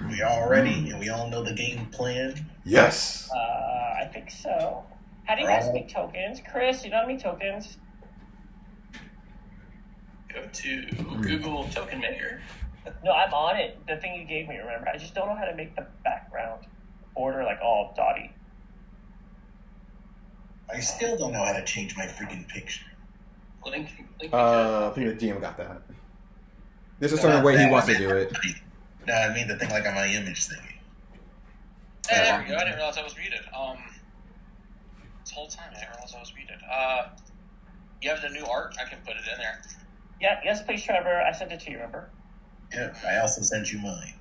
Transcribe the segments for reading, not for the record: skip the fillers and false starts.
We all ready and we all know the game plan. Yes. I think so. How do you guys make tokens? Chris, you know how to make tokens? Go to Google Token Maker. No, I'm on it. The thing you gave me, remember? I just don't know how to make the background border like all dotty. I still don't know how to change my freaking picture. Link I think the GM got that. There's a certain way he wants to do it. No, I mean the thing like on my image thingy. Hey, there we go. I didn't realize I was muted. This whole time I didn't realize I was muted. You have the new art? I can put it in there. Yeah, yes, please, Trevor. I sent it to you, remember? Yeah, I also sent you mine.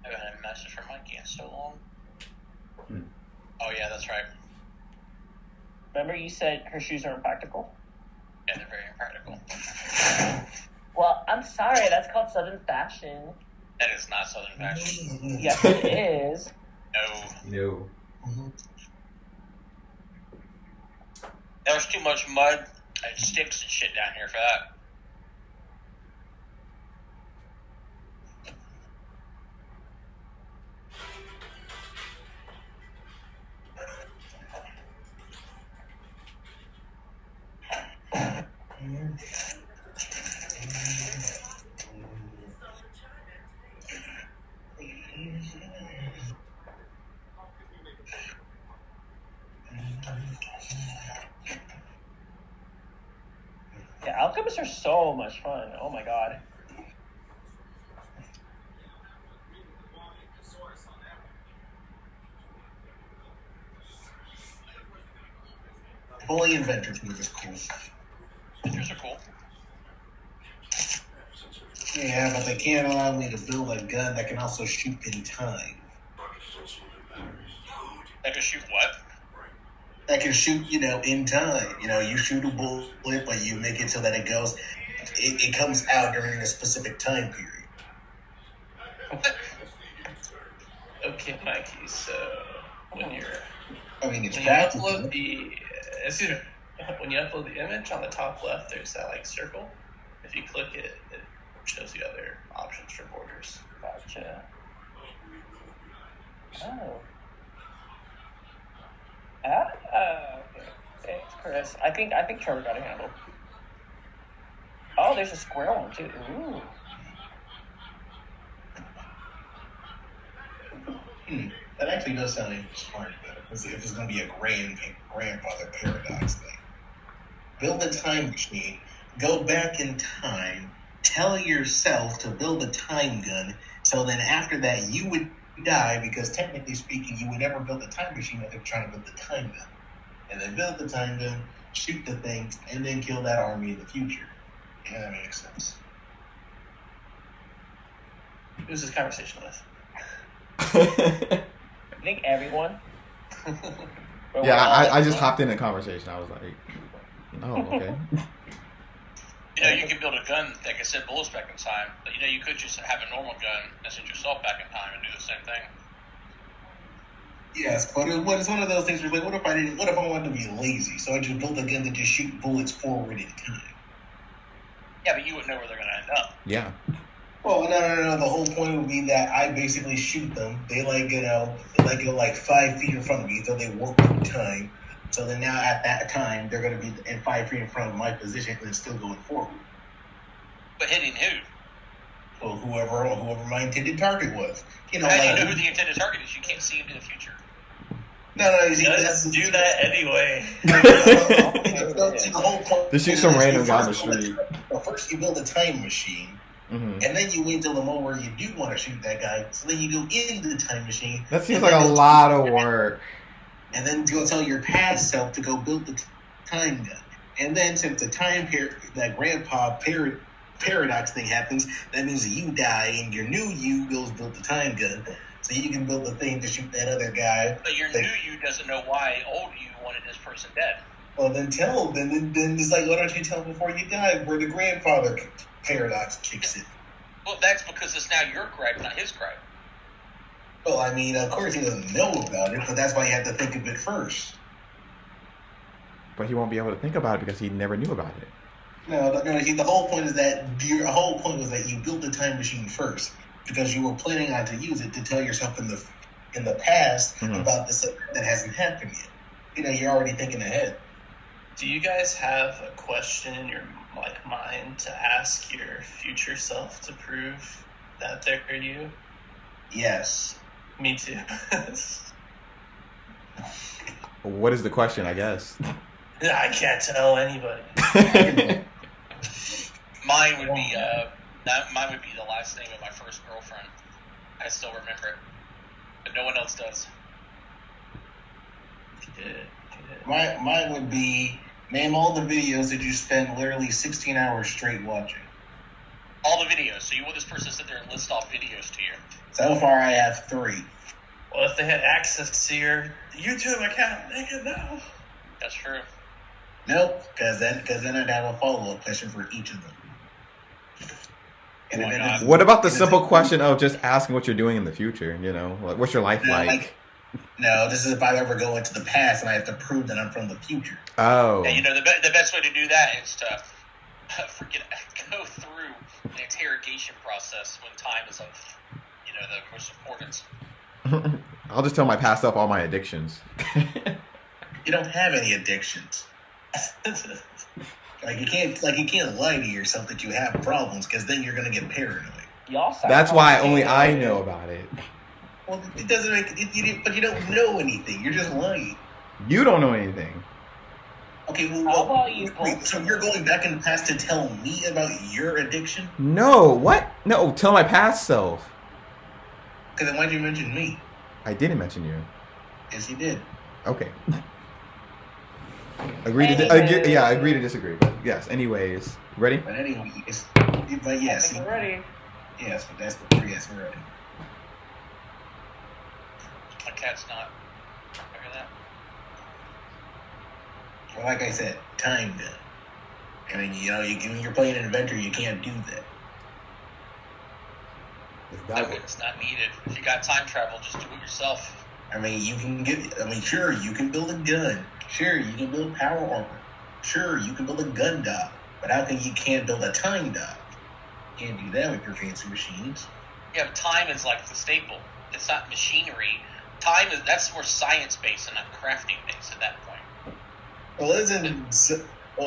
I haven't had a message from Mikey in so long. Oh, yeah, that's right. Remember you said her shoes are impractical? Yeah, they're very impractical. Well, I'm sorry. That's called Southern fashion. That is not Southern fashion. Yes, it is. No. There's too much mud and sticks and shit down here for that. Yeah, alchemists are so much fun. Oh my god. Fully inventors move is cool. Inventors are cool. Yeah, but they can't allow me to build a gun that can also shoot in time. That can shoot what? That can shoot, in time. You shoot a bullet, but you make it so that it goes, it comes out during a specific time period. Okay, Mikey. So when you're It's when bad. you upload when you upload the image on the top left, there's that circle. If you click it, it shows you other options for borders. Gotcha. Oh. Okay. Thanks, Chris. I think Trevor got it handled. Oh, there's a square one too. Ooh. That actually does sound smart, though. If it's going to be a grandfather paradox thing. Build a time machine, go back in time, tell yourself to build a time gun, so then after that you would die, because technically speaking you would never build a time machine if they're trying to build the time gun. And then build the time gun, shoot the thing, and then kill that army in the future. Yeah, that makes sense. Who's this conversation with? I think everyone. Yeah, I just hopped in a conversation. I was like, oh, okay. You can build a gun that can send bullets back in time, but you could just have a normal gun and send yourself back in time and do the same thing. Yes, but it's one of those things where what if I wanted to be lazy? So I just built a gun that just shoot bullets forward in time. Yeah, but you wouldn't know where they're going to end up. Yeah. Well, no. The whole point would be that I basically shoot them. They go 5 feet in front of me, so they warp through time. So then now at that time, they're going to be in 5 feet in front of my position and still going forward. But hitting who? Well, whoever my intended target was. How do you know who the intended target is? You can't see into the future. No, you see, Let's do that anyway. The whole point. Just shoot some random guy on the street. First, you build a time machine. Mm-hmm. And then you wait till the moment where you do want to shoot that guy. So then you go into the time machine. That seems like a lot of work. And then go tell your past self to go build the time gun. And then since the time period, that grandpa paradox thing happens, that means that you die and your new you goes build the time gun. So you can build the thing to shoot that other guy. But your new you doesn't know why old you wanted this person dead. Well, then tell him. Then it's like, why don't you tell him before you die where the grandfather paradox kicks in? Well, that's because it's now your gripe, not his gripe. Well, of course he doesn't know about it, but that's why you have to think of it first. But he won't be able to think about it because he never knew about it. No. The whole point is that your whole point was that you built the time machine first because you were planning on to use it to tell yourself in the past about this that hasn't happened yet. You're already thinking ahead. Do you guys have a question in your mind to ask your future self to prove that they're you? Yes. Me too. What is the question, I guess? I can't tell anybody. Mine would be the last name of my first girlfriend. I still remember it, but no one else does. Good. Mine would be name all the videos that you spend literally 16 hours straight watching. All the videos. So you want this person to sit there and list off videos to you? So far, I have 3. Well, if they had access to your YouTube account, they could know. That's true. Nope, because then I'd have a follow-up question for each of them. Why not? What about the simple question of just asking what you're doing in the future? Like, what's your life like? No, this is if I ever go into the past and I have to prove that I'm from the future. Oh. And the best way to do that is to go through the interrogation process when time is of the most importance. I'll just tell my past self all my addictions. You don't have any addictions. You can't lie to yourself that you have problems because then you're gonna get paranoid. Y'all sound That's why like- only I know about it. Well, it doesn't make it. But you don't know anything. You're just lying. You don't know anything. Okay, How about you? Wait, so you're going back in the past to tell me about your addiction? No, what? No, tell my past self. Because then why'd you mention me? I didn't mention you. Yes, you did. Okay. Agree to disagree. But yes, anyways. Ready? But anyways, but I yes, think we're ready. yes, but yes, we're ready. My cat's not. I hear that. Well, like I said, time gun. I mean, when you're playing an inventor, you can't do that. No, it's not needed. If you got time travel, just do it yourself. I mean, sure, you can build a gun. Sure, you can build power armor. Sure, you can build a gun dock. But how come you can't build a time dock? You can't do that with your fancy machines. Yeah, but time is like the staple. It's not machinery. That's more science based and not crafting based at that point. Well,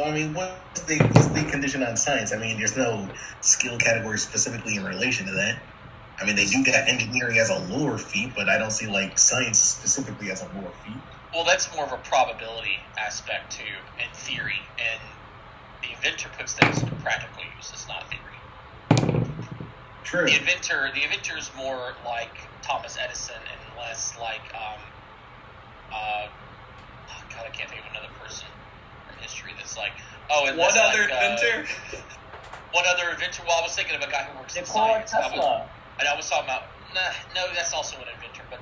I mean, what's the condition on science? I mean, there's no skill category specifically in relation to that. I mean, they do got engineering as a lower feat, but I don't see science specifically as a lower feat. Well, that's more of a probability aspect too, in theory, and the inventor puts things into practical use. It's not theory. True. The inventor is more like Thomas Edison and less like God, I can't think of another person from history that's like One other inventor. Well, I was thinking of a guy who works in Nikola science. Tesla. I was talking about no, that's also an inventor, but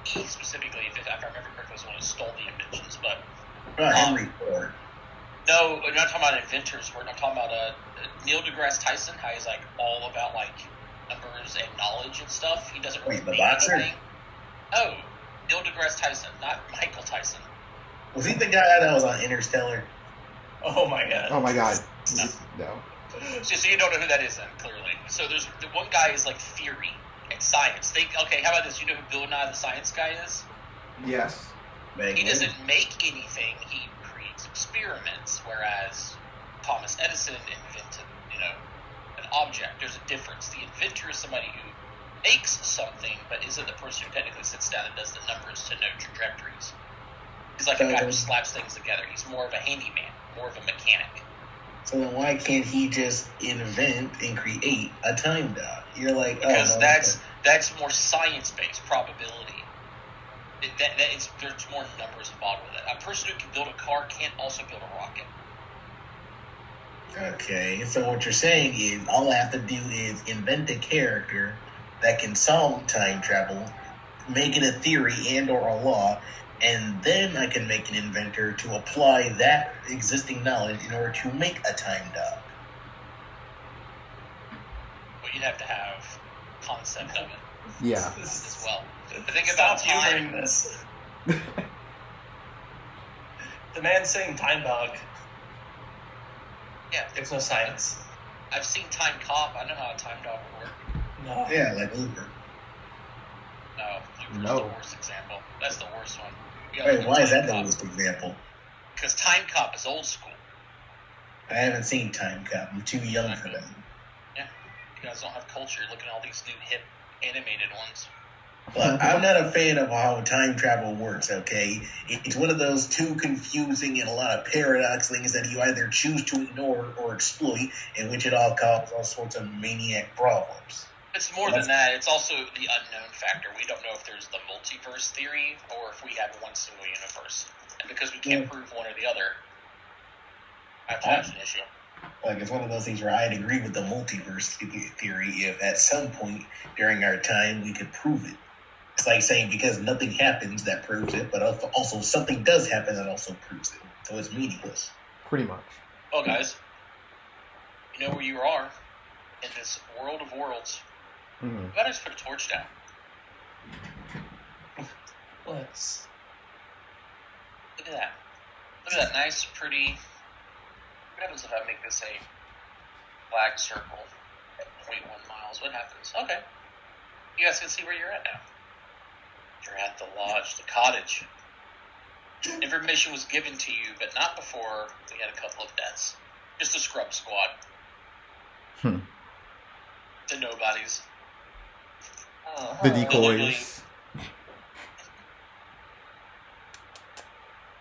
he specifically, if I remember correctly, was the one who stole the inventions. But Henry Ford. no, we're not talking about inventors. We're not talking about Neil deGrasse Tyson. How he's all about numbers and knowledge and stuff. He doesn't really Wait, the make boxer? anything. No, Neil deGrasse Tyson, not Michael Tyson. Was he the guy that was on Interstellar? Oh my god. Oh my god. No. So you don't know who that is then, clearly. So there's the one guy is theory and science. Okay, how about this? You know who Bill Nye the Science Guy is? Yes. He doesn't make anything. He creates experiments, whereas Thomas Edison invented, an object. There's a difference. The inventor is somebody who makes something, but isn't the person who technically sits down and does the numbers to know trajectories. He's like a guy who slaps things together. He's more of a handyman, more of a mechanic. So then why can't he just invent and create a time dock? You're like, because no, that's more science-based probability. There's more numbers involved with it. A person who can build a car can't also build a rocket. Okay, so what you're saying is all I have to do is invent a character that can solve time travel, make it a theory and or a law, and then I can make an inventor to apply that existing knowledge in order to make a time dock. But you'd have to have concept of it Yeah. as well. I think Stop about humoring time. this. The man saying time dog. Yeah, There's no science. I've seen Time Cop. I know how a time dog would work. No. Yeah, like Uber. No, Uber's No. the worst example. That's the worst one. Wait, why is that the worst example? Because Time Cop is old school. I haven't seen Time Cop. I'm too young for that. Yeah, you guys don't have culture. Look at all these new hip animated ones. Look, I'm not a fan of how time travel works, okay? It's one of those too confusing and a lot of paradox things that you either choose to ignore or exploit, in which it all causes all sorts of maniac problems. It's more than that. It's also the unknown factor. We don't know if there's the multiverse theory or if we have one single universe. And because we can't prove one or the other, that's an issue. Like, it's one of those things where I'd agree with the multiverse theory if at some point during our time we could prove it. It's like saying because nothing happens that proves it, but also something does happen that also proves it. So it's meaningless. Pretty much. Well, guys, you know where you are in this world of worlds. Mm-hmm. You gotta just put a torch down. Let's. Look at that. Look at that nice, pretty. What happens if I make this a flag circle at 0.1 miles? What happens? Okay. You guys can see where you're at now. You're at the lodge, the cottage. Information was given to you, but not before we had a couple of deaths. Just a scrub squad. The nobodies. The decoys. What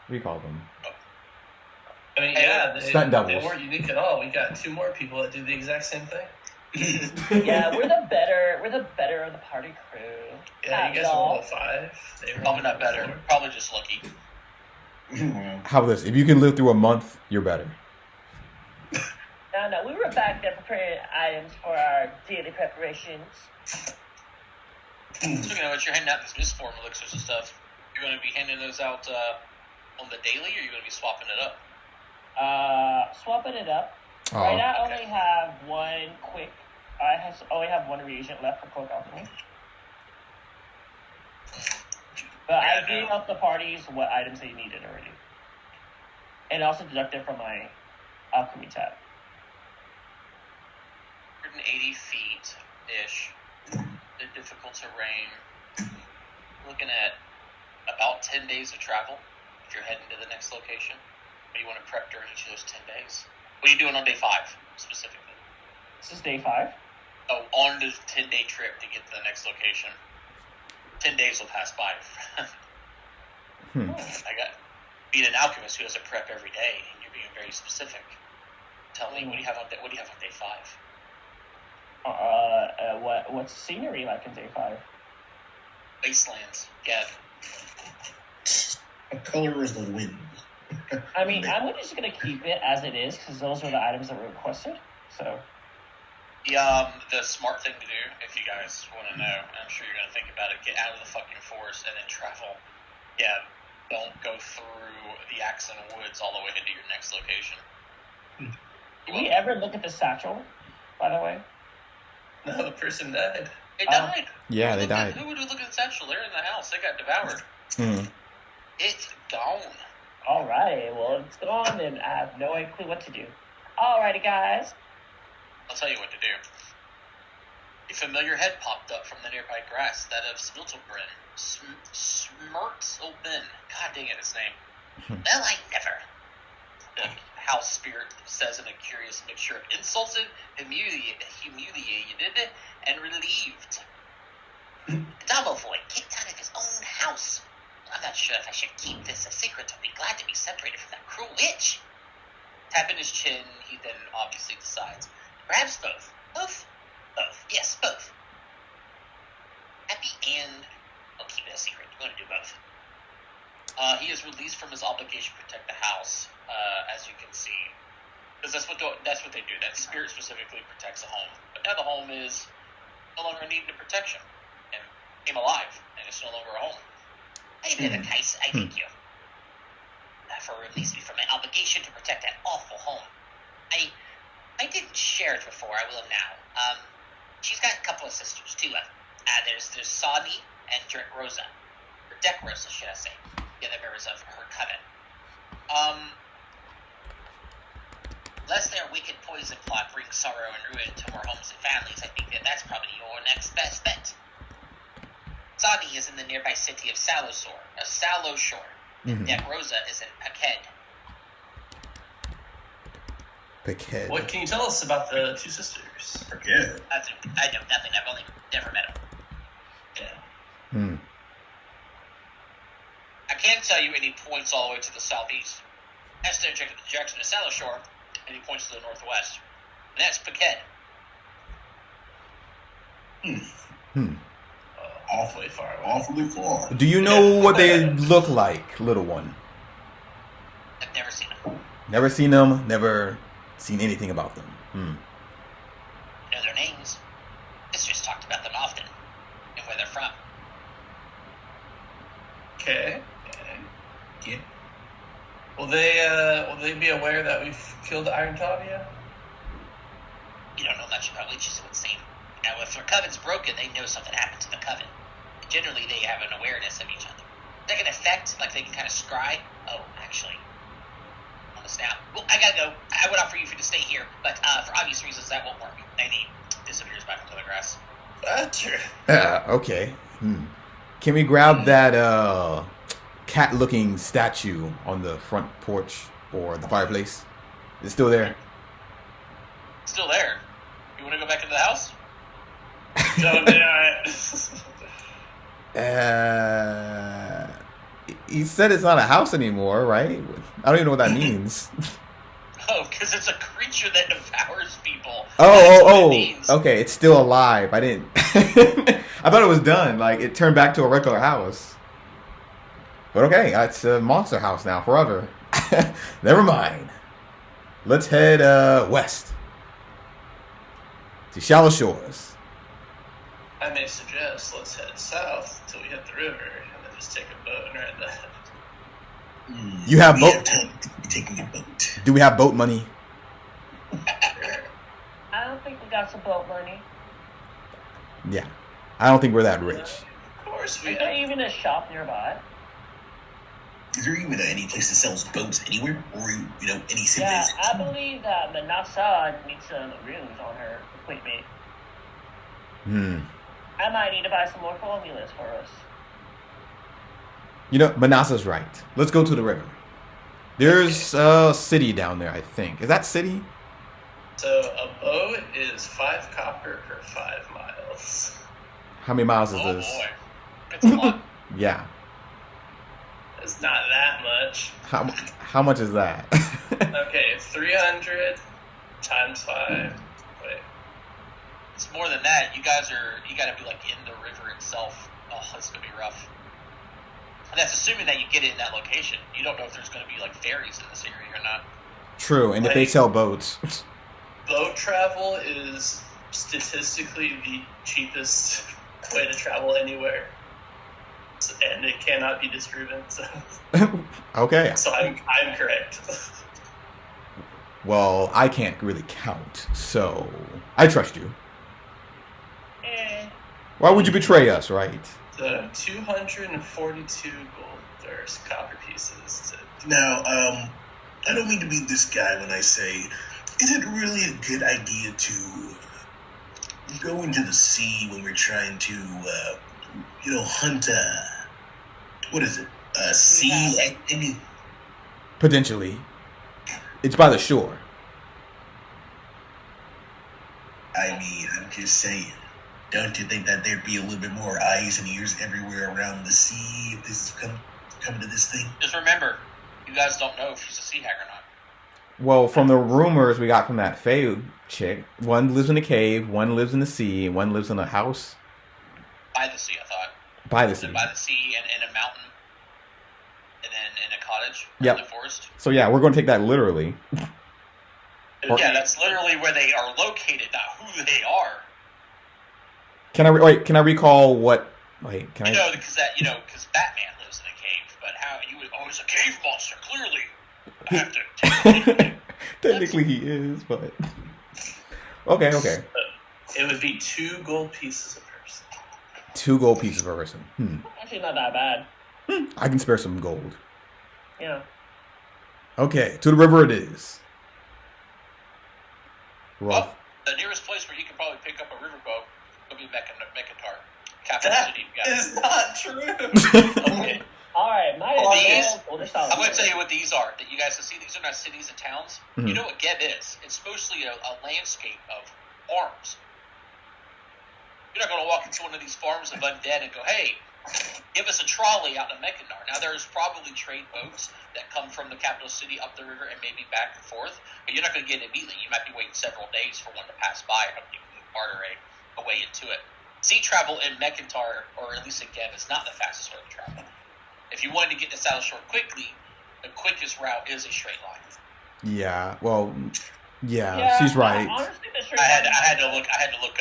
do you call them? I mean, yeah, Stunt they doubles. weren't unique at all. We got two more people that do the exact same thing. Yeah, we're the better of the party crew. Yeah, you guys are level 5. They were Probably not better. 4. Probably just lucky. How about this? If you can live through a month, you're better. No, we were back there preparing items for our daily preparations. Speaking of which, you're handing out these misform elixirs and stuff. You're going to be handing those out on the daily, or are you going to be swapping it up? Swapping it up. Oh. Right now, I only have only have one reagent left for cloak alchemy. But I gave up the parties what items they needed already, and also deducted from my alchemy tab. 180 feet ish. The difficult terrain. Looking at about 10 days of travel if you're heading to the next location. What do you want to prep during each of those 10 days? What are you doing on day 5 specifically? This is day 5. Oh, on the 10-day trip to get to the next location. 10 days will pass by. I got being an alchemist who has a prep every day, and you're being very specific. Tell me, what do you have on day 5? What's the scenery like in day 5? Wastelands. Yeah. What color is the wind? I mean, I'm just gonna keep it as it is because those were the items that were requested. So. The smart thing to do, if you guys want to know, and I'm sure you're going to think about it, get out of the fucking forest and then travel. Yeah, don't go through the Axon Woods all the way into your next location. Did we ever look at the satchel, by the way? No, the person died. They died. Yeah, they died. Who would look at the satchel? They're in the house. They got devoured. It's gone. Alright, well, it's gone, and I have no clue what to do. Alrighty, guys. I'll tell you what to do. A familiar head popped up from the nearby grass, that of Smiltobrin. Smirtobin. God dang it, his name. Well, I never. The house spirit says in a curious mixture of insulted, humiliated, and relieved. Domovoy kicked out of his own house. I'm not sure if I should keep this a secret or be glad to be separated from that cruel witch. Tapping his chin, he then obviously decides. Perhaps both. Both? Both. Yes, both. Happy and... I'll keep it a secret. I'm going to do both. He is released from his obligation to protect the house, as you can see. Because that's what they do. That spirit specifically protects the home. But now the home is no longer needing the protection. And came alive, and it's no longer a home. I made a case, I thank you. For releasing me from my obligation to protect that awful home. I didn't share it before, I will now. She's got a couple of sisters, 2 of them. There's Sadi and Drek Rosa. Or Dek Rosa, should I say. The other members of her coven. unless their wicked poison plot brings sorrow and ruin to more homes and families, I think that's probably your next best bet. Zani is in the nearby city of Shallowshore. Mm-hmm. Jack Rosa is in Paked. Paked. What can you tell us about the two sisters? Forget. I know nothing. I've only never met them. Yeah. Hmm. I can't tell you any points all the way to the southeast. As to the direction of Shallowshore, and he points to the northwest. And that's Paked. Awfully far away. Awfully far. Do you know what they look like, little one? I've never seen them. Never seen them. Never seen anything about them. Know their names. Sisters talked about them often, and where they're from. Okay. Yeah. Will they be aware that we've killed Iron Tavia? You don't know much about witches, it would seem. Now, if their coven's broken, they know something happened to the coven. Generally, they have an awareness of each other. Is that an effect? Like they can kind of scry? Oh, actually. Almost now. Well, I gotta go. I would offer you to stay here, but for obvious reasons, that won't work. And he disappears back into the grass. Sure. Okay. Can we grab that cat-looking statue on the front porch or the fireplace? Is it still there? Still there. You want to go back into the house? Don't do it. He said it's not a house anymore, right? I don't even know what that means. Oh, because it's a creature that devours people. Oh. Okay, it's still alive. I didn't. I thought it was done. Like it turned back to a regular house. But okay, it's a monster house now forever. Never mind. Let's head west to Shallow Shores. I may suggest let's head south till we hit the river, and then just take a boat and ride that. You have We boat. have time to be taking a boat. Do we have boat money? I don't think we got some boat money. Yeah, I don't think we're that rich. Of course we Is there have. even a shop nearby? Is there even any place that sells boats anywhere? Or, any Yeah, civilization? I believe that Manasa needs some runes on her equipment. I might need to buy some more formulas for us. You know, Manasa's right. Let's go to the river. There's a city down there, I think. Is that city? So a boat is 5 copper per 5 miles. How many miles is Oh this? boy. It's a lot. Yeah. It's not that much. How much is that? Okay, 300 times 5. Wait. It's more than that. You gotta be like in the river itself. Oh, it's gonna be rough. And that's assuming that you get it in that location. You don't know if there's gonna be like ferries in this area or not. True, and if they sell boats. Boat travel is statistically the cheapest way to travel anywhere. And it cannot be disproven. So, Okay. so I'm correct. Well, I can't really count, so I trust you. Why would you betray us, right? So 242 gold or copper pieces. Now, I don't mean to be this guy when I say, is it really a good idea to go into the sea when we're trying to, hunt what is it? Sea egg? Potentially. It's by the shore. I mean, I'm just saying. Don't you think that there'd be a little bit more eyes and ears everywhere around the sea if this is coming to this thing? Just remember, you guys don't know if she's a sea hag or not. Well, from the rumors we got from that Fae chick, one lives in a cave, one lives in the sea, and one lives in a house By the sea, I thought. by the sea. By the sea and in a mountain. And then in a cottage. Yep. In the forest. So yeah, we're going to take that literally. Yeah, that's literally where they are located, not who they are. Can I recall what? Like, can I? Because Batman lives in a cave, but how you would? Oh, he's a cave monster. Clearly, I have to take Technically, he is, but okay. It would be 2 gold pieces a person. 2 gold pieces per person. Actually, not that bad. I can spare some gold. Yeah. Okay, to the river it is. Rough. Well, the nearest place where you can probably pick up a riverboat would be Mekantar, capital That city. Yeah. is not true. Okay. All right, my I'm going to tell you what these are that you guys can see. These are not cities and towns. Mhm. You know what Geb is? It's mostly a landscape of farms. You're not going to walk into one of these farms of undead and go, hey, give us a trolley out in Mekantar. Now, there's probably trade boats that come from the capital city up the river and maybe back and forth, but you're not going to get it immediately. You might be waiting several days for one to pass by, and you can barter a way into it. Sea travel in Mekantar, or at least in Geb, is not the fastest way to travel. If you wanted to get to Shallowshore quickly, the quickest route is a straight line. Yeah. Well. Yeah, she's right. Honestly, I had to look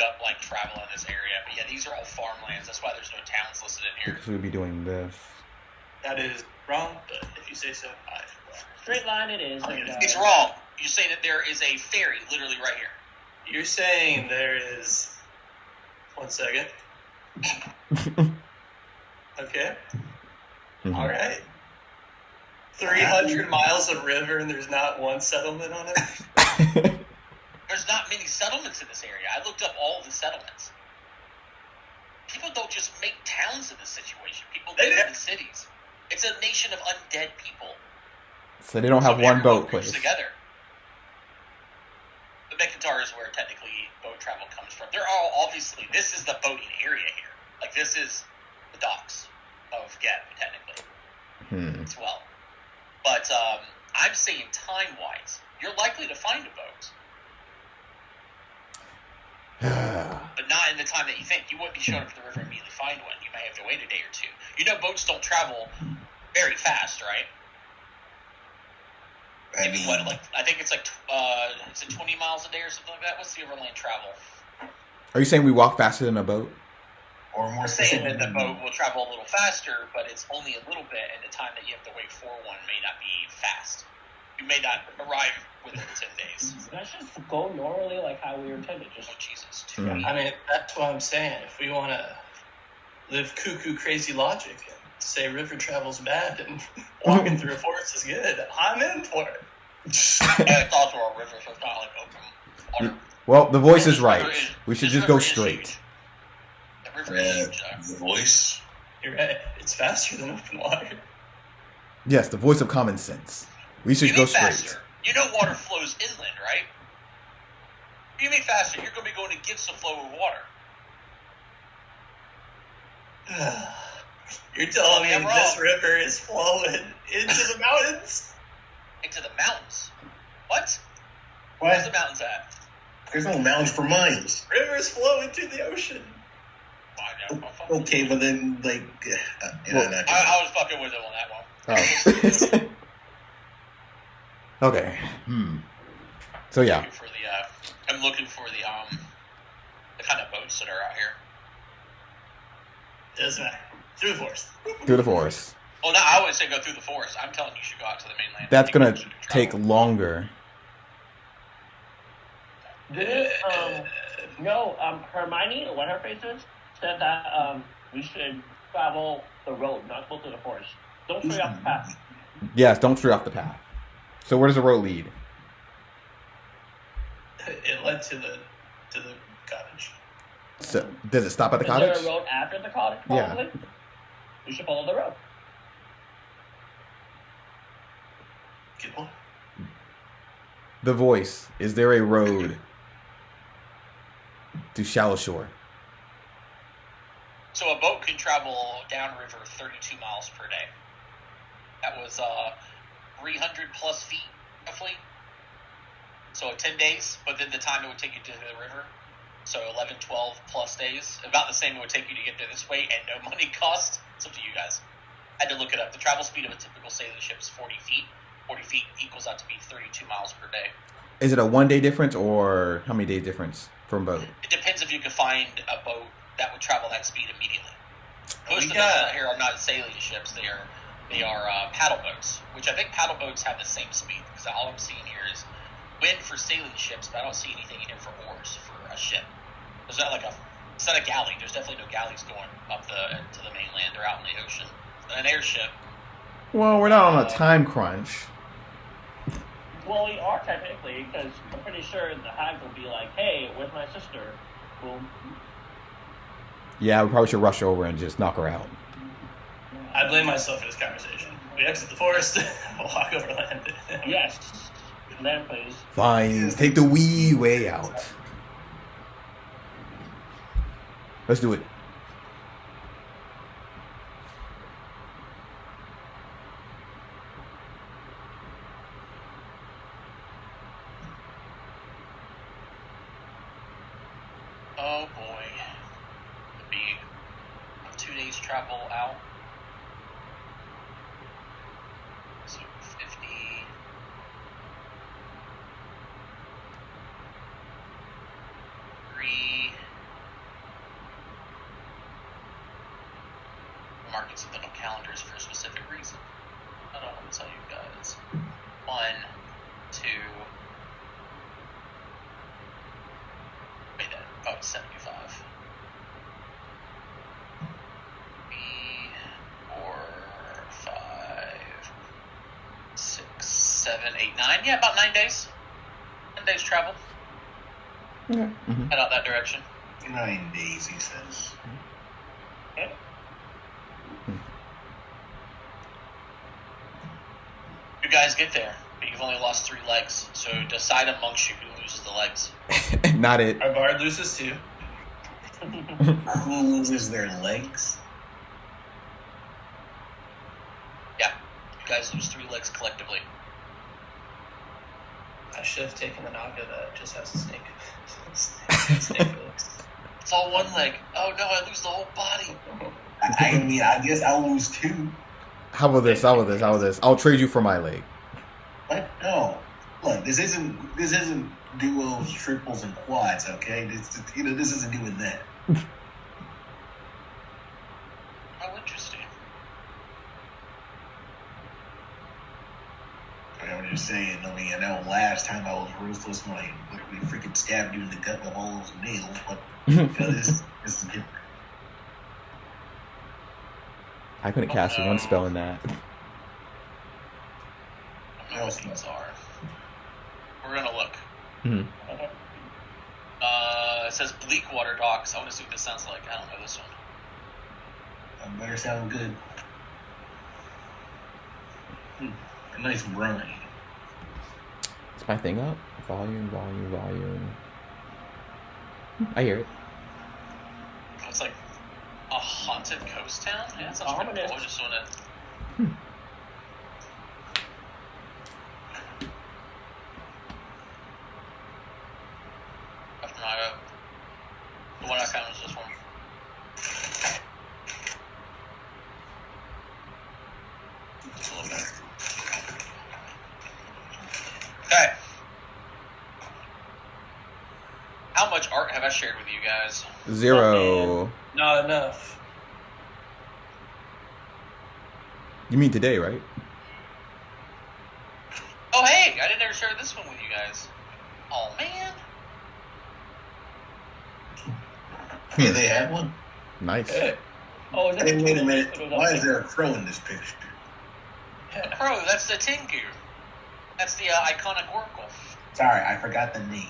up like travel in this area, but yeah, these are all farmlands. That's why there's no towns listed in here. Because we'd be doing this. That is wrong, but if you say so, I. straight line it is. It's wrong. You say that there is a ferry literally right here. You're saying there is. 1 second. Okay. Mhm. All right. 300 miles of river and there's not one settlement on it? There's not many settlements in this area. I looked up all the settlements. People don't just make towns in this situation. People They live do. in cities. It's a nation of undead people. So they don't have So one everyone boat groups place. together. The Mekantar is where technically boat travel comes from. They're all obviously, this is the boating area here. Like this is the docks of Geb, technically, as well. But I'm saying time-wise, you're likely to find a boat. But not in the time that you think. You wouldn't be showing up at the river and immediately find one. You may have to wait a day or two. You know boats don't travel very fast, right? Maybe I think it's like is it 20 miles a day or something like that? What's the overland travel? Are you saying we walk faster than a boat? Or more I'm saying that specifically, the boat will travel a little faster, but it's only a little bit, and the time that you have to wait for one may not be fast. You may not arrive within 10 days. Let's just go normally like how we were intended. Just Oh, Jesus. Mhm. I mean, that's what I'm saying. If we want to live cuckoo crazy logic and say river travel's bad and walking through a forest is good, I'm in for it. Yeah, it's also a river, so it's not like open water. Well, the voice is This right. river is- We should this just go river is straight. huge. The river is huge. the voice. You're right. It's faster than open water. Yes, the voice of common sense. We should You go mean straight. faster. You know water flows inland, right? You mean faster. You're going to be going against the flow of water. You're telling me I'm this wrong. river is flowing into the mountains? Into the mountains. What? Where's the What? mountains at? There's no mountains for miles. Rivers flow into the ocean. I know. I'm fucking- Okay, but then like, Well, not I was fucking with him on that one. Oh. Okay. So yeah, Looking for I'm looking for the kind of boats that are out here. Doesn't matter. Through the forest. through the forest. Well, no, I wouldn't say go through the forest. I'm telling you, you should go out to the mainland. That's I think gonna you should take travel. longer. Hermione, what her face is, said that we should travel the road, not go through the forest. Don't stray off the path. Yes, don't stray off the path. So where does the road lead? It led to the cottage. So does it stop at the Is cottage? there a road after the cottage, Yeah. probably? We should follow the road. Good one. The voice. Is there a road to Shallowshore? So a boat can travel downriver 32 miles per day. That was 300 plus feet, roughly. So 10 days, but then the time it would take you to the river, so 11, 12 plus days. About the same it would take you to get there this way, and no money cost. It's up to you guys. I had to look it up. The travel speed of a typical sailing ship is 40 feet. 40 feet equals out to be 32 miles per day. Is it a 1 day difference or how many days difference from boat? It depends if you can find a boat that would travel that speed immediately. Most of them got- out here are not sailing ships. They are paddle boats, which I think paddle boats have the same speed. Because all I'm seeing here is wind for sailing ships, but I don't see anything in here for oars for a ship. There's not it's not a galley. There's definitely no galleys going up to the mainland or out in the ocean. An airship. Well, we're not on a time crunch. Well, we are technically, because I'm pretty sure the hag will be like, "Hey, where's my sister?" Boom. Yeah, we probably should rush over and just knock her out. I blame myself for this conversation. We exit the forest, walk over land. Yes. Land, please. Fine, take the wee way out. Let's do it. Oh boy. It'd be 2 days travel out. So 50. Marking something on calendars for a specific reason. I don't want to tell you guys. 1, 2. Wait, oh, 75. 3, 4, 5, 6, 7, 8, 9. Yeah, about 9 days. 10 days travel. Okay. Mm-hmm. Head out that direction. 9 days, he says. Okay. You guys get there, but you've only lost 3 legs. So decide amongst you who loses the legs. Not it. Our bard loses 2. Who loses their legs? Yeah, you guys lose 3 legs collectively. I should have taken the Naga that just has a snake. snake legs. It's all 1 leg. Oh no, I lose the whole body. I mean, I guess I'll lose 2. How about this? I'll trade you for my leg. What? No. Look, this isn't duos, triples, and quads. Okay, this isn't doing that. How interesting. I'm just saying. I mean, I know last time I was ruthless when I literally freaking stabbed you in the gut with all those nails, but this is different. I couldn't cast one spell in that. I don't know what these are. We're gonna look. Mm-hmm. It says Bleakwater Docks. I want to see what this sounds like. I don't know this one. That better sound good. A nice brine. Is my thing up? Volume. I hear it. It's like a haunted ghost town? Yeah, that sounds pretty cool. I just want to... The one I found was this one. Just a little bit. Okay. How much art have I shared with you guys? 0. Not enough. You mean today, right? Oh, hey! I didn't ever share this one with you guys. Oh, man. Yeah, they had one. Nice. Hey. Oh, is that Hey, wait a minute. Why is there a crow in this picture? Yeah. Bro, that's the Tengu. That's the iconic oracle. Sorry, I forgot the name.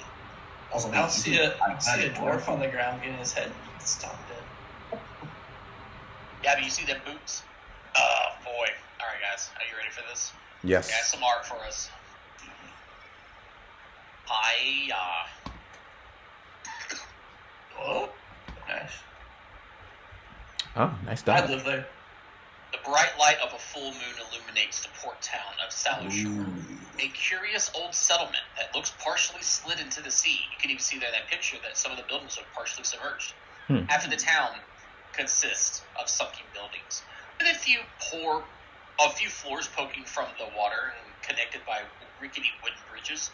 Also, I'll see a dwarf on the ground getting his head stomped in. Yeah, but you see them boots? Oh, boy. Alright, guys. Are you ready for this? Yes. Got some art for us. Hiya. Oh, nice. Oh, nice I dog. live there. The bright light of a full moon illuminates the port town of Shallowshore, a curious old settlement that looks partially slid into the sea. You can even see there in that picture that some of the buildings look partially submerged. Half of the town consists of sunken buildings, with a few floors poking from the water and connected by rickety wooden bridges.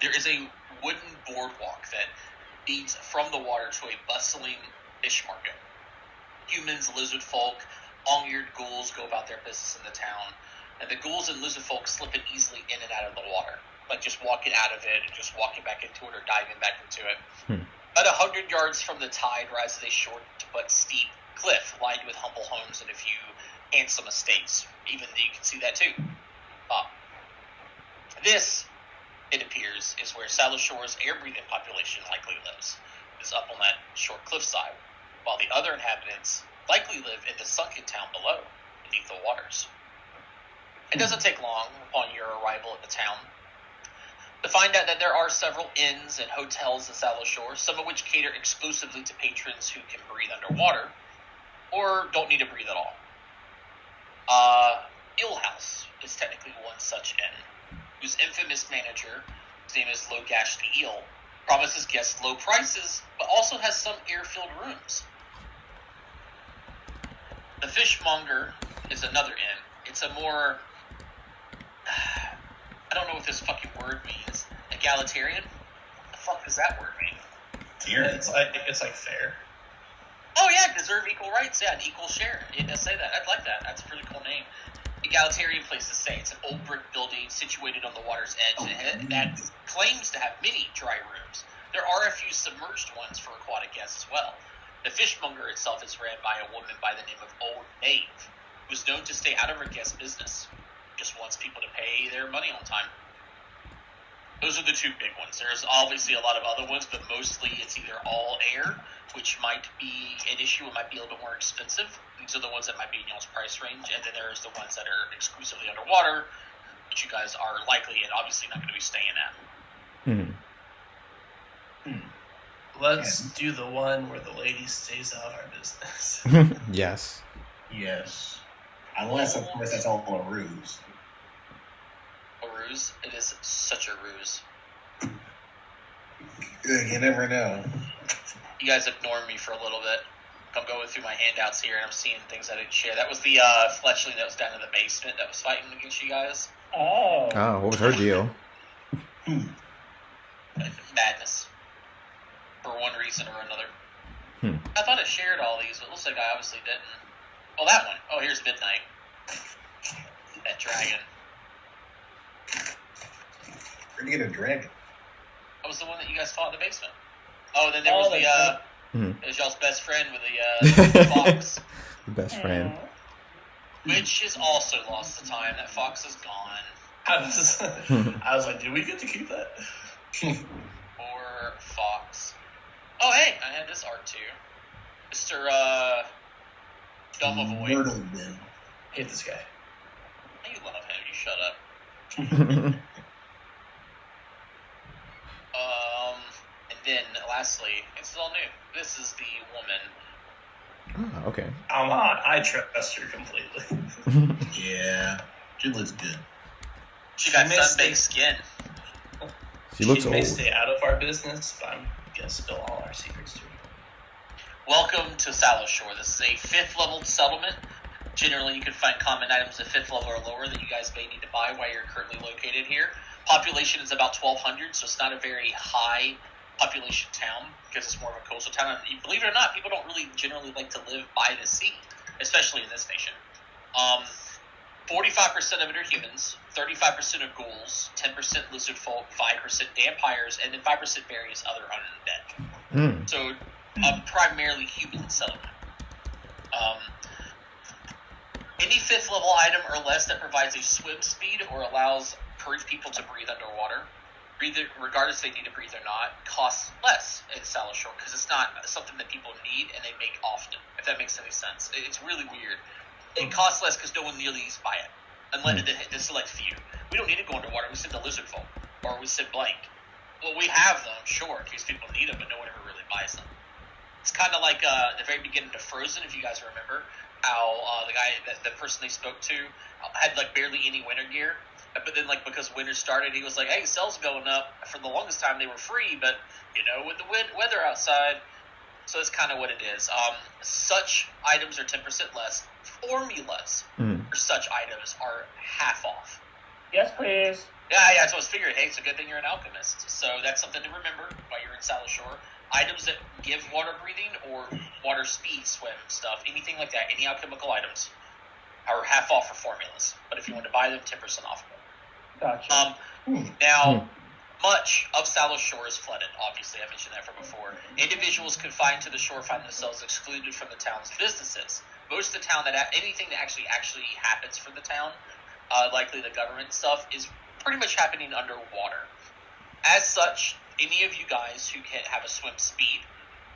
There is a wooden boardwalk that leads from the water to a bustling fish market. Humans, lizard folk, long-eared ghouls go about their business in the town, and the ghouls and lizard folk slipping easily in and out of the water, like just walking out of it and just walking back into it or diving back into it. About 100 yards from the tide rises a short but steep cliff lined with humble homes and a few handsome estates. Even you can see that too. This, it appears, is where Shallowshore's air-breathing population likely lives, is up on that short cliffside, while the other inhabitants likely live in the sunken town below, beneath the waters. It doesn't take long upon your arrival at the town to find out that there are several inns and hotels in Shallowshore, some of which cater exclusively to patrons who can breathe underwater, or don't need to breathe at all. Ill House is technically one such inn, whose infamous manager, his name is Logash the Eel, promises guests low prices, but also has some air-filled rooms. The Fishmonger is another inn. It's a more... I don't know what this fucking word means. Egalitarian? What the fuck does that word mean? It's like fair. Oh yeah, deserve equal rights. Yeah, an equal share. It does say that. I'd like that. That's a pretty cool name. Egalitarian place to stay. It's an old brick building situated on the water's edge that claims to have many dry rooms. There are a few submerged ones for aquatic guests as well. The Fishmonger itself is ran by a woman by the name of Old Maeve, who's known to stay out of her guest business. Just wants people to pay their money on time. Those are the two big ones. There's obviously a lot of other ones, but mostly it's either all air, which might be an issue. It might be a little bit more expensive. These are the ones that might be in y'all's price range. And then there's the ones that are exclusively underwater, which you guys are likely and obviously not going to be staying at. Let's do the one where the lady stays out of our business. Yes. Yes. Unless, of course, that's all a ruse. A ruse? It is such a ruse. You never know. You guys ignored me for a little bit. I'm going through my handouts here and I'm seeing things I didn't share. That was the fletchling that was down in the basement that was fighting against you guys. Oh. Oh, what was her deal? Madness. For one reason or another. I thought I shared all these, but it looks like I obviously didn't. Oh, that one. Oh, here's Midnight. That dragon. Where'd you get a dragon? That was the one that you guys fought in the basement. Oh, and then there was there's y'all's best friend with the fox. The best friend. Which is also lost to time. That fox is gone. I was like, did we get to keep that? Poor fox. Oh, hey, I had this art too. Mr. Dumb Avoid. Myrtleman. Hate this guy. You love him. You shut up. And then, lastly, it's all new. This is the woman. Oh, okay. I'm on. I trust her completely. Yeah. She looks good. She got may sun-baked stay- skin. She looks She may old. stay out of our business, but I'm gonna spill all our secrets to her. Welcome to Shallowshore. This is a 5th level settlement. Generally, you can find common items at 5th level or lower that you guys may need to buy while you're currently located here. Population is about 1,200, so it's not a very high population town because it's more of a coastal town. And believe it or not, people don't really generally like to live by the sea, especially in this nation. 45% of it are humans, 35% are ghouls, 10% lizard folk, 5% vampires, and then 5% various other undead. So, a primarily human settlement. Any 5th level item or less that provides a swim speed or allows people to breathe underwater, regardless if they need to breathe or not, costs less in Shallowshore because it's not something that people need and they make often, if that makes any sense. It's really weird. It costs less because no one nearly buy it, unless the select few. We don't need to go underwater. We send the lizard folk, or we send blank. Well, we have them, sure, in case people need them, but no one ever really buys them. It's kind of like the very beginning of Frozen, if you guys remember, how the person they spoke to had like barely any winter gear, but then like because winter started, he was like, "Hey, sales going up." For the longest time, they were free, but with the weather outside, so that's kind of what it is. Such items are 10% less. Formulas for such items are half off. Yes, please. Yeah, so I was figuring, hey, it's a good thing you're an alchemist. So that's something to remember while you're in Shallowshore. Items that give water breathing or water speed swim stuff, anything like that, any alchemical items, are half off for formulas. But if you want to buy them, 10% off. Gotcha. Now, much of Shallowshore is flooded. Obviously, I mentioned that from before. Individuals confined to the shore find themselves excluded from the town's businesses. Most of the town, anything that actually happens for the town, likely the government stuff, is pretty much happening underwater. As such, any of you guys who can have a swim speed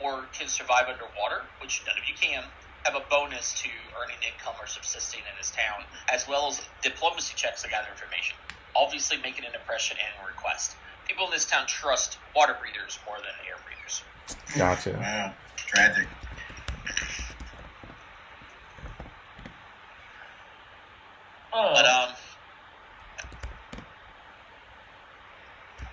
or can survive underwater, which none of you can, have a bonus to earning income or subsisting in this town, as well as diplomacy checks to gather information. Obviously making an impression and a request. People in this town trust water breathers more than air breathers. Gotcha. Wow. Tragic. But,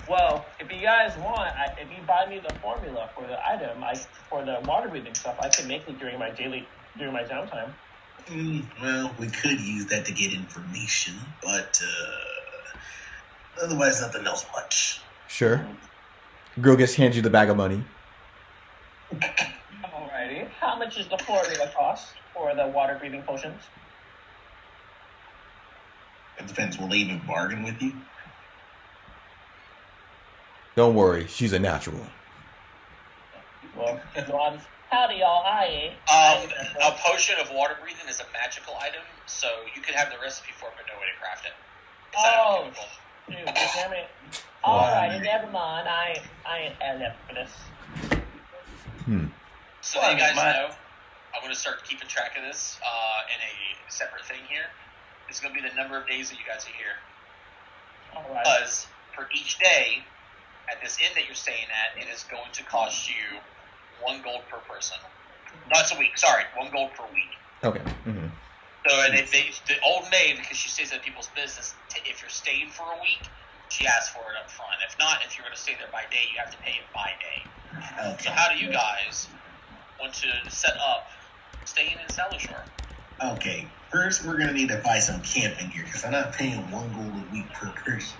well, if you guys want, if you buy me the formula for the item, for the water breathing stuff, I can make it during my downtime. Well, we could use that to get information, but otherwise, nothing else much. Sure. Girl just hands you the bag of money. Alrighty. How much is the formula cost for the water breathing potions? It depends. Will they even bargain with you? Don't worry, she's a natural. Well, howdy y'all, I a potion of water breathing is a magical item, so you could have the recipe for it, but no way to craft it. Oh, shoot, damn it. Alrighty, never mind. I ain't adding up for this. So you guys know, I'm going to start keeping track of this in a separate thing here. It's going to be the number of days that you guys are here. Alright. Because for each day, at this inn that you're staying at, it is going to cost you 1 gold per person. No, it's a week. Sorry, 1 gold per week. Okay. So, and the old maid, because she stays at people's business, if you're staying for a week, she asks for it up front. If not, if you're going to stay there by day, you have to pay it by day. Okay. So, how do you guys want to set up staying in Shallowshore? Okay. First, we're gonna need to buy some camping gear because I'm not paying 1 gold a week per person.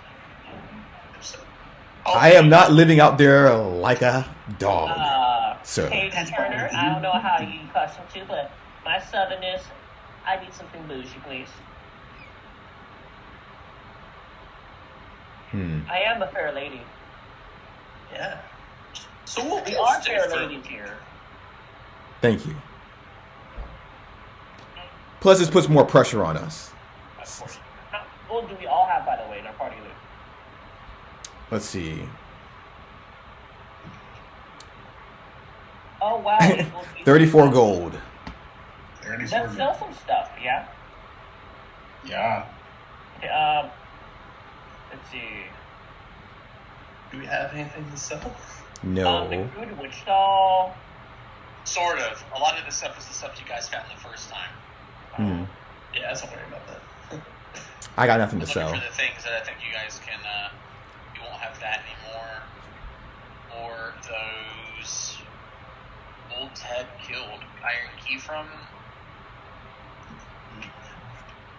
So, I am not living out there like a dog, sir. Hey, Turner, I don't know how you custom to, but my southernness, I need something bougie, please. I am a fair lady. Yeah. So what We will are stay fair for? ladies here. Thank you. Plus, this puts more pressure on us. Of course. How gold do we all have, by the way, in our party loot? Let's see. Oh, wow. 34 gold. 34 Let's sell some stuff, yeah? Yeah. Okay, let's see. Do we have anything to sell? No. The food witch stall. Sort of. A lot of this stuff is the stuff you guys found the first time. Yeah, I don't worry about that. I got nothing to Looking sell. for the things that I think you guys can, you won't have that anymore. Or those Old Ted killed Iron Key from.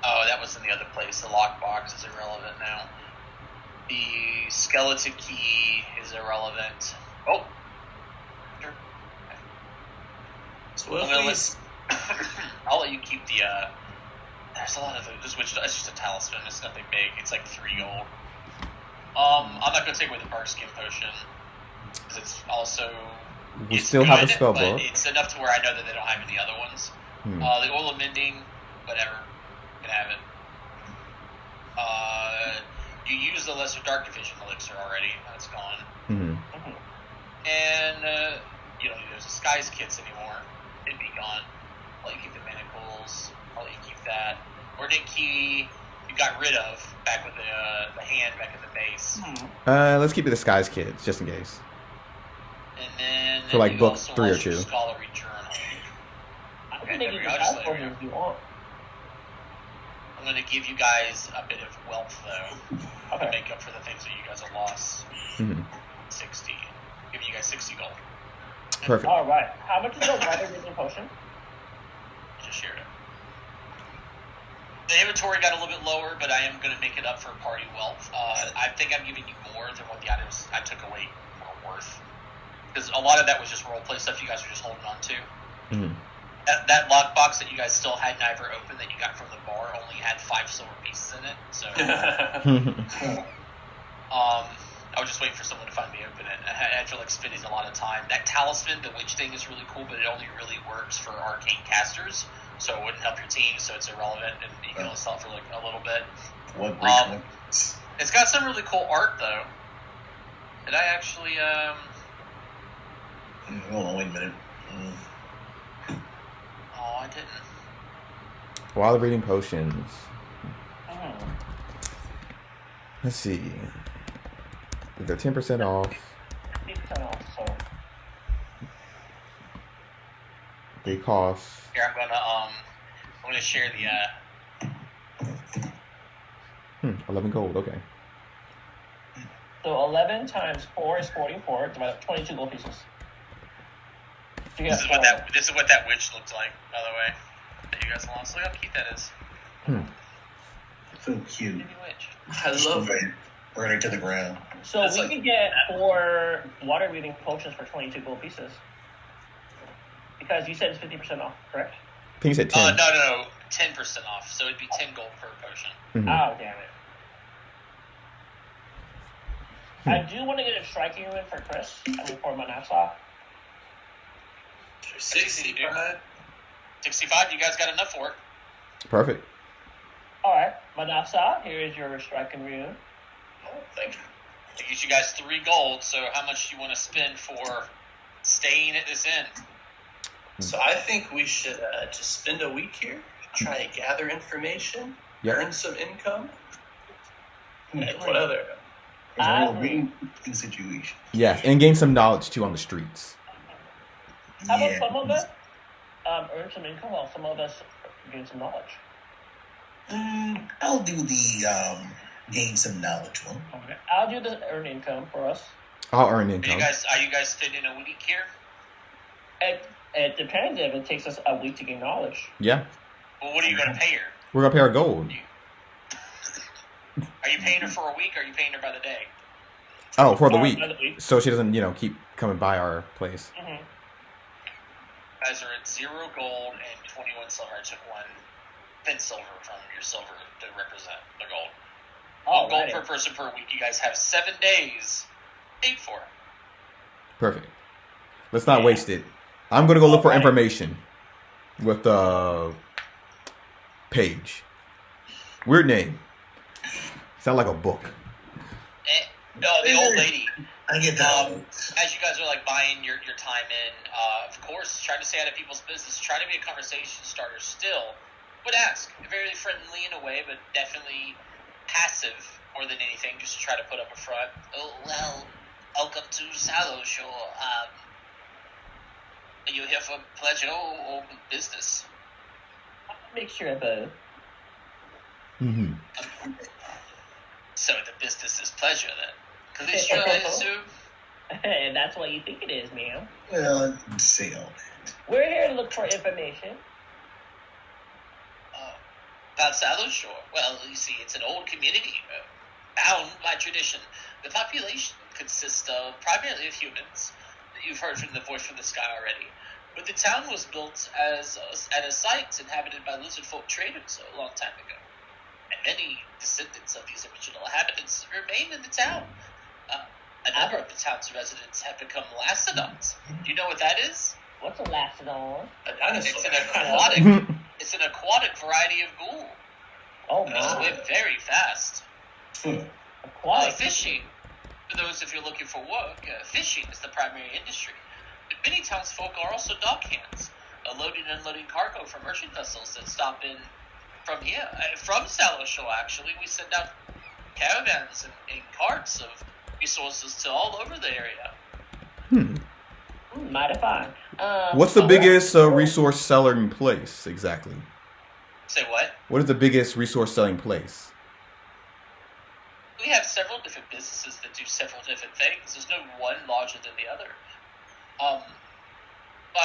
Oh, that was in the other place. The lockbox is irrelevant now. The skeleton key is irrelevant. Oh! Sure. So if I'm gonna we... let- I'll let you keep the, there's a lot of those, which it's just a talisman, it's nothing big, it's like 3 gold. I'm not gonna take away the bark skin potion, because it's also... We it's still have a good, spell but book. it's enough to where I know that they don't have any other ones. The oil of mending, whatever, you can have it. You use the lesser dark division elixir already, that's gone. And, you don't need those disguise kits anymore, it'd be gone. I'll let you keep the manacles. I'll let you keep that. Ornate key you got rid of back with the hand back in the base. Let's keep the disguise kids, just in case. And then For, like, you book also 3 or lost your 2. Scholarly journal. I Okay, can there make we you go. the Just best let me one if you want. I'm going to give you guys a bit of wealth, though, to Okay. make up for the things that you guys have lost. 60. Giving you guys 60 gold. Perfect. Alright. How much is the water breathing potion? Just shared it. The inventory got a little bit lower, but I am going to make it up for party wealth. I think I'm giving you more than what the items I took away were worth. Because a lot of that was just roleplay stuff you guys were just holding on to. That lockbox that you guys still had never opened that you got from the bar only had 5 silver pieces in it. So, I was just waiting for someone to finally open it. After like spending a lot of time. That talisman, the witch thing, is really cool, but it only really works for arcane casters. So it wouldn't help your team, so it's irrelevant, and you can only sell it for like a little bit. What break It's got some really cool art, though. Did I actually, Hold on, wait a minute. Oh, I didn't. While reading potions. Oh. Let's see. They're 10% off. 50% off, so. They cost. Here, I'm gonna share the, 11 gold. Okay. So 11 times 4 is 44. Divided by 22 gold pieces. This is what that witch looked like, by the way. That you guys lost. Look how cute that is. So cute. Baby witch. I love it. Burn it to the ground. So It's we like- could get 4 water breathing potions for 22 gold pieces. Because you said it's 50% off, correct? I think you said 10. No. 10% off. So it'd be 10 gold per potion. Mhm. Oh, damn it. I do want to get a striking room for Chris. For my Nassau. 65. 65, you guys got enough for it. Perfect. Alright, my Nassau, here is your striking room. Oh, thank you. To get you guys 3 gold, so how much do you want to spend for staying at this inn? So I think we should just spend a week here, try to gather information, Yep. earn some income, and It's what other? I a real agree. win situation. Yes, and gain some knowledge too on the streets. How about some of us earn some income while some of us gain some knowledge? I'll do the gain some knowledge one. Okay. I'll do the earn income for us. I'll earn Are you income. guys spending a week here? It depends if it takes us a week to gain knowledge. Yeah. Well, what are you going to pay her? We're going to pay our gold. Are you paying her for a week, or are you paying her by the day? Oh, for the week. By the week. So she doesn't, keep coming by our place. Mm-hmm. Guys are at 0 gold and 21 silver. I took 1 thin silver from your silver to represent the gold. Oh, 1 gold per person per week. You guys have 7 days paid for. Perfect. Let's not waste it. I'm going to go look for Alright. information with Paige. Weird name. Sound like a book. No, the old lady. I get that. As you guys are like buying your time in, of course, trying to stay out of people's business, trying to be a conversation starter still, would ask. Very friendly in a way, but definitely passive more than anything, just to try to put up a front. Oh, well, welcome to Shallowshore. Are you here for pleasure or business? Make sure of both. Mm-hmm. So the business is pleasure then. Calistro, I assume? And that's what you think it is, ma'am. Well, I'd say all that. We're here to look for information. About Shallowshore. Well, you see, it's an old community, bound by tradition. The population consists of primarily of humans. You've heard from the voice from the sky already. But the town was built at a site inhabited by lizard folk traders a long time ago. And many descendants of these original inhabitants remain in the town. A number of the town's residents have become lastodons. Do you know what that is? What's a Lastodon? A dinosaur. It's an aquatic variety of ghoul. Oh, They my. live very fast. Aquatic. Fishing. For those if you're looking for work, fishing is the primary industry. But many townsfolk are also dock hands, loading and unloading cargo from merchant vessels that stop in from here. From Shallowshore, actually, we send out caravans and carts of resources to all over the area. Mighty fine. What's the biggest resource selling place exactly? Say what? What is the biggest resource selling place? We have several different businesses that do several different things. There's no one larger than the other. Are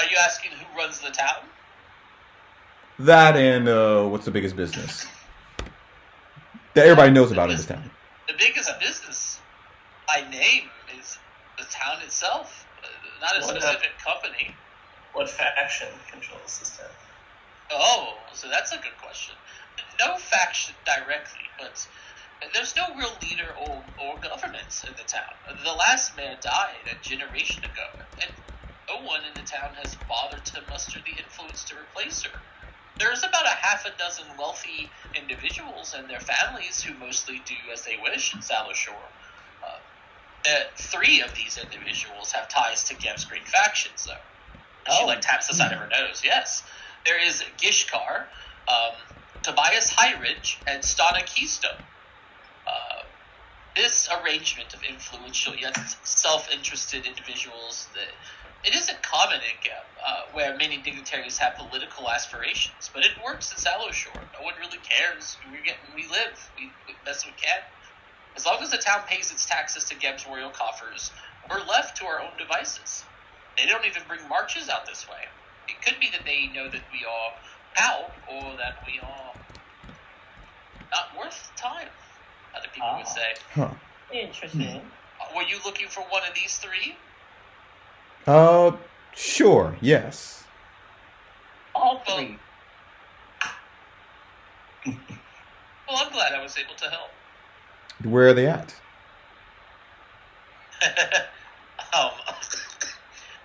you asking who runs the town? That and what's the biggest business that everybody knows about in this town? The biggest business by name is the town itself, not a specific company. What faction controls this town? Oh, so that's a good question. No faction directly, but there's no real leader or governance in the town. The last man died a generation ago, and no one in the town has bothered to muster the influence to replace her. There's about a half a dozen wealthy individuals and their families who mostly do as they wish in Shallowshore. 3 of these individuals have ties to Geb's great factions, though. She taps the side of her nose. Yes, there is Gishkar, Tobias Highridge, and Stana Keystone. This arrangement of influential yet self-interested individuals, it isn't common in Geb, where many dignitaries have political aspirations, but it works in Shallowshore. No one really cares. We live. We best we can. As long as the town pays its taxes to Geb's royal coffers, we're left to our own devices. They don't even bring marches out this way. It could be that they know that we are out, or that we are not worth time, other people would say. Huh. Interesting. Were you looking for one of these 3? Sure, yes. All 3. Well, I'm glad I was able to help. Where are they at?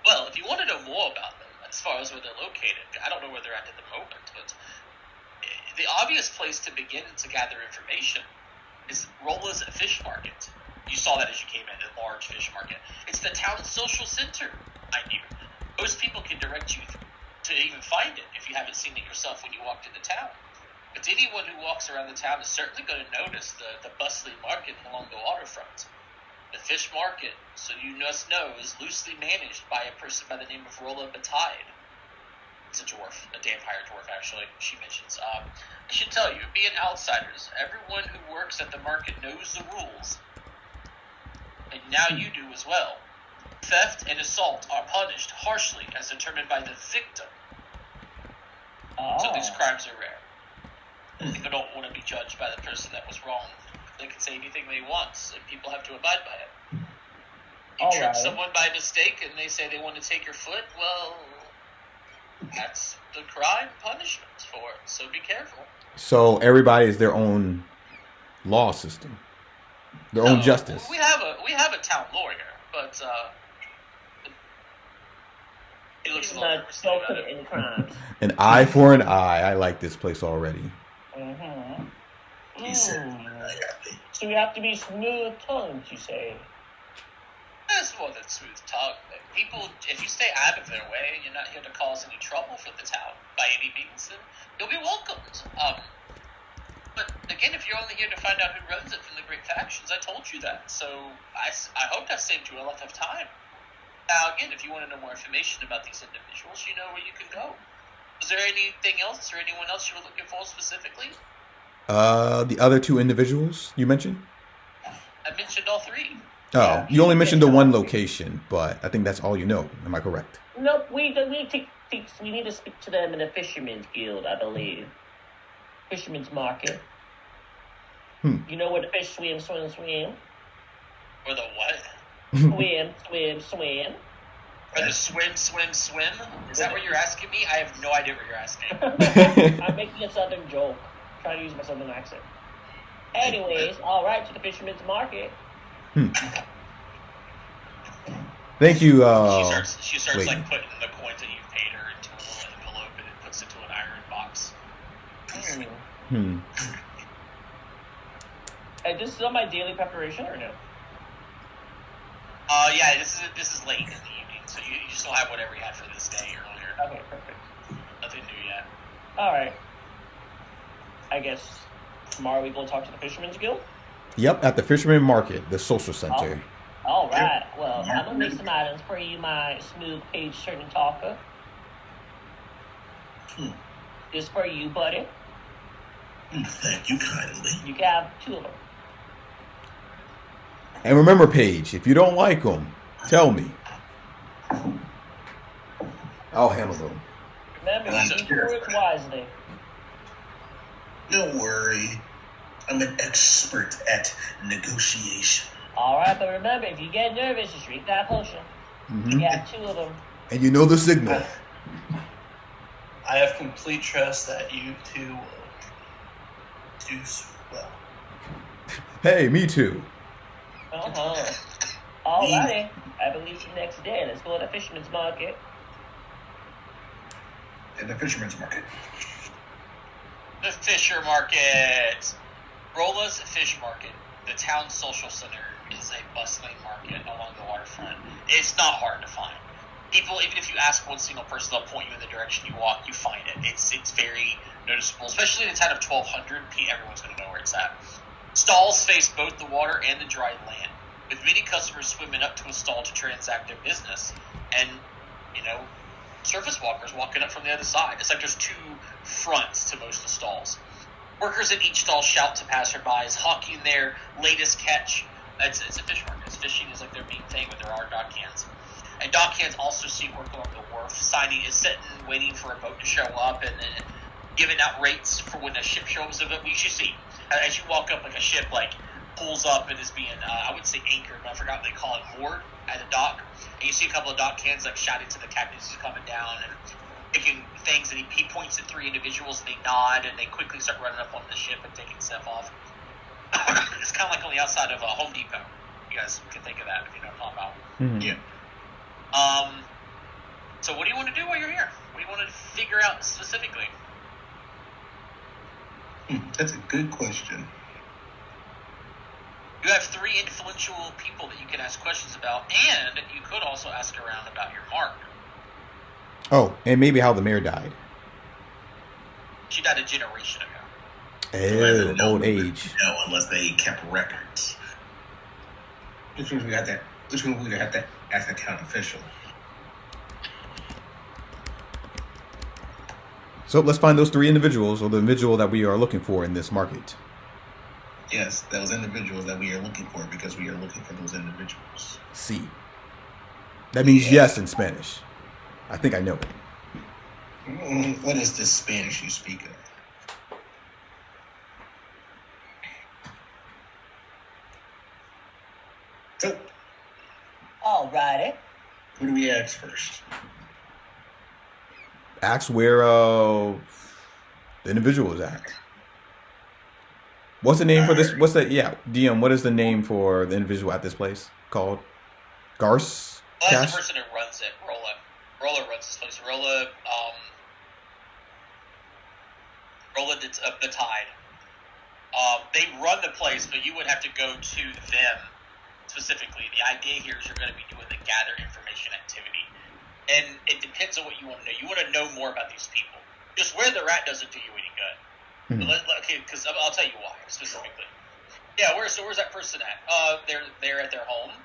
Well, if you want to know more about them, as far as where they're located, I don't know where they're at the moment, but the obvious place to begin to gather information is Rola's Fish Market. You saw that as you came in, the large fish market. It's the town's social center, mind you. Most people can direct you to even find it if you haven't seen it yourself when you walked into town. But anyone who walks around the town is certainly going to notice the bustling market along the waterfront. The fish market, so you must know, is loosely managed by a person by the name of Rola Batide. It's a dwarf, a vampire dwarf, actually, she mentions. I should tell you, being outsiders, everyone who works at the market knows the rules. And now you do as well. Theft and assault are punished harshly as determined by the victim. So these crimes are rare. People don't want to be judged by the person that was wrong. They can say anything they want, and people have to abide by it. You trip someone by mistake and they say they want to take your foot, well, that's the crime punishment for it, so be careful. So everybody is their own law system, their own justice. We have a town lawyer, but he looks a little nervous about it. An eye for an eye. I like this place already. Mm-hmm. He said, So we have to be smooth-tongued, you say? That's more than smooth tongue. People, if you stay out of their way, you're not here to cause any trouble for the town by any means, then you'll be welcomed. But again, if you're only here to find out who runs it from the great factions, I told you that. So I hope I saved you a lot of time. Now, again, if you want to know more information about these individuals, you know where you can go. Was there anything else or anyone else you were looking for specifically? The other 2 individuals you mentioned? I mentioned all 3. Oh, Yeah, you only mentioned the one location, but I think that's all you know. Am I correct? Nope, we need to speak to them in the Fisherman's Guild, I believe. Fisherman's Market. You know where the fish swim? Or the what? Swim. Or the swim? Is that what you're asking me? I have no idea what you're asking. I'm making a southern joke. Trying to use my southern accent. Anyways, alright, to the Fisherman's Market. Thank you, She starts wait. like putting the coins that you've paid her into a little envelope and it puts it into an iron box. Hey, this is on my daily preparation or no? Yeah, this is late in the evening, so you still have whatever you had for this day earlier. Okay, perfect. Nothing new yet. Alright. I guess tomorrow we go talk to the Fisherman's Guild? Yep, at the Fisherman Market, the social center. Alright, well, I'm gonna make some items for you, my smooth page turning talker. This for you, buddy. Thank you kindly. You can have 2 of them. And remember, Paige, if you don't like them, tell me. I'll handle them. Remember, you use your words wisely. Don't worry. I'm an expert at negotiation. Alright, but remember, if you get nervous, just drink that potion. You got 2 of them. And you know the signal. I have complete trust that you 2 will do well. Hey, me too. Alrighty. I believe the next day. Let's go to the Fisherman's Market. In the Fisherman's Market. The Fisher Market. Rolla's Fish Market, the town's social center, is a bustling market along the waterfront. It's not hard to find. People, even if you ask one single person, they'll point you in the direction you walk, you find it. It's very noticeable, especially in a town of 1,200. Everyone's going to know where it's at. Stalls face both the water and the dry land, with many customers swimming up to a stall to transact their business, and, surface walkers walking up from the other side. It's like there's two fronts to most of the stalls. Workers at each stall shout to passerbys, hawking their latest catch. It's a fish market. Fishing is like their main thing, but there are dock hands. And dock hands also see work along the wharf. Signing is sitting, waiting for a boat to show up, and then giving out rates for when a ship shows up. We should see. As you walk up, like a ship, pulls up and is being, I wouldn't say anchored, but I forgot what they call it, moored at a dock. And you see a couple of dock hands, shouting to the captain who's coming down and picking things, and he points at three individuals, and they nod, and they quickly start running up on the ship and taking stuff off. It's kind of like on the outside of Home Depot. You guys can think of that if you know what I'm talking about. Mm-hmm. Yeah. So what do you want to do while you're here? What do you want to figure out specifically? That's a good question. You have three influential people that you can ask questions about, and you could also ask around about your mark. Oh, and maybe how the mayor died. She died a generation ago. Oh, old age. No, unless they kept records. Which means we got that. Which means we have to ask the town official. So let's find those three individuals, or the individual that we are looking for in this market. Yes, those individuals that we are looking for, because we are looking for those individuals. Sí. That means yes in Spanish. I think I know it. What is this Spanish you speak of? So, Alrighty. who do we ask first? Ask where the individual is at. What's the name for this? DM, what is the name for the individual at this place called? Garce? Well, that's Cash? the person who runs it, Rolla. Rolla runs this place. Rolla the Tide. They run the place, but you would have to go to them specifically. The idea here is you're going to be doing the gather information activity. And it depends on what you want to know. You want to know more about these people. Just where they're at doesn't do you any good. Mm-hmm. Okay, because I'll tell you why specifically. Yeah, where's that person at? They're at their home.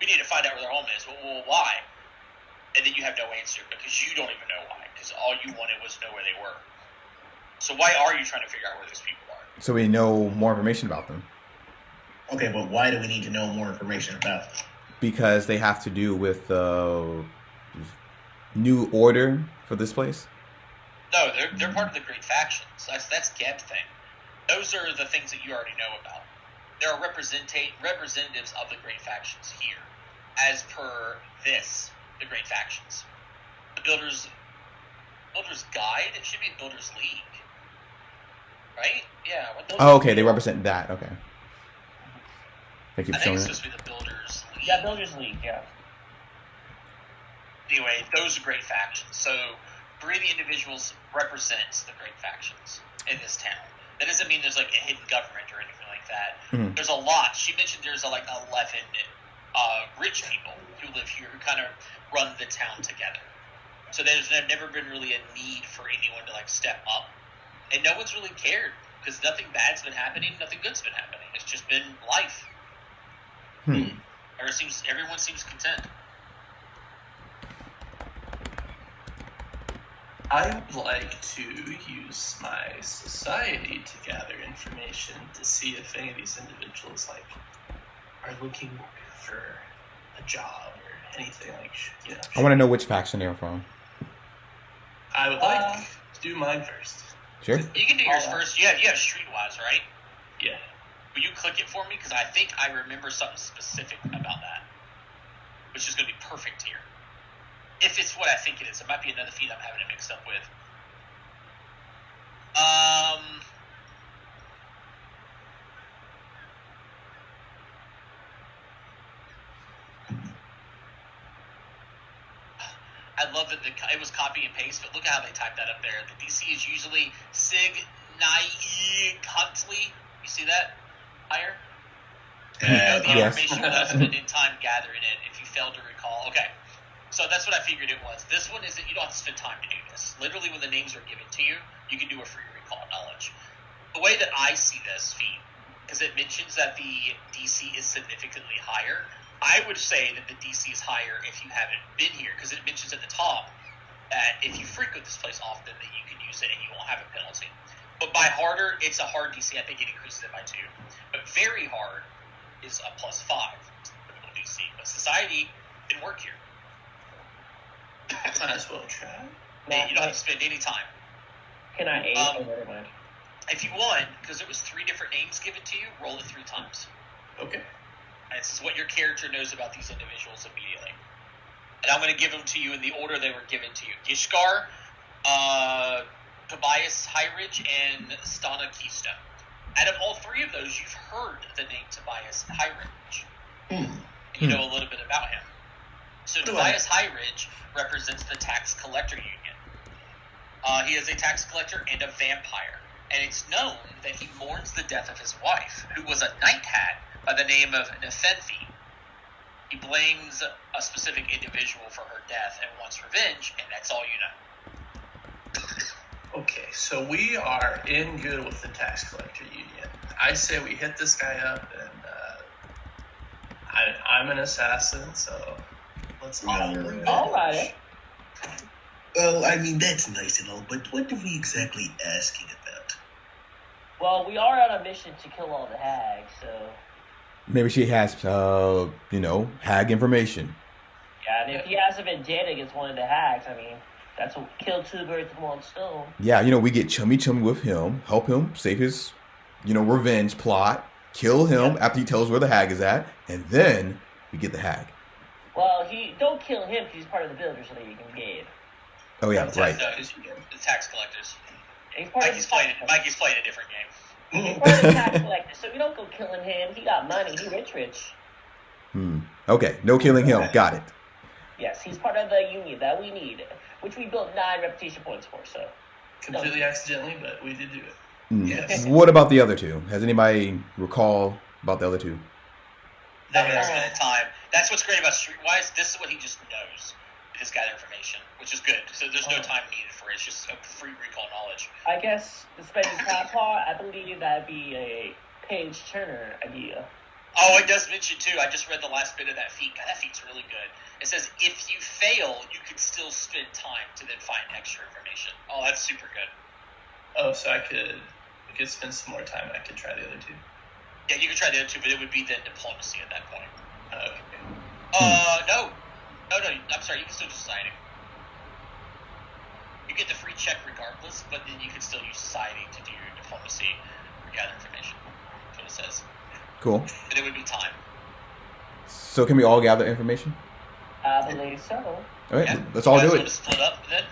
We need to find out where their home is. Well, why? And then you have no answer because you don't even know why. Because all you wanted was to know where they were. So why are you trying to figure out where these people are? So we know more information about them. Okay, but why do we need to know more information about them? Because they have to do with new order for this place. No, they're part of the Great Factions. That's Geb thing. Those are the things that you already know about. There are representatives of the Great Factions here, as per the Great Factions. The Builders Guide. It should be Builders League, right? Yeah. Oh, okay. They represent that. Okay. Thank you for I think showing it's it. supposed to be the Builders League. Yeah, Builders League, yeah. Anyway, those are Great Factions. So, three of the individuals represents the Great Factions in this town. That doesn't mean there's a hidden government or anything like that. Mm-hmm. There's a lot. She mentioned there's 11 rich people who live here who kind of run the town together. So there's never been really a need for anyone to step up, and no one's really cared because nothing bad's been happening, nothing good's been happening. It's just been life. Everyone seems content. I would like to use my society to gather information to see if any of these individuals are looking for a job or anything I want to know which faction they're from. I would like to do mine first. Sure. You can do yours first. You have Streetwise, right? Yeah. Will you click it for me? Because I think I remember something specific about that, which is going to be perfect here. If it's what I think it is. It might be another feed I'm having it mixed up with. I love that it was copy and paste, but look at how they typed that up there. The DC is usually Sig Huntley. You see that? Higher? The Yes. information without spending time gathering it if you fail to recall. Okay. So that's what I figured it was. This one isn't, you don't have to spend time to do this. Literally, when the names are given to you, you can do a free recall knowledge. The way that I see this feat, because it mentions that the DC is significantly higher, I would say that the DC is higher if you haven't been here, because it mentions at the top that if you frequent this place often, that you can use it and you won't have a penalty. But by harder, it's a hard DC. I think it increases it by 2. But very hard is a +5 typical DC. But society can work here. Might as well try. You don't have to spend any time. Can I aid? Never mind. If you want, because it was 3 different names given to you, roll it 3 times. Okay. And this is what your character knows about these individuals immediately. And I'm going to give them to you in the order they were given to you. Gishgar, Tobias Highridge, and Stana Keystone. Out of all 3 of those, you've heard the name Tobias Highridge. And you know a little bit about him. So Tobias Highridge represents the Tax Collector Union. He is a tax collector and a vampire. And it's known that he mourns the death of his wife, who was a night hat by the name of Nefenfi. He blames a specific individual for her death and wants revenge, and that's all you know. Okay, so we are in good with the Tax Collector Union. I say we hit this guy up, and I'm an assassin, so let's offer revenge. All right. Well, I mean, that's nice and all, but what are we exactly asking about? Well, we are on a mission to kill all the hags, so... Maybe she has, hag information. Yeah, and if he has a vendetta against one of the hags, I mean, that's what kill 2 birds with 1 stone. Yeah, we get chummy with him, help him save his, revenge plot, kill him after he tells where the hag is at, and then we get the hag. Well, don't kill him because he's part of the builders so that you can get. Oh yeah, right. No, the tax collectors. He's Mikey's playing a different game. He's part of the tax collector, so we don't go killing him. He got money. He rich. Okay, no killing him. Got it. Yes, he's part of the union that we need, which we built 9 reputation points for. So completely accidentally, but we did do it. Yes. What about the other 2? Has anybody recall about the other 2? That was spent time. That's what's great about Streetwise. This is what he just knows. His gather information, which is good. So there's no time needed for it. It's just a free recall knowledge. I guess the spending time part, I believe that'd be a page turner idea. Oh, it does mention too. I just read the last bit of that feat. God, that feat's really good. It says if you fail, you could still spend time to then find extra information. Oh, that's super good. Oh, so we could spend some more time. I could try the other 2. Yeah, you could try the other 2, but it would be then diplomacy at that point. Okay. No, I'm sorry, you can still do society. You get the free check regardless, but then you can still use society to do your diplomacy or gather information. That's what it says. Cool. But it would be time. So can we all gather information? I believe so. All right, let's all do Want it. to split up then?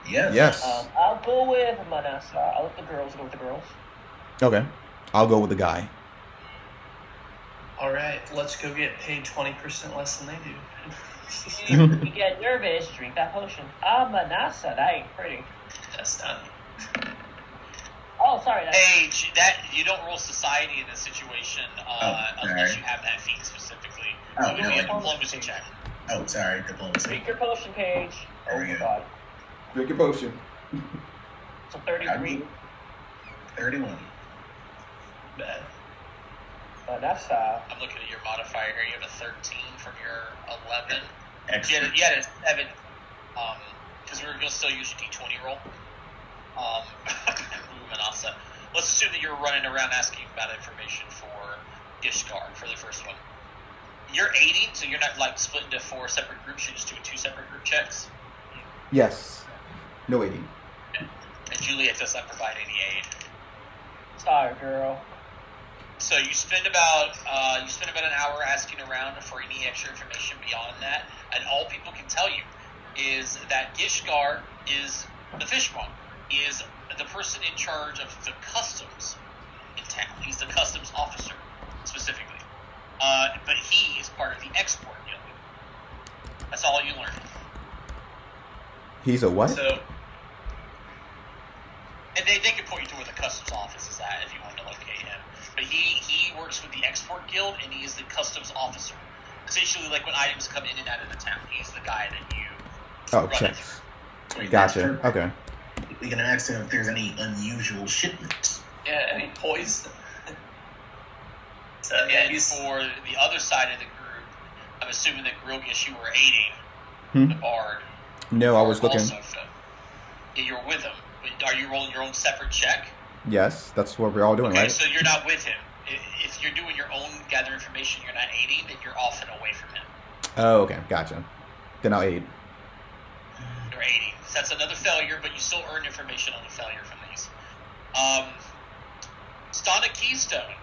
Yeah. Yes. I'll go with Manasa. I'll let the girls go with the girls. Okay. I'll go with the guy. All right, let's go get paid 20% less than they do. If you get nervous, drink that potion. Manasa, that ain't pretty. That's not. Oh, sorry. Hey, you don't roll society in this situation unless you have that feat specifically. Oh, So it would be a no. diplomacy check. Oh, sorry, diplomacy. Drink your potion, Paige. Oh There we my go. god. Drink your potion. So 33. 31. Bad. Manasa. I'm looking at your modifier here. You have a 13 from your 11. Excellent. You had a 7, because we're going to still use your D20 roll. Manasa. Let's assume that you're running around asking about information for Gishgar for the first one. You're aiding, so you're not split into 4 separate groups. You're just doing 2 separate group checks. Yes. No 80. And Juliet does not provide any aid. Sorry, girl. So you spend about an hour asking around for any extra information beyond that, and all people can tell you is that Gishgar is the fishmonger. He is the person in charge of the customs in town. He's the customs officer specifically, but he is part of the export guild. That's all you learn. He's a what? So, and they can point you to where the customs office is at if you want to locate him. But he works with the Export Guild, and he is the customs officer. Essentially, like when items come in and out of the town, he's the guy that you run checks. Wait, Gotcha. Okay. We can ask him if there's any unusual shipments. Yeah, any poison. And for the other side of the group, I'm assuming that Grilgus, you were aiding the bard. No, I was looking. Yeah, you're with him. But are you rolling your own separate check? Yes, that's what we're all doing, okay, right? So you're not with him. If you're doing your own gather information, you're not aiding, then you're off and away from him. Oh, okay. Gotcha. Then I'll aid. You're aiding. So that's another failure, but you still earn information on the failure from these. Stana Keystone,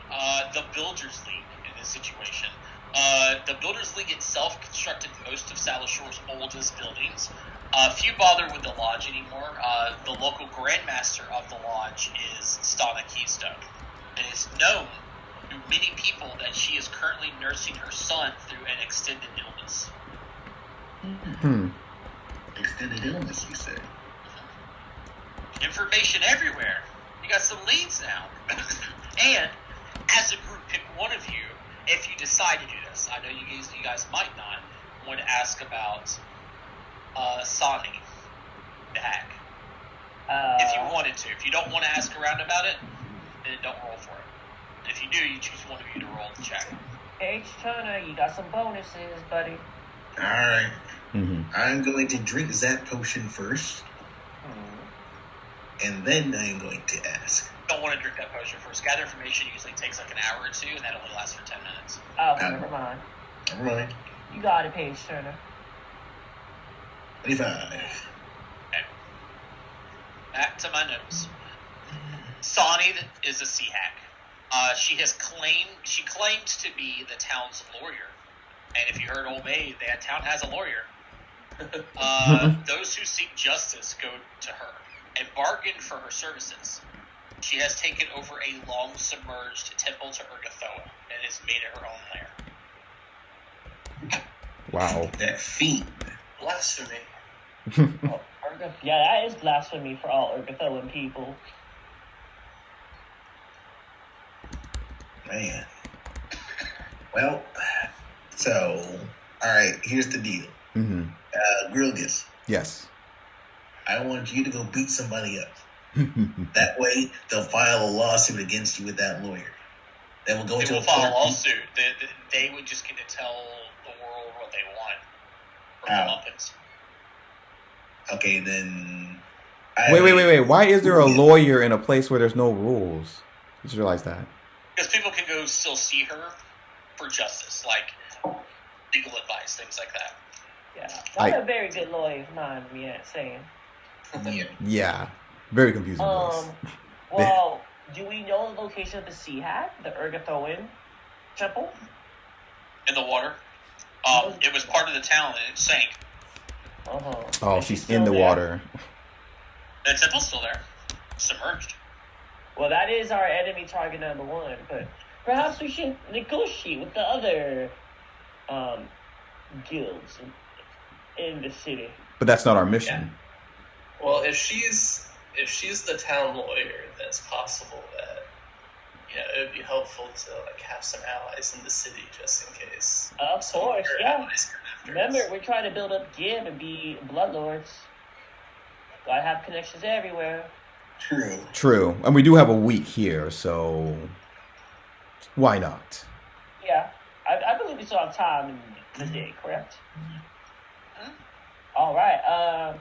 the Builders League in this situation. The Builders League itself constructed most of Shallowshore's oldest buildings. Few bother with the lodge anymore. The local grandmaster of the lodge is Stana Keystone. It is known to many people that she is currently nursing her son through an extended illness. Extended illness, you say? Information everywhere. You got some leads now. And as a group, pick one of you if you decide to do this. I know you guys might not want to ask about Sani, the hack. If you wanted to. If you don't want to ask around about it, then don't roll for it. If you do, you choose one of you to roll the check. H. Turner, you got some bonuses, buddy. Alright. I'm going to drink that potion first. And then I am going to ask. Don't want to drink that potion first. Gather information usually takes like an hour or two, and that only lasts for 10 minutes. Oh, never mind. Never mind. You got it, Paige Turner. 25. Okay. Back to my notes. Sani is a sea hack. She claims to be the town's lawyer. And if you heard Old Maid, that town has a lawyer. Those who seek justice go to her and bargain for her services. She has taken over a long-submerged temple to Urgathoa and has made it her own lair. Wow. That fiend. Blasphemy. Yeah, that is blasphemy for all Urgathoan people. Man. Well, so, alright, here's the deal. Grilgus. Yes. I want you to go beat somebody up. That way, they'll file a lawsuit against you with that lawyer. They will go They to will a file court. a lawsuit. They would just get to tell the world what they want. For comeuppance. Okay, then... Wait. Why is there a lawyer in a place where there's no rules? I just realized that. Because people can go still see her for justice, like legal advice, things like that. Yeah, not a very good lawyer of mine, saying. Yeah. Very confusing. Well, do we know the location of the Sea Hat, the Urgathoan temple? In the water. It was part of the town and it sank. Oh, she's in the water. The temple's still there. Submerged. Well, that is our enemy target number one, but perhaps we should negotiate with the other guilds in the city. But that's not our mission. Yeah. Well, if she's the town lawyer, then it's possible that it would be helpful to have some allies in the city just in case. Of course, yeah. Remember, us. we're trying to build up Give and be bloodlords. Gotta have connections everywhere. True. And we do have a week here, so why not? Yeah. I believe we still have time in the day, correct? All right.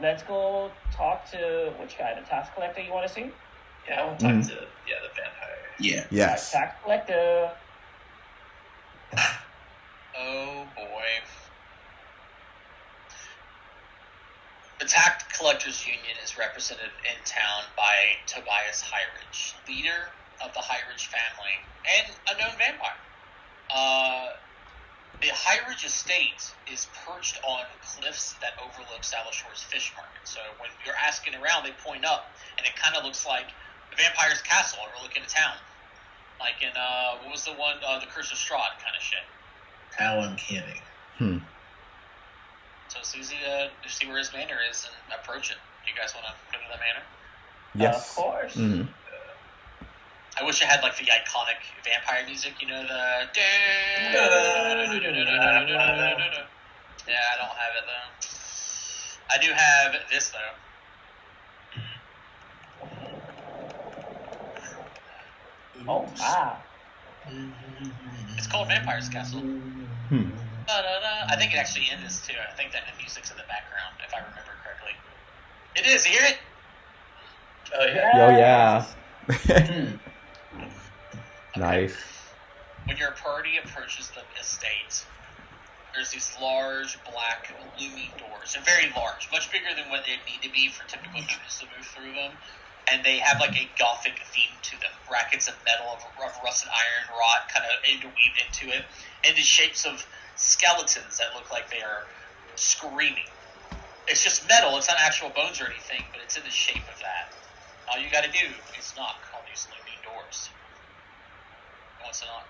Let's go talk to which guy? The tax collector you want to see? Yeah, I want to talk to the vampire. Yeah. Yes. Tax collector. Oh boy. The Tax Collectors Union is represented in town by Tobias Highridge, leader of the Highridge family, and a known vampire. The Highridge estate is perched on cliffs that overlook Shallowshore's fish market. So when you're asking around, they point up, and it kind of looks like the vampire's castle overlooking a town. Like in, what was the one, the Curse of Strahd kind of shit. How uncanny. So it's easy to see where his manor is and approach it. Do you guys want to go to the manor? Yes. Of course. Mm-hmm. I wish I had like the iconic vampire music, you know, the. Yeah, I don't have it though. I do have this though. Oh, wow. It's called Vampire's Castle. I think it actually ends this too. I think that the music's in the background, if I remember correctly. It is. You hear it? Oh yeah. Oh yeah. Nice. When your party approaches the estate, there's these large black looming doors. They're very large, much bigger than what they need to be for typical humans to move through them. And they have like a gothic theme to them. Brackets of metal, of rusted iron rod kind of interweaved into it. And the shapes of skeletons that look like they are screaming. It's just metal. It's not actual bones or anything, but it's in the shape of that. All you got to do is knock on these looming doors. Who wants to knock?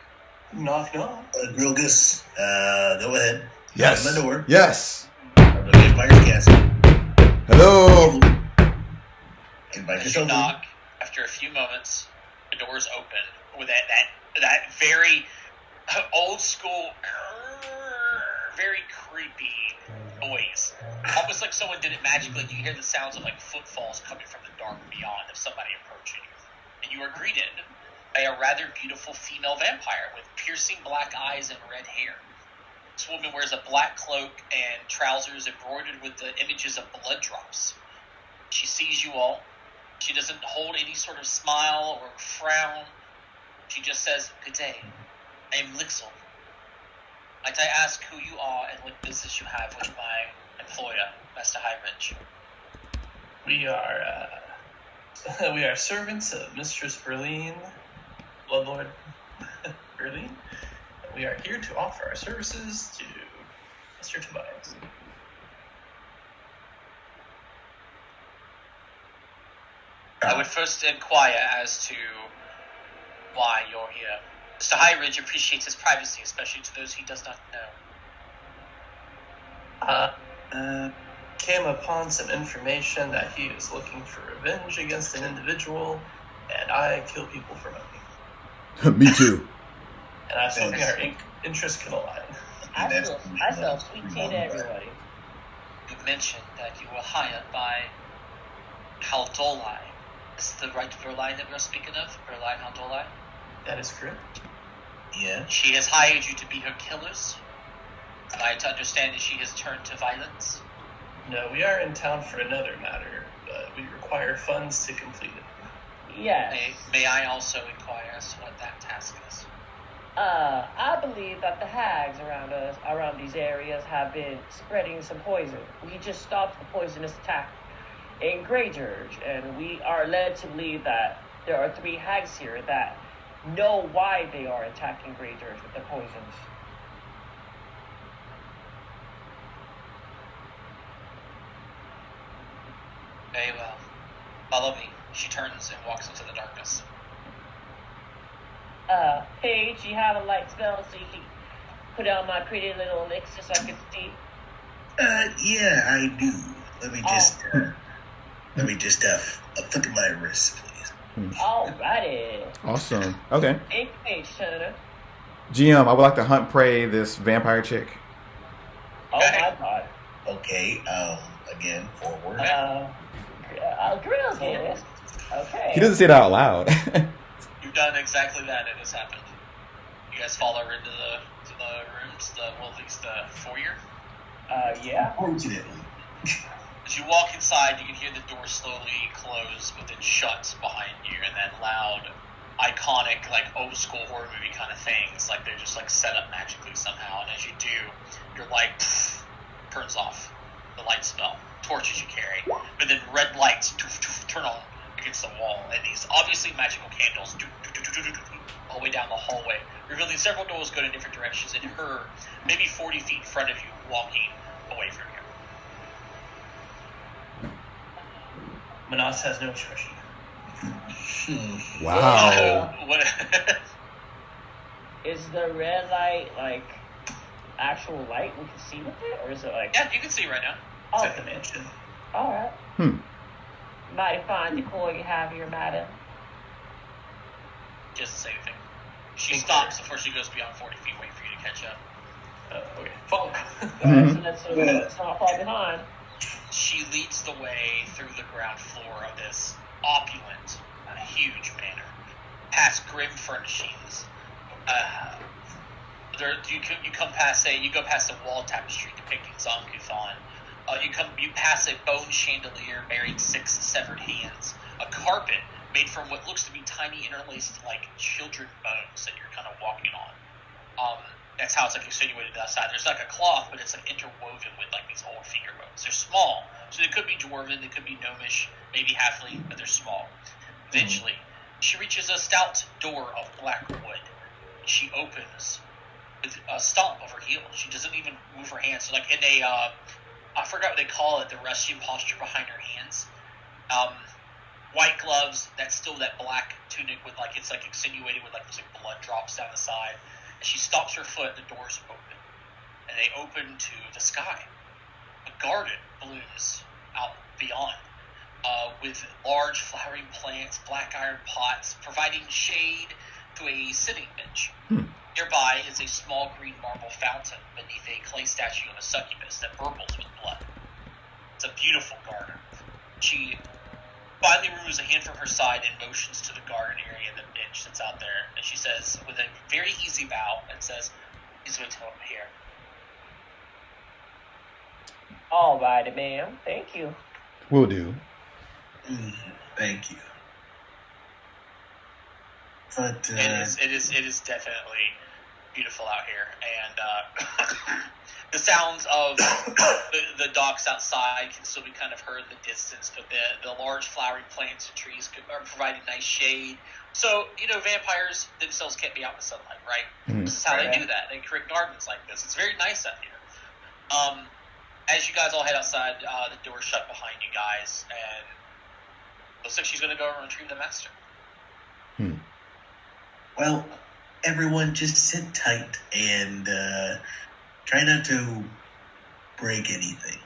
Knock, knock. Grilgus, go ahead. Yes. Knock on the door. Yes. The Vampire's Castle. Hello. Invite As you yourself in. knock, after a few moments, the doors open with that very old school, very creepy noise. Almost like someone did it magically. You hear the sounds of like footfalls coming from the dark beyond of somebody approaching you. And you are greeted by a rather beautiful female vampire with piercing black eyes and red hair. This woman wears a black cloak and trousers embroidered with the images of blood drops. She sees you all. She doesn't hold any sort of smile or frown. She just says, "Good day. I am Lixel. Might I ask who you are and what business you have with my employer, Master Highridge?" We are servants of Mistress Berlin, Bloodlord Berlin. We are here to offer our services to Mr. Tobias. I would first inquire as to why you're here. Mr. Highridge appreciates his privacy, especially to those he does not know. Came upon some information that he is looking for revenge against an individual, and I kill people for money. Me too. And I was hoping our interests could align. I sell sweet tea to everybody. You mentioned that you were hired by Haldolai. Is the right Verline that we're speaking of? Verline Haldolai? That is correct. Yeah. She has hired you to be her killers? Am I to understand that she has turned to violence? No, we are in town for another matter, but we require funds to complete it. Yes. May I also inquire as to what that task is? I believe that the hags around these areas have been spreading some poison. We just stopped the poisonous attack in Greygeorge, and we are led to believe that there are 3 hags here that know why they are attacking Greygeorge with their poisons. Very well. Follow me. She turns and walks into the darkness. Paige, you have a light spell so you can put out my pretty little elixir so I can see? Yeah, I do. Let me just flick my wrist, please. Alrighty. Awesome. Okay. Thank you, Paige Turner. GM, I would like to hunt prey this vampire chick. Oh my god. Okay, again, forward. Grills here. Okay. He doesn't say it out loud. You've done exactly that. It has happened. You guys follow her into the rooms, at least the foyer. Yeah. Fortunately. As you walk inside, you can hear the door slowly close, but then shut behind you, and that loud, iconic, like old school horror movie kind of things, like they're just like set up magically somehow. And as you do, your light turns off. The light spell, torches you carry, but then red lights turn on against the wall, and these obviously magical candles all the way down the hallway, revealing several doors going in different directions, and her maybe 40 feet in front of you walking away from you. Manas has no expression. Wow. What? Is the red light like actual light we can see with it, or is it like? Yeah, you can see right now. Oh, It's at the mansion. all right. Mighty fine decor you have here, madam. Just the same thing. She stops before she goes beyond 40 feet, waiting for you to catch up. Okay, follow. Let's not fall behind. She leads the way through the ground floor of this opulent, huge manor, past grim furnishings. You go past a wall tapestry depicting Zongkuthan. You pass a bone chandelier bearing 6 severed hands, a carpet made from what looks to be tiny interlaced like children bones that you're kind of walking on. That's how it's like insinuated outside. There's like a cloth, but it's like interwoven with like these old finger bones. They're small, so they could be dwarven, they could be gnomish, maybe halfling, but they're small. Eventually, she reaches a stout door of black wood. She opens with a stomp of her heel. She doesn't even move her hands. So like in a, I forgot what they call it, the resting posture behind her hands. White gloves, that's still that black tunic with like, it's like insinuated with like this like blood drops down the side. And she stops her foot, the doors open. And they open to the sky. A garden blooms out beyond. With large flowering plants, black iron pots, providing shade to a sitting bench. Nearby is a small green marble fountain beneath a clay statue of a succubus that burbles with blood. It's a beautiful garden. She finally removes a hand from her side and motions to the garden area, the bench that's out there. And she says, with a very easy bow, and says, "He's going to come up here." All righty, ma'am. Thank you. Will do. Thank you. But it is definitely beautiful out here, and the sounds of the docks outside can still be kind of heard in the distance, but the large flowering plants and trees are providing nice shade. So, vampires themselves can't be out in the sunlight, right? This is how they do that. They create gardens like this. It's very nice out here. As you guys all head outside, the door shut behind you guys, and looks like she's going to go and retrieve the master. Well, everyone just sit tight and try not to break anything.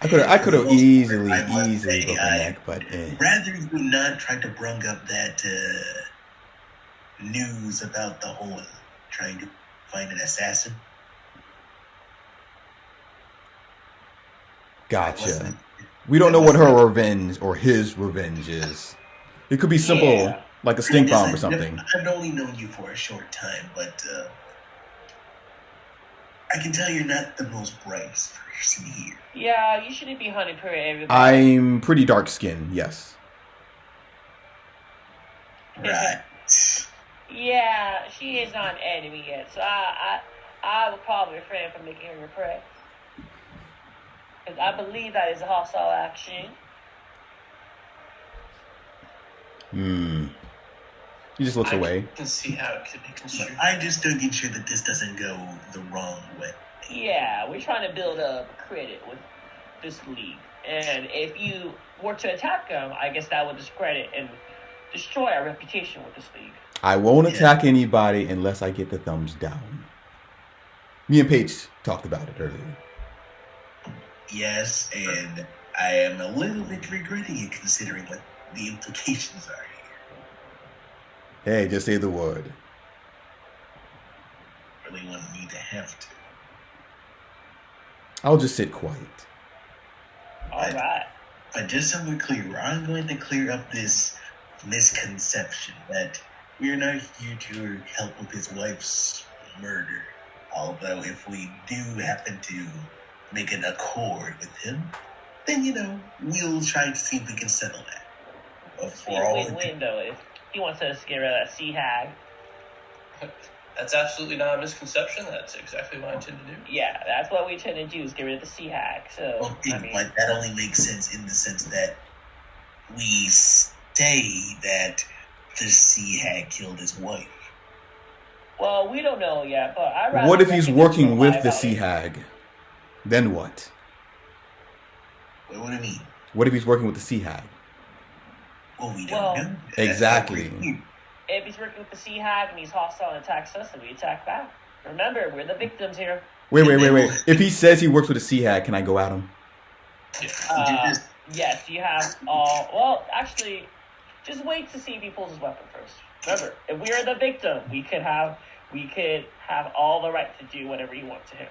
I could have easily broken neck, but rather you not try to bring up that news about the whole trying to find an assassin. Gotcha. We don't know what her revenge or his revenge is. It could be simple, like a stink bomb or something. I've only known you for a short time, but I can tell you're not the most brightest person here. Yeah, you shouldn't be hunting for everybody. I'm pretty dark-skinned, yes. Right. Yeah, she is not an enemy yet, so I would probably refrain from making her your prey. Because I believe that is a hostile action. He just looks away. I can see how it could be construed. I'm just making sure that this doesn't go the wrong way. Yeah, we're trying to build up credit with this league. And if you were to attack them, I guess that would discredit and destroy our reputation with this league. I won't attack anybody unless I get the thumbs down. Me and Paige talked about it earlier. Yes, and I am a little bit regretting it considering what the implications are here. Hey, just say the word. Really want me to have to. I'll just sit quiet. Alright. But just so we're clear, I'm going to clear up this misconception that we're not here to help with his wife's murder. Although if we do happen to make an accord with him, then, we'll try to see if we can settle that. But for all win-win, though. If he wants us to get rid of that sea hag. That's absolutely not a misconception. That's exactly what I intend to do. Yeah, that's what we intend to do, is get rid of the sea hag. So, but that only makes sense in the sense that we say that the sea hag killed his wife. Well, we don't know yet, but I'd rather... What if he's working with the sea hag? Then what? What do you mean? What if he's working with the sea hag? Well, we don't know. Exactly. If he's working with the sea hag and he's hostile and attacks us, then we attack back. Remember, we're the victims here. Wait. If he says he works with a sea hag, can I go at him? Yes, you have all. Well, actually, just wait to see if he pulls his weapon first. Remember, if we are the victim, we could have all the right to do whatever you want to him.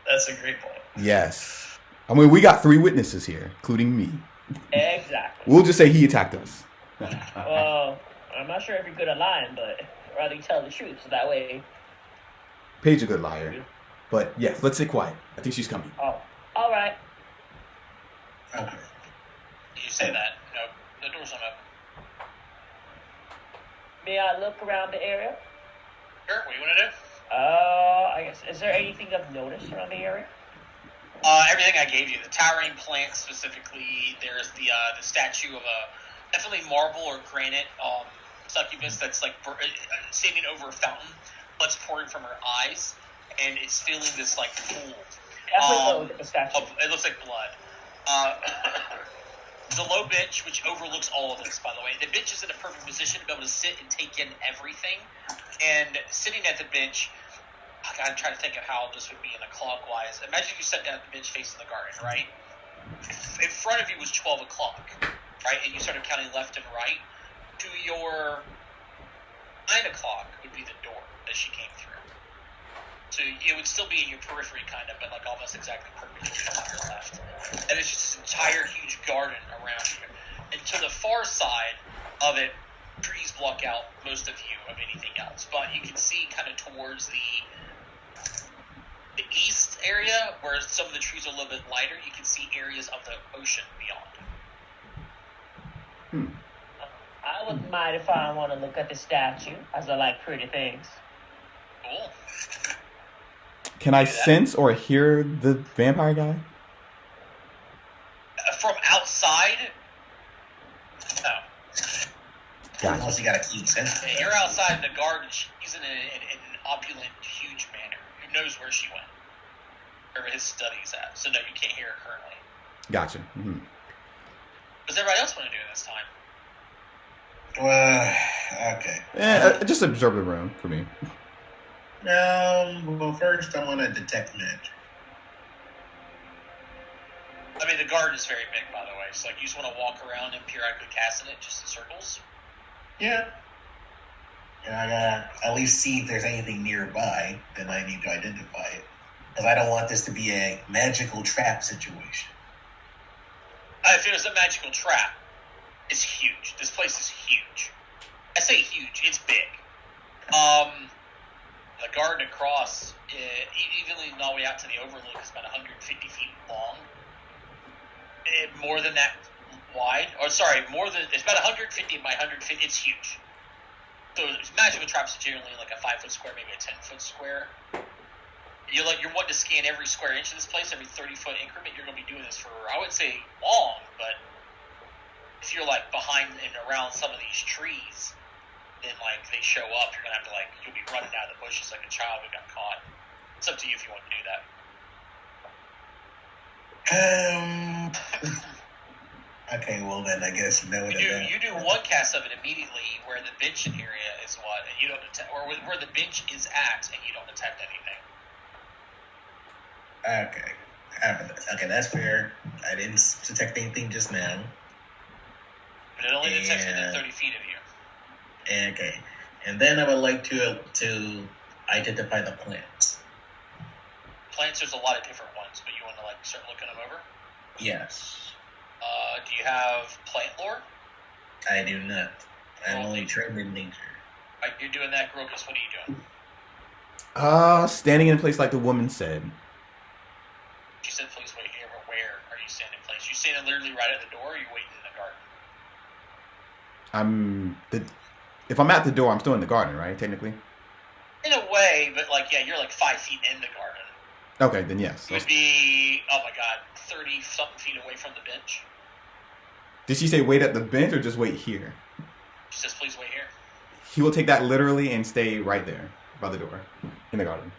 That's a great point. Yes. I mean, we got 3 witnesses here, including me. Exactly. We'll just say he attacked us. Well, I'm not sure if you're good at lying, but I'd rather you tell the truth, so that way. Paige's a good liar. But yes, let's sit quiet. I think she's coming. Oh, all right. Okay. You say that. No, the door's not open. May I look around the area? Sure, what do you want to do? I guess. Is there anything of notice around the area? Everything I gave you, the towering plant specifically. There's the statue of a definitely marble or granite succubus that's like standing over a fountain. Blood's pouring from her eyes, and it's filling this like pool. Definitely look at the statue. It looks like blood. The low bench, which overlooks all of this, by the way. The bench is in a perfect position to be able to sit and take in everything. And sitting at the bench, I'm trying to think of how this would be in a clockwise. Imagine if you sat down at the bench facing the garden, right? In front of you was 12 o'clock, right? And you started counting left and right. To your 9 o'clock would be the door that she came through. So it would still be in your periphery, kind of, but like almost exactly perpendicular on your left. And it's just this entire huge garden around you. And to the far side of it, trees block out most of you of anything else. But you can see kind of towards the east area, where some of the trees are a little bit lighter, you can see areas of the ocean beyond. I wouldn't mind if I want to look at the statue, as I like pretty things. Cool. Can I sense or hear the vampire guy? From outside, no. Gotcha. Unless you got a keen sense. Yeah, you're outside in the garden. She's in an opulent, huge manor. Who knows where she went? Where his study's at. So no, you can't hear her currently. Gotcha. Mm-hmm. What does everybody else want to do this time? Okay. Yeah, just observe the room for me. Well, first I want to detect magic. I mean, the garden is very big, by the way. So, like, you just want to walk around and periodically casting it just in circles? Yeah. And I gotta at least see if there's anything nearby, then I need to identify it. Because I don't want this to be a magical trap situation. If it was a magical trap, it's huge. This place is huge. I say huge, it's big. The garden across, even leading all the way out to the overlook, is about 150 feet long. More than that wide. It's about 150 by 150. It's huge. So magical traps are generally like a 5-foot square, maybe a 10-foot square. You're wanting to scan every square inch of this place, every 30-foot increment. You're going to be doing this for, I wouldn't say long, but if you're like behind and around some of these trees, then like they show up, you're gonna have to you'll be running out of the bushes like a child who got caught. It's up to you if you want to do that. Okay, well then I guess no. You do one cast of it immediately where the bench area is what, and you don't detect, or where the bench is at, and you don't detect anything. Okay. Okay, that's fair. I didn't detect anything just now. But it only detects within 30 feet of you. Okay. And then I would like to identify the plants. Plants, there's a lot of different ones, but you want to start looking them over? Yes. Do you have plant lore? I do not. I'm only trained in nature. Right, you're doing that, Grokus. What are you doing? Standing in place like the woman said. She said, please wait here, but where are you standing in place? You standing literally right at the door, or are you waiting in the garden? If I'm at the door, I'm still in the garden, right? Technically. In a way, but you're 5 feet in the garden. Okay, then yes. It would be 30 something feet away from the bench. Did she say wait at the bench or just wait here? She says, please wait here. He will take that literally and stay right there by the door in the garden.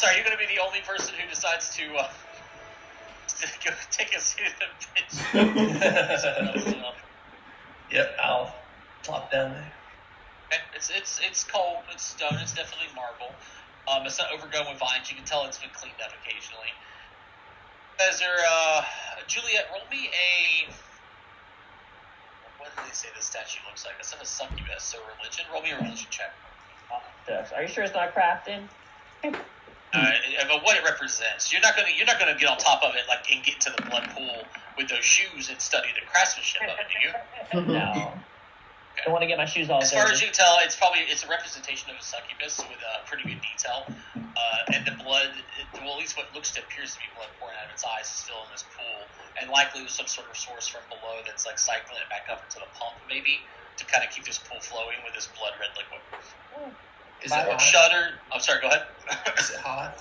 Sorry, you're going to be the only person who decides to go take a seat at the bench. Yep, I'll plop down there. Okay. It's cold. It's stone. It's definitely marble. It's not overgrown with vines. You can tell it's been cleaned up occasionally. As Juliet, roll me a. What did they say the statue looks like? It's not a succubus, so religion. Roll me a religion check. Are you sure it's not crafting? But what it represents, you're not gonna get on top of it like and get to the blood pool with those shoes and study the craftsmanship of it, do you? No. I don't want to get my shoes all As far as you can tell, it's a representation of a succubus with pretty good detail, and the blood, well, at least what looks to appears to be blood pouring out of its eyes is still in this pool, and likely there's some sort of source from below that's like cycling it back up into the pump, maybe to kind of keep this pool flowing with this blood red liquid. Is it hot? Shudder. I'm sorry. Go ahead. Is it hot?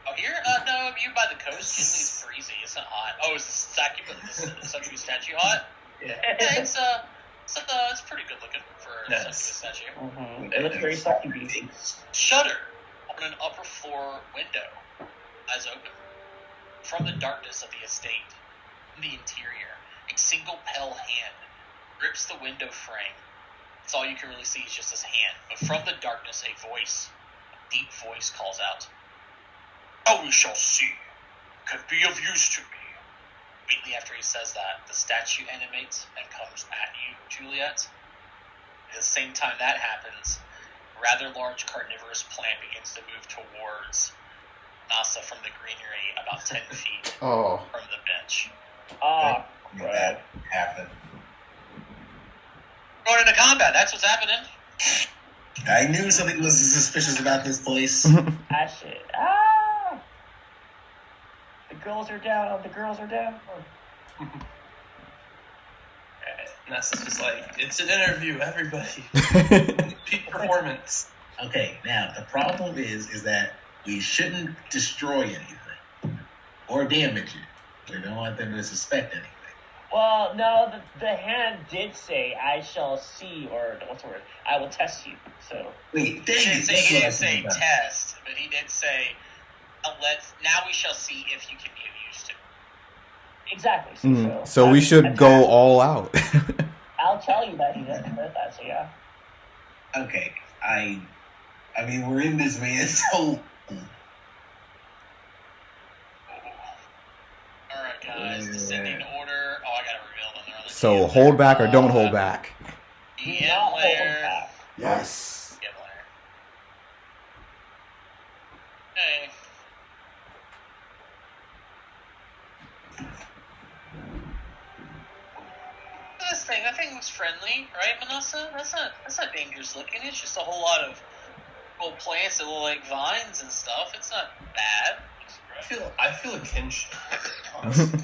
Oh, here? No, you're by the coast. Usually it's freezing. It's not hot. Oh, is the succubus statue hot? Yeah. Yeah, it's pretty good looking for a succubus statue. Mm-hmm. It looks very succubus. Shutter on an upper floor window eyes open. From the darkness of the estate, in the interior, a single pale hand grips the window frame. That's all you can really see is just his hand. But from the darkness, a deep voice calls out, "How we shall see can be of use to me." Immediately after he says that, the statue animates and comes at you, Juliet. At the same time that happens, a rather large carnivorous plant begins to move towards Nasa from the greenery about 10 feet from the bench. That happened. Going into combat, that's what's happening. I knew something was suspicious about this place. Ah, shit. The girls are down. Nessa's just like, it's an interview, everybody. Peak performance. Okay, now the problem is that we shouldn't destroy anything or damage it. We don't want them to suspect anything. Well, no, the hand did say, "I shall see," or what's the word? "I will test you." So. Wait, dang He it! didn't say test, but he did say, "Now we shall see if you can be of use to." Exactly. So we should go all out. I'll tell you that he doesn't hurt that. So yeah. Okay, I mean, we're in this man's hole. Alright, guys, descending order. Oh, I gotta reveal them. They're on the So hold back or don't hold back. DM layer. Yes. DM layer. Hey. That thing looks friendly, right, Manasa? That's not dangerous looking. It's just a whole lot of old plants that look like vines and stuff. It's not bad. I feel a kinship. It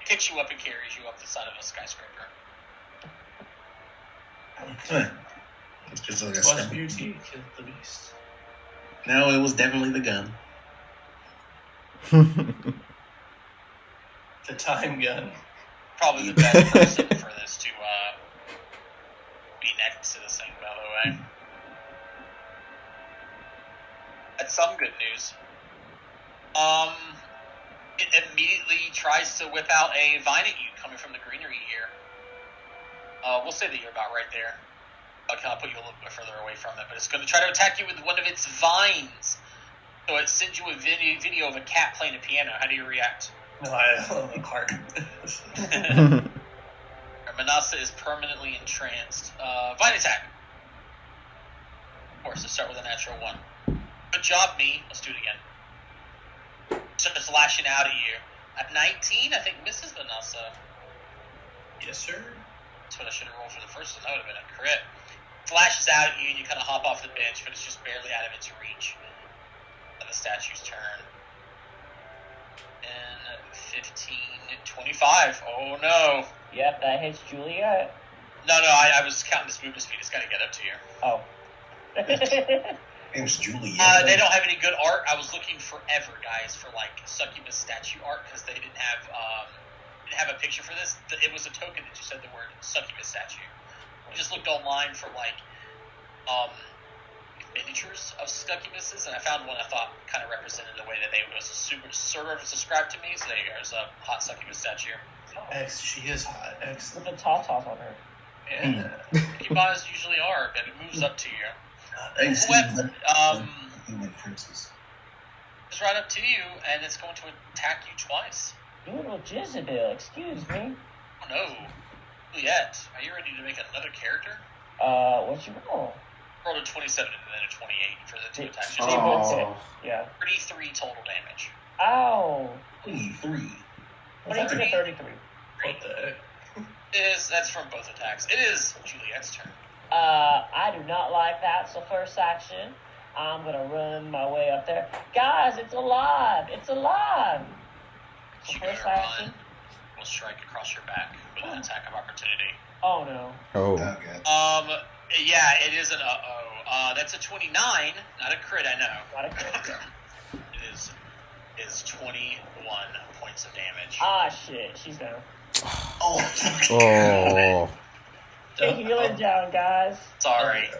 picks you up and carries you up the side of a skyscraper. It's just like a Plus step. beauty killed the beast. No, it was definitely the gun. The time gun. Probably the best person for this to be next to this thing, by the way. That's some good news. It immediately tries to whip out a vine at you coming from the greenery here. We'll say that you're about right there. I'll put you a little bit further away from it, but it's going to try to attack you with one of its vines. So it sends you a video of a cat playing a piano. How do you react? No, I like heart. Manasa is permanently entranced. Vine attack. Of course, let's start with a natural 1. Good job, me. Let's do it again. Starts lashing out at you. At 19, I think misses Manasa. Yes, sir. That's what I should have rolled for the first one. That would have been a crit. Flashes out at you, and you kind of hop off the bench, but it's just barely out of its reach. And the statue's turn. And 15, 25. Oh, no. Yep, that hits Juliet. No, I was counting this movement speed. It's got to get up to you. Oh. Name's Juliet. They don't have any good art. I was looking forever, guys, for like succubus statue art because they didn't have a picture for this. It was a token that just said the word succubus statue. I just looked online for like miniatures of succubuses, and I found one I thought kind of represented the way that they was sort of subscribed to me. So there's a hot succubus statue. She is hot. With Excellent. the tatas on her. Yeah. Cubas usually are, but it moves up to you. Thanks, Human human princes. It's right up to you, and it's going to attack you twice. Little Jezebel, excuse me. Oh no. Juliet, are you ready to make another character? What you roll? Rolled a 27 and then a 28 for the 2 attacks. They Just both hit. Yeah. 33 total damage. Ow. 23. 22 to 33. What the heck? That's from both attacks. It is Juliet's turn. I do not like that, so first action, I'm gonna run my way up there. Guys, it's alive! It's alive! So You first gotta action. run. Will strike across your back with an attack of opportunity. Oh no. Oh. Okay. Yeah, it is an uh-oh. That's a 29, not a crit, I know. Not a crit. It is 21 points of damage. Ah, shit, she's down. Oh. Oh. Get healing down, guys. Sorry. Alright,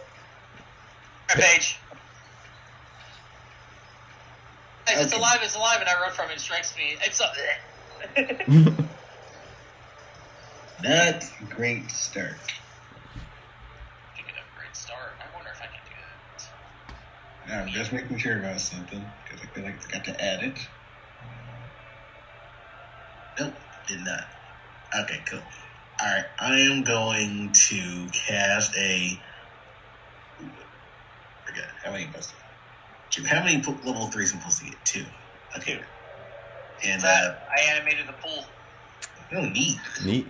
Paige. Hey, it's Okay. alive, and I run from it, strikes me. It's a... Not a great start. Speaking of great start, I wonder if I can do that. I'm just making sure about something because I feel like I forgot to add it. Nope, did not. Okay, cool. Alright, I am going to cast a. Forget how many supposed to. How many level 3s am supposed to get? 2. Okay. And I animated the pool. oh, neat. Neat.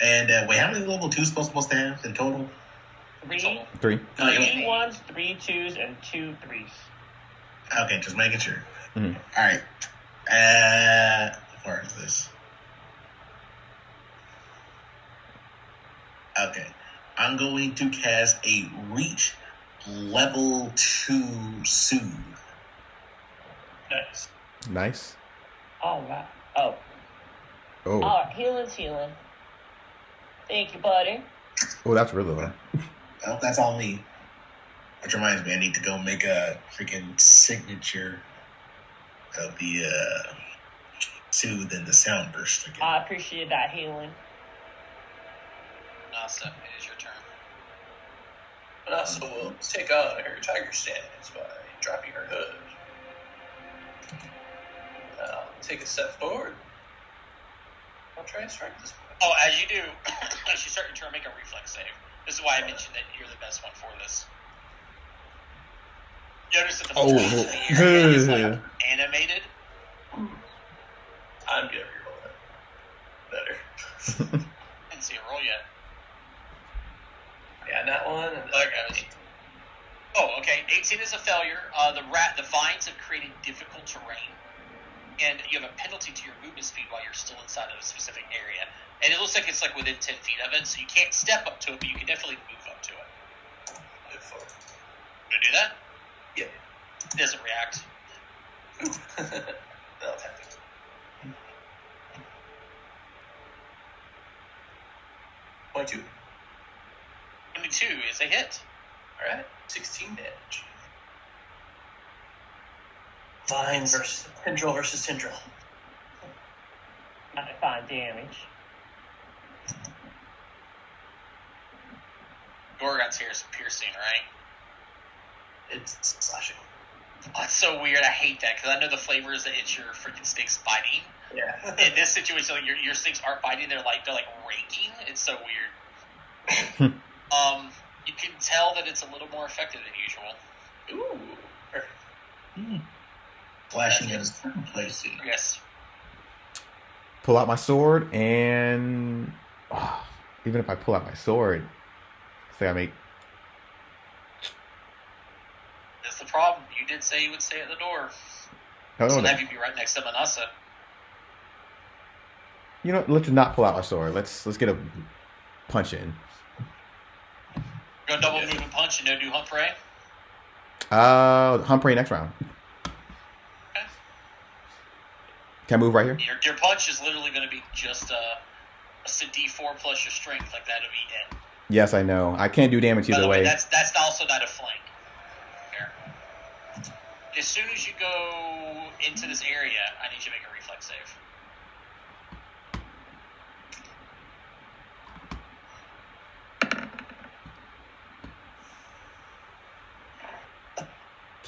And wait, how many level 2s supposed to have in total? 3 3. Oh, yeah. 3 1s, 3 2s, and 2 3s. Okay, just making sure. Mhm. Alright. Where is this? Okay. I'm going to cast a Reach level 2 Soothe. Nice. Nice. Alright. Oh. Oh. Alright, healing. Thank you, buddy. Oh, that's really low. Well, that's all me. Which reminds me, I need to go make a freaking signature of the Soothe and the Sound Burst again. I appreciate that healing. Nasa, it is your turn. Nasa will take on her tiger stance by dropping her hood. I'll take a step forward. I'll try and strike this one. Oh, as you do, as you start your turn, make a reflex save. This is why I mentioned that you're the best one for this. You notice that the Oh. flames in the area is like animated. I'm gonna reroll that. Better. Didn't see a roll yet. Yeah, that one. And There goes. Oh, okay. 18 is a failure. The vines have created difficult terrain, and you have a penalty to your movement speed while you're still inside of a specific area. And it looks like it's like within 10 feet of it, so you can't step up to it, but you can definitely move up to it. Gonna do that? Yeah. It doesn't react. That'll attack me. 22. 22 is a hit. Alright. 16 damage. Vine versus tendril versus tendril. Not fine damage. Gorgon's here is piercing, right? It's slashing. Oh, it's so weird. I hate that because I know the flavor is that it's your freaking sticks biting. Yeah. In this situation, like your sticks aren't biting; they're like raking. It's so weird. You can tell that it's a little more effective than usual. Ooh. Perfect. Flashing is placing. Yes. Pull out my sword, and even if I pull out my sword, say I make. That's the problem. You did say you would stay at the door. No, So no, have you be right next to Manasa. You know, let's not pull out our sword. Let's get a punch in. Go double move and punch and no do hump ray. Humphrey next round. Okay. Can I move right here? Your punch is literally going to be just a D4 plus your strength, like that would be it. Yes, I know. I can't do damage By either the way, way. that's also not a flank. There. As soon as you go into this area, I need you to make a reflex save.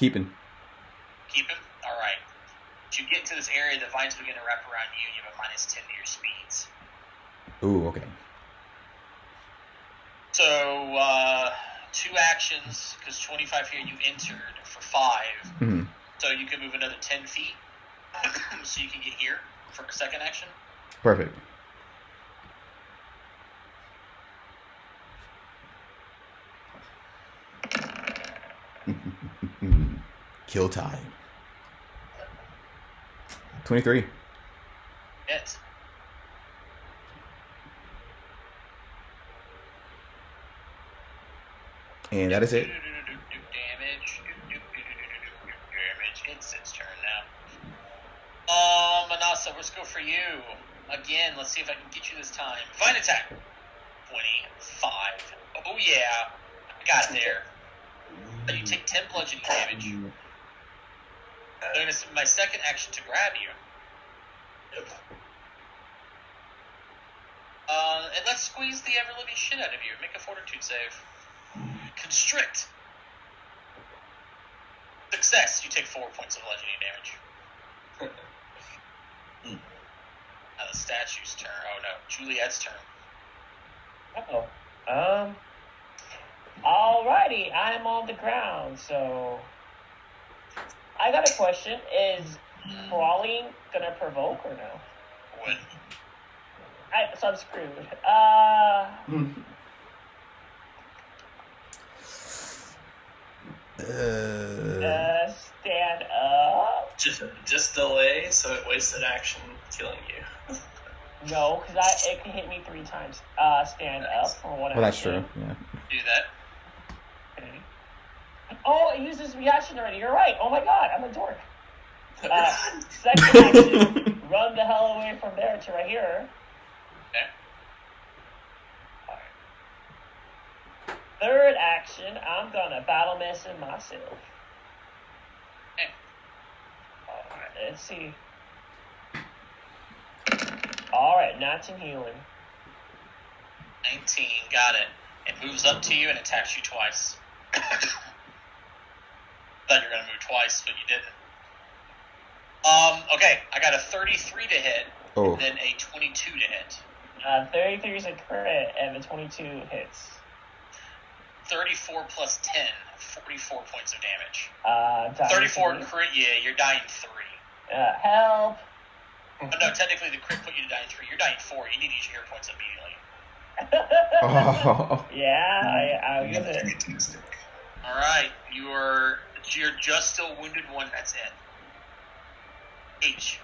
Keeping. Keep him? Alright. As you get into this area, the vines begin to wrap around you, and you have a -10 to your speeds. Ooh, okay. So, 2 actions, because 25 here you entered for 5. Mm-hmm. So you can move another 10 feet, so you can get here for a second action. Perfect. Kill time. 23. Hit. And that is it. Damage. It's its turn now. Manasa, let's go for you. Again, let's see if I can get you this time. Vine attack. 25. Oh yeah. I got it there. You take 10 bludgeoning damage. I'm going to spend my second action to grab you. And let's squeeze the ever-living shit out of you. Make a fortitude save. Constrict. Success. You take 4 points of bludgeoning damage. Now the statue's turn. Oh no, Juliet's turn. Uh-oh. Alrighty, I'm on the ground, so I got a question. Is crawling gonna provoke or no? What? So I'm screwed. Stand up. Just delay, so it wasted action killing you. No, because it can hit me 3 times. Stand up for one Well, that's action. true. Yeah. Do that. Okay. Oh, it uses reaction already. You're right. Oh my god, I'm a dork. Second action, run the hell away from there to right here. Okay. Right. Third action, I'm gonna battle message myself. Okay. Alright, let's see. Alright, 19 healing. 19, got it. It moves up to you and attacks you twice. Thought you were gonna move twice, but you didn't. Okay, I got a 33 to hit, Oh. and then a 22 to hit. 33 is a crit, and the 22 hits. 34 plus 10, 44 points of damage. Dying 34 3. crit, yeah, you're dying 3. Help! Oh, no, technically the crit put you to dying 3. You're dying 4. You need to use your hero points immediately. Oh. Yeah, I'll use it. Alright, you're just still wounded 1, that's it. H.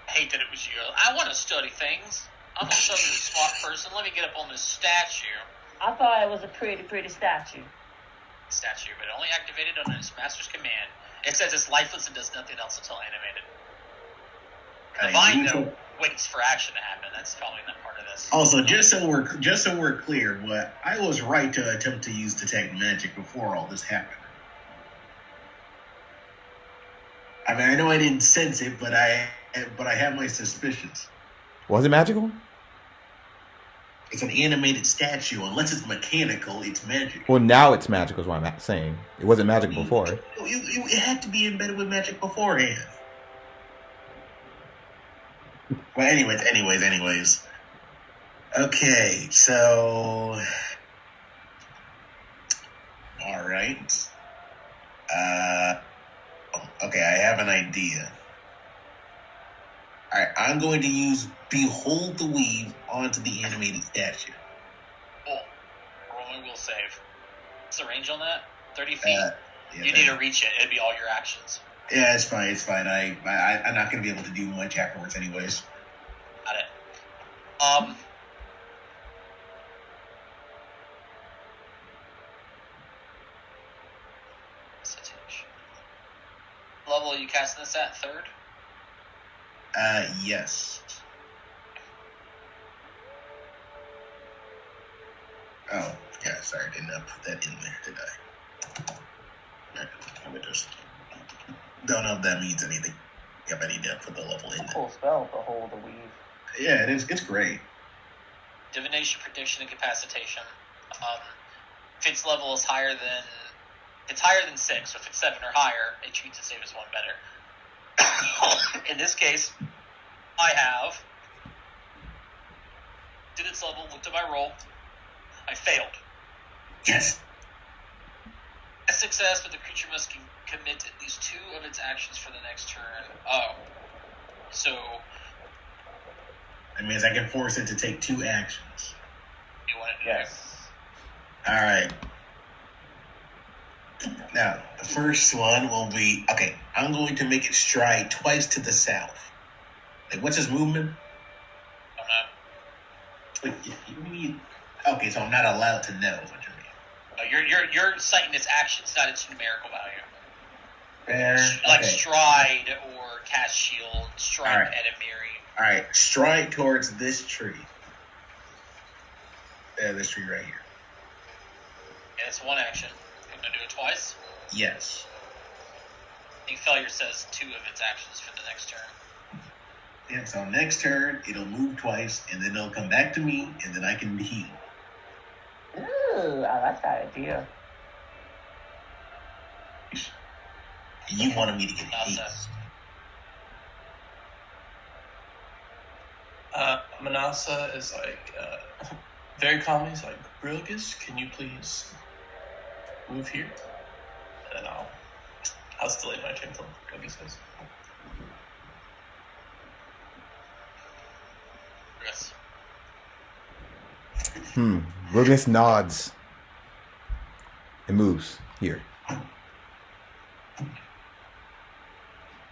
I hate that it was you. I want to study things. I'm a southern smart person. Let me get up on this statue. I thought it was a pretty statue. Statue, but only activated on its master's command. It says it's lifeless and does nothing else until animated. The vine, though, waits for action to happen. That's probably not part of this. Also, just so we're clear, what I was right to attempt to use detect magic before all this happened. I mean, I know I didn't sense it, but I have my suspicions. Was it magical? It's an animated statue. Unless it's mechanical, it's magic. Well, now it's magical is what I'm saying. It wasn't magical before. It had to be embedded with magic beforehand. Well, anyways. Okay, so... Alright. Okay, I have an idea. Alright, I'm going to use Behold the Weave onto the animated statue. Cool. Roll my will save. What's the range on that? 30 feet? Yeah, you need to reach it. It'd be all your actions. Yeah, it's fine. I'm not going to be able to do much afterwards anyways. Got it. Level are you casting this at? 3rd? Yes. Oh, yeah, sorry, I did not put that in there, did I? Let me just... Don't know if that means anything. Yep, I need to put the level in there. Cool spell, Behold the Weave. Yeah, it's great. Divination, prediction, incapacitation. If its level is higher than 6, so if it's 7 or higher, it treats the safest one better. In this case, I have did its level, looked at my roll. I failed. Yes. A success, but the creature must commit at least 2 of its actions for the next turn. Oh. So. That means I can force it to take 2 actions. You want to do Yes. Alright. Now, the first one will be... Okay, I'm going to make it stride twice to the south. Like, what's his movement? I'm not. Okay, so I'm not allowed to know what you mean. You're citing its actions, not its numerical value. Fair. Like okay. stride or cast shield, stride Alright. Edamiri. Alright, stride towards this tree. This tree right here. And it's 1 action. You're going to do it twice? Yes. I think failure says 2 of its actions for the next turn. Yeah, so next turn, it'll move twice, and then it'll come back to me, and then I can heal. Ooh, I like that idea. You wanted me to get healed. Manasa is like, very calmly, he's like, Brilgus, can you please move here? And then I'll delay my turn until Brilgus says. Yes. Rogus nods and moves here.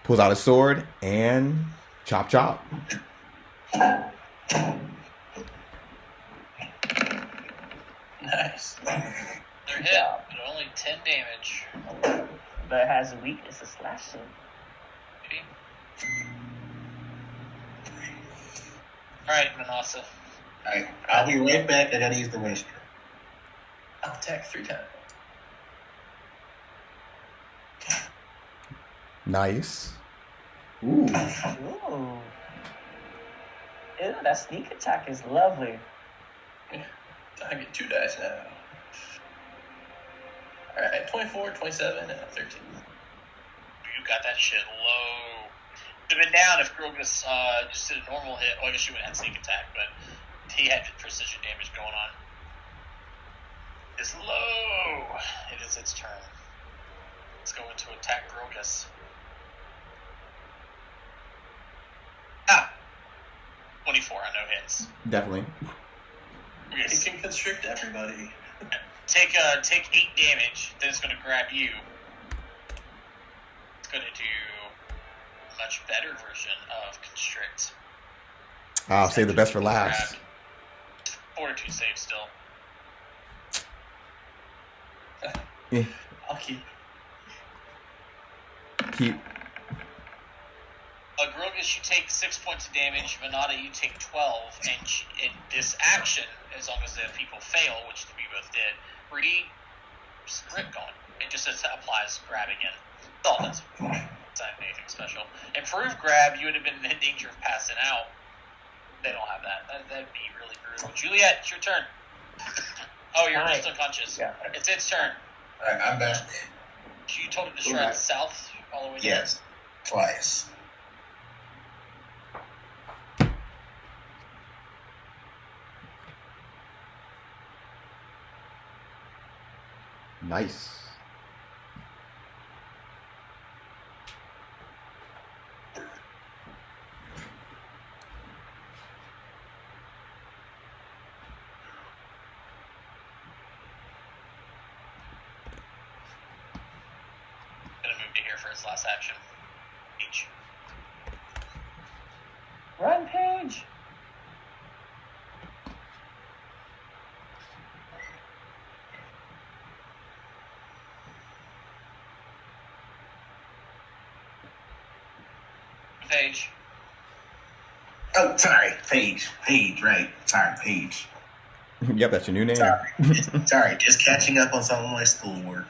Pulls out a sword and chop chop. Nice. They're hit, but only 10 damage. But it has a weakness of slashing. Maybe. Alright, Manasa. Alright, I'll be right back. I gotta use the restroom. I'll attack 3 times. Nice. Ooh. Ooh, that sneak attack is lovely. I get 2 dice now. Alright, 24, 27, and 13. You got that shit low. Would have been down if Grogus just did a normal hit. Well, I guess you would have had sneak attack, but he had precision damage going on. It's low. It is its turn. Let's go into attack Grogus. 24 on no hits. Definitely. Yes. He can constrict everybody. Take 8 damage. Then it's going to grab you. It's going to do a much better version of constrict. I'll save the best for last. Grabbed. Fortitude save still. Yeah. I'll keep. Grogus, you take 6 points of damage. Venata, you take 12. And in this action, as long as the people fail, which we both did, Rudy, grip going. It just applies grab again. That's all. That's not anything special. Improved grab, you would have been in danger of passing out. They don't have that. That'd be really brutal. Juliet, it's your turn. Oh, you're Hi. just unconscious. Yeah. It's its turn. Alright, I'm back. You told it to stride south all the way down? Yes. Twice. Nice. Gonna move to here for his last action. Each. Run, Paige! Paige. Oh, sorry. Paige, right. Sorry, Paige. Yep, that's your new name. Sorry, just catching up on some of my schoolwork.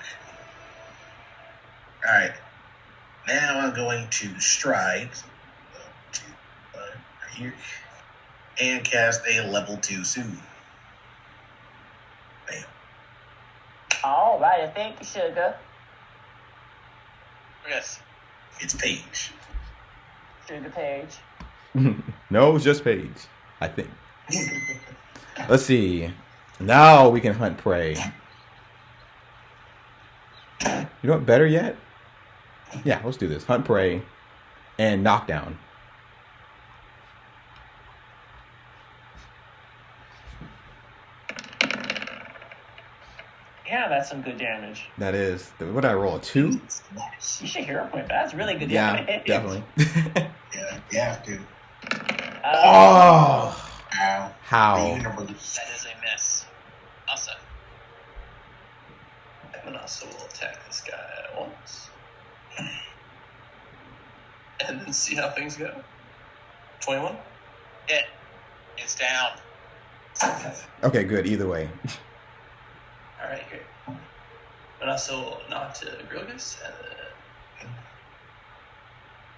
Alright. Now I'm going to stride. 1, 2, 5, right here. And cast a level 2 soothe. Bam. All right, thank you, sugar. Yes. It's Paige. Sugar Page. No, it's just Paige, I think. Let's see. Now we can hunt prey. You know what? Better yet? Yeah, let's do this. Hunt prey and knockdown. Yeah, that's some good damage. That is. What did I roll? A 2? Nice. You should hear point. That's really good Yeah, damage. definitely. Yeah, you have to. Oh! Ow. How? The universe. That is a miss. Also, And also will attack this guy at once. And then see how things go. 21? hit. It's down. Okay, good. Either way. Alright, great. And also will knock to Grogus, and then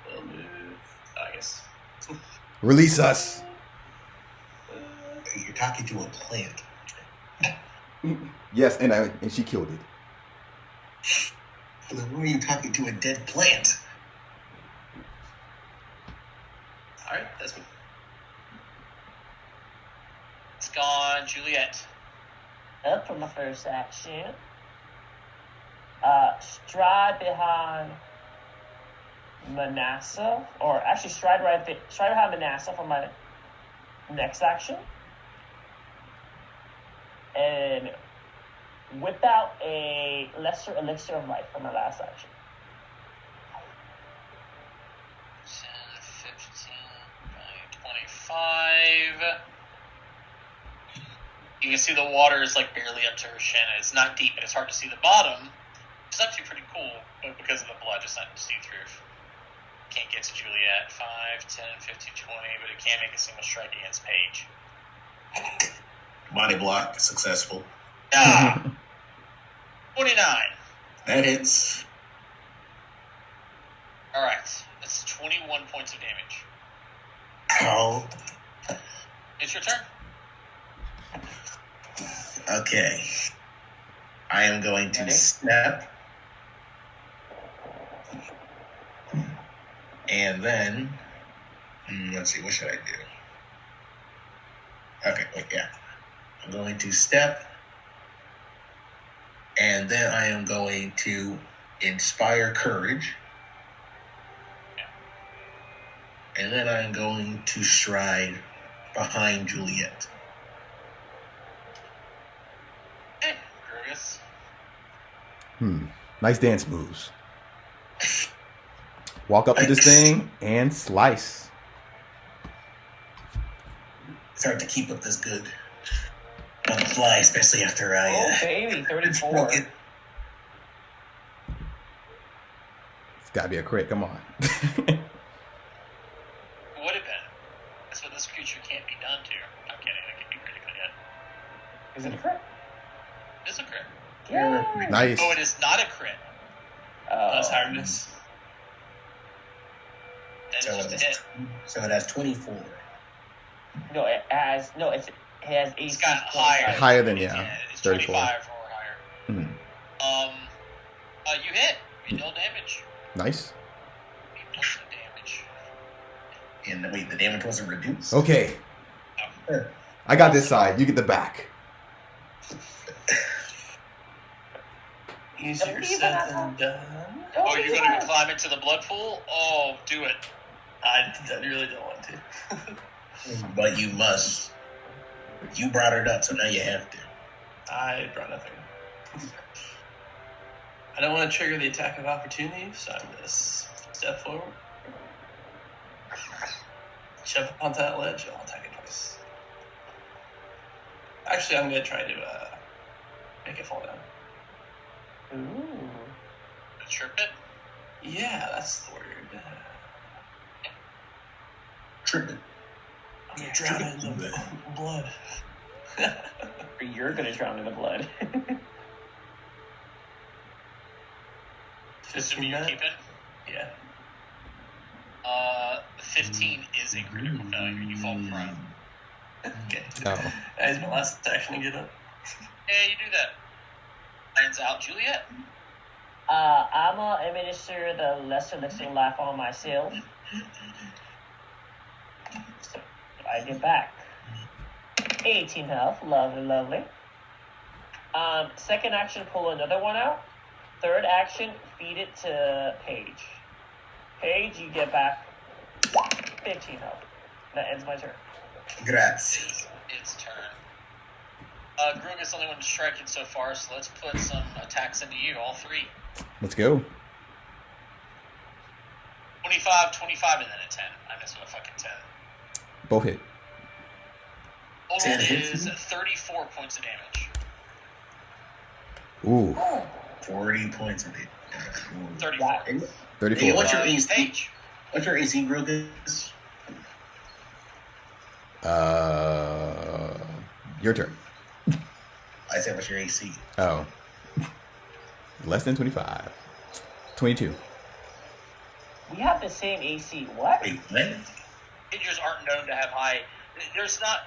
we'll move, I guess. Release us. You're talking to a plant. Yes, and she killed it. Who are you talking to? A dead plant? Alright, that's me. It's gone, Juliet. Up for my first action. Stride behind Manasseh, or actually stride behind Manasseh for my next action, and whip out a lesser elixir of life for my last action. 10, 15, 25. You can see the water is like barely up to her shin. It's not deep, and it's hard to see the bottom. It's actually pretty cool, but because of the blood, it's not see-through. Can't get to Juliet. 5, 10, 15, 20, but it can make a single strike against Paige. Body block successful. Ah! 29. That hits. Alright, that's 21 points of damage. Oh. It's your turn. Okay. I am going to Ready? step. And then, let's see, what should I do? Okay, wait, yeah. I'm going to step. And then I am going to inspire courage. And then I'm going to stride behind Juliet. Hey, Grogus. Nice dance moves. Walk up to this thing and slice. It's hard to keep up this good on the fly, especially after I. Oh, baby, 34. It, It's gotta be a crit. Come on. Would have been. That's what this creature can't be done to. I'm kidding, it can be critically hit. Is it a crit? It's a crit. Yeah. Nice. Oh, it is not a crit. That's hardness. That so, is just a hit. so it has 24. No, it has AC. It's got higher. Higher than, It's 34. 25 or higher. Mhm. You hit. You deal damage. Nice. You deal some damage. And wait, the damage wasn't reduced? Okay. Huh. I got this side. You get the back. Easier said than done. Oh, you're going to climb into the blood pool? Oh, do it. I really don't want to. But you must. You brought it up, so now you have to. I brought nothing. I don't want to trigger the attack of opportunity, so I'm going to step forward. Jump onto that ledge, I'll attack it twice. Actually, I'm going to try to make it fall down. Ooh. Chirp it? Yeah, that's the word. Tripping. I'm going to drown it in the blood. Or you're gonna drown in the blood. Assuming you keep it? Yeah. 15 is a critical failure. You fall prone. Okay. Oh. That is my last action to get up. Yeah, you do that. Hands out, Juliet. I'ma administer the lesser elixir life on myself. So I get back 18 health. Lovely, lovely. Second action, pull another one out. Third action, feed it to Paige. Paige, you get back 15 health. That ends my turn. Grazie. Its turn. Grug is the only one striking so far, so let's put some attacks into you, all three. Let's go. 25, 25, and then a 10. I missed with a fucking 10. Both hit. Total is 34 points of damage. Ooh. 40 points of damage. 34. 34. Hey, what's your AC? Paige. What's your AC, Grogus? Your turn. I said, what's your AC? Oh. Less than 25. 22. We have the same AC. What? Wait, what? Rangers aren't known to have high. There's not.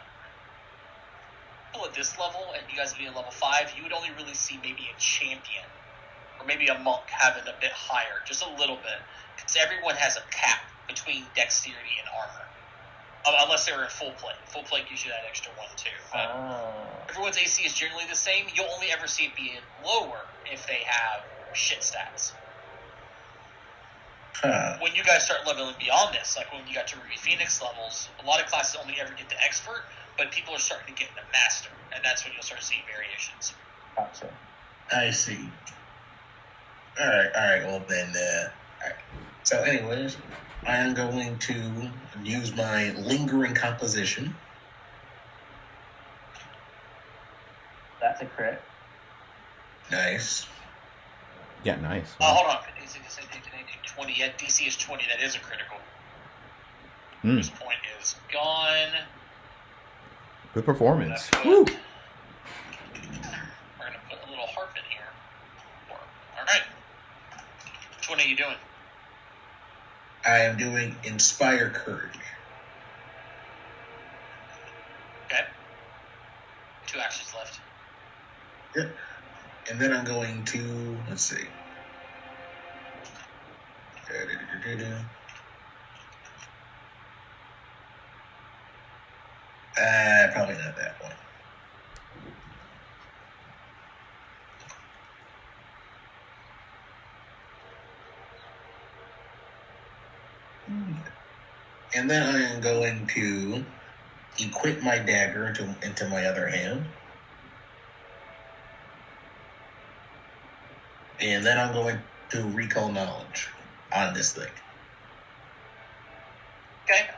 People at this level, and you guys being level 5, you would only really see maybe a champion or maybe a monk having a bit higher, just a little bit, because everyone has a cap between dexterity and armor. Unless they were in full plate. Full plate gives you that extra 1 too. But everyone's AC is generally the same. You'll only ever see it being lower if they have shit stats. When you guys start leveling beyond this, like when you got to Ruby Phoenix levels, a lot of classes only ever get to expert, but people are starting to get into master, and that's when you'll start seeing variations. Gotcha. I see. Alright, well then, alright. So anyways, I am going to use my lingering composition. That's a crit. Nice. Yeah, nice. Hold on. 20. Yeah, DC is 20. That is a critical. This point is gone. Good performance. We're going to put a little harp in here. All right. Which one are you doing? I am doing Inspire Courage. Okay. 2 actions left. Yep. And then I'm going to, let's see. Probably not that one. And then I am going to equip my dagger into my other hand. And then I'm going to recall knowledge on this thing. Okay.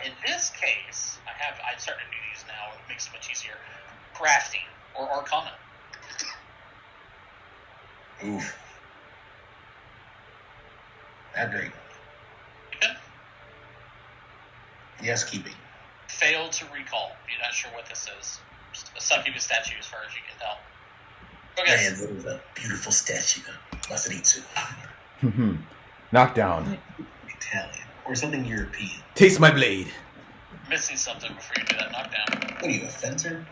In this case, I'm starting to do these now. It makes it much easier. Crafting or Arcana. Oof. Not great. Keeping? Yes, keeping. Failed to recall. You're not sure what this is. Just a succubus statue, as far as you can tell. Okay. Man, that is a beautiful statue. Masaritsu. Knockdown. Italian. Or something European. Taste my blade. Missing something before you do that knockdown. What are you, a fencer?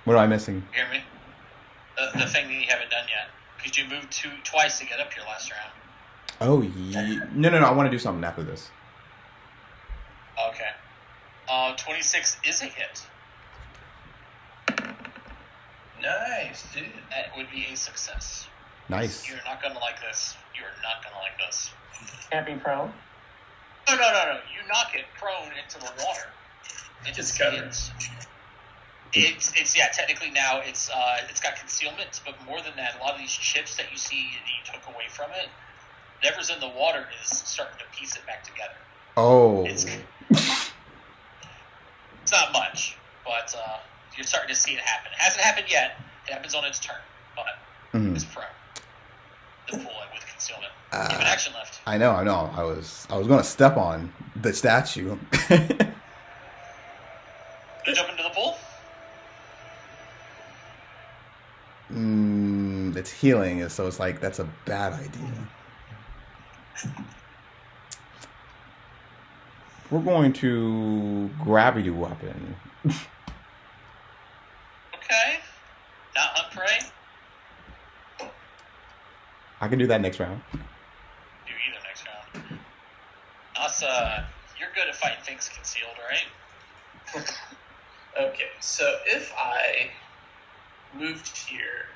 What am I missing? You hear me? The thing that you haven't done yet. Because you moved twice to get up here last round. Oh, yeah. No. I want to do something after this. Okay. 26 is a hit. Nice, dude. That would be a success. Nice. You're not going to like this. You're not going to like this. Can't be prone. No. You knock it prone into the water. It just covered. It's technically now it's got concealment, but more than that, a lot of these chips that you see that you took away from it, whatever's in the water is starting to piece it back together. Oh. It's not much, but you're starting to see it happen. It hasn't happened yet. It happens on its turn, but it's prone. The pull it with concealment. You have an action left. I know. I was going to step on the statue. You jump into the pool? It's healing, so it's like that's a bad idea. We're going to gravity weapon. Okay. Not hunt prey. I can do that next round. Do either next round. You're good at fighting things concealed, right? Okay, so if I moved here,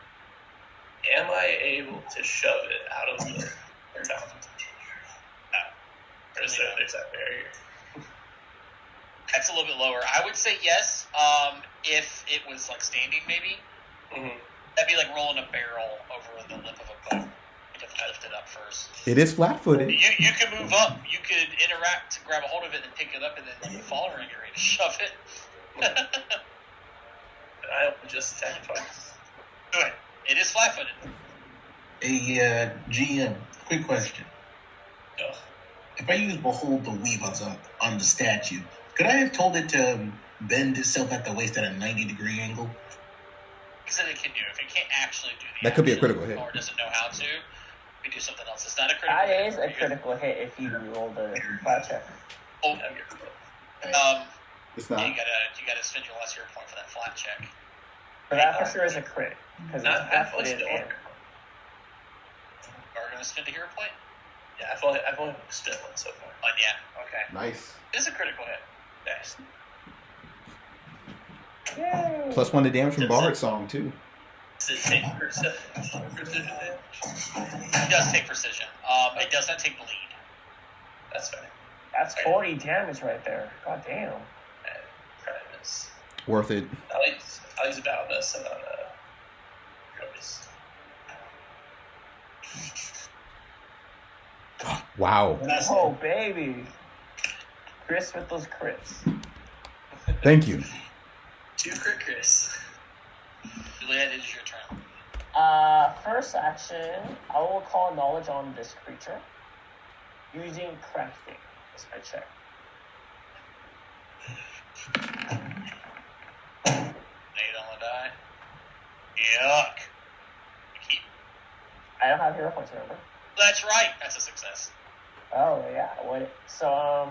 am I able to shove it out of the town? No. Or is there's that barrier? That's a little bit lower. I would say yes. If it was like standing, maybe. Mm-hmm. That'd be like rolling a barrel over the lip of a boat. You'd have to lift it up first. It is flat-footed. You can move up. You could interact to grab a hold of it and pick it up, and then when you fall around, get ready to shove it. I will just attack twice. Do it. It is flat-footed. GM, quick question. Ugh. If I use Behold the Weave on the statue, could I have told it to bend itself at the waist at a 90-degree angle? Because it can do. If it can't actually do the That could be a action, critical hit. or doesn't know how to, we do something else. It's not a critical That hit. is a critical hit if you roll the flat check. Oh, It's yeah, not. you gotta spend your last hero point for that flat check. But that for sure is a crit. Because it's Not halfway flat-footed still. and... Are we gonna spend a hero point? Yeah, I've only spent one so far. Yeah. Okay. Nice. It is a critical hit. Nice. Yay! +1 to damage from Bard Song, too. Does it take precision? It does take precision. It does not take bleed. That's fine. That's 40 damage right there. God damn. Try this. Worth it. I'll use Battle Medicine on Curtis. Wow. Oh, baby. Chris with those crits. Thank you. 2 crit Chris. Juliet, it is your turn. First action, I will call knowledge on this creature using crafting as my check. 8 on the die. Yuck. Keep. I don't have hero points, remember? That's right. That's a success. Oh, yeah. What? So,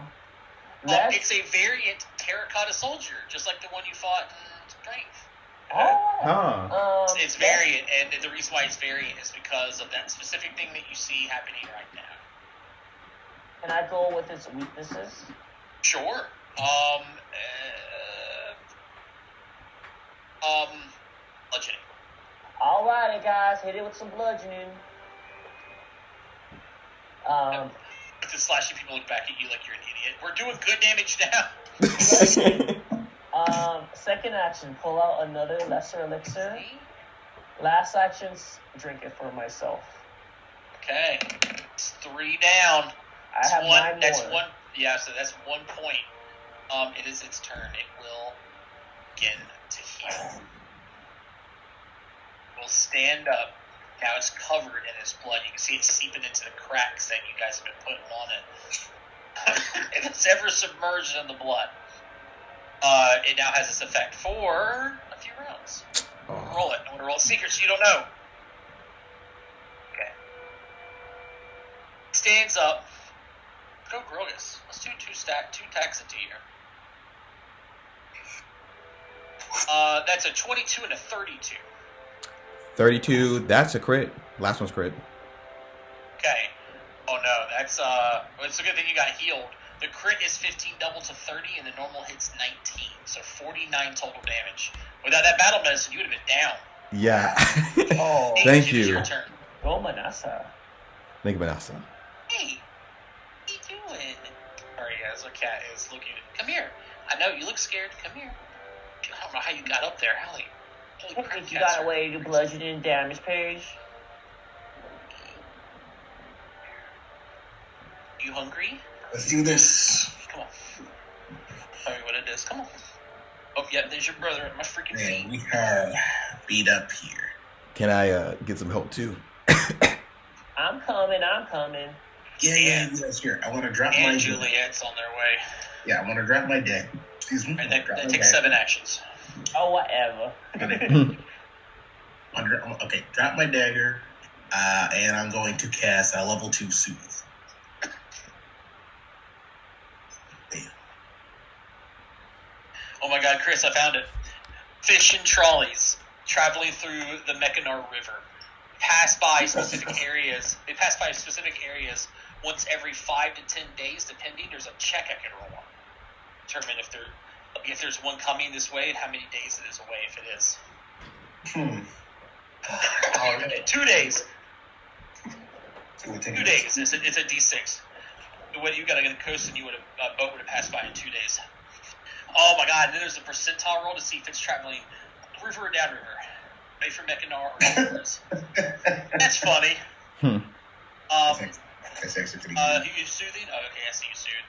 that's... It's a variant terracotta soldier, just like the one you fought in Strength. Huh. It's variant, and the reason why it's variant is because of that specific thing that you see happening right now. Can I go with its weaknesses? Sure. Bludgeoning. Alrighty, guys. Hit it with some bludgeoning. With the slashing, people look back at you like you're an idiot. We're doing good damage now. Second action, pull out another lesser elixir. Last action, drink it for myself. Okay. It's 3 down. I have 9 That's more. one. Yeah, so that's 1 point. It is its turn. It will begin to heal. It will stand up. Now it's covered in its blood. You can see it seeping into the cracks that you guys have been putting on it. If it's ever submerged in the blood, it now has this effect for a few rounds. Roll it. I'm going to roll secrets you don't know. Okay. Stands up. Go Grogus. Let's do 2 attacks into you. That's a 22 and a 32. 32, that's a crit. Last one's crit. Okay. Oh no, that's it's a good thing you got healed. The crit is 15 double to 30, and the normal hit's 19, so 49 total damage. Without that battle medicine, you would have been down. Yeah. Oh, Thank It is you. your turn. go Manasa. Thank you, Manasa. Hey, what are you doing? Sorry, as a cat is looking. Come here. I know you look scared. Come here. I don't know how you got up there. Holy I crap! think you cats got are- away to bludgeoning damage page. You hungry? Let's do this. Come on. Tell me what it is. Come on. Oh yeah, there's your brother at my freaking Man, feet. we have beat up here. Can I get some help too? I'm coming. Yeah, sure. I want to drop my And Juliet's on their way. Yeah, I want to drop my deck. Excuse me. And that Drop my takes deck. 7 actions. Oh, whatever. Okay, drop my dagger, and I'm going to cast a level 2 soothe. Bam. Oh my God, Chris, I found it. Fishing trolleys traveling through the Mechinar River pass by specific areas. They pass by specific areas once every 5 to 10 days, depending. There's a check I can roll on. Determine if there's one coming this way and how many days it is away. If it is. All right. 2 days. 2 days. It's a D6. When you got to coast and a boat would have passed by in 2 days. Oh my God! And then there's a percentile roll to see if it's traveling river or downriver, away from Mechinar or rivers. That's funny. That's actually pretty good. You soothing? Oh, okay, I see you soothe.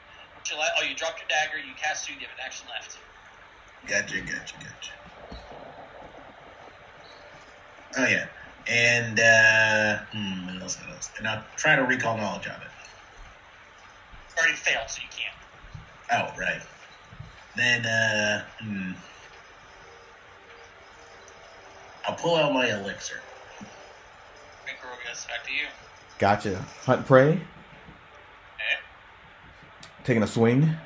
You dropped your dagger. You cast soothe. You have an action left. Gotcha. Oh yeah, and what else? And I'll try to recall knowledge of it. Already failed, so you can't. Oh right. Then I'll pull out my elixir. Okay, Grogus, back to you. Gotcha. Hunt prey. Okay. Taking a swing.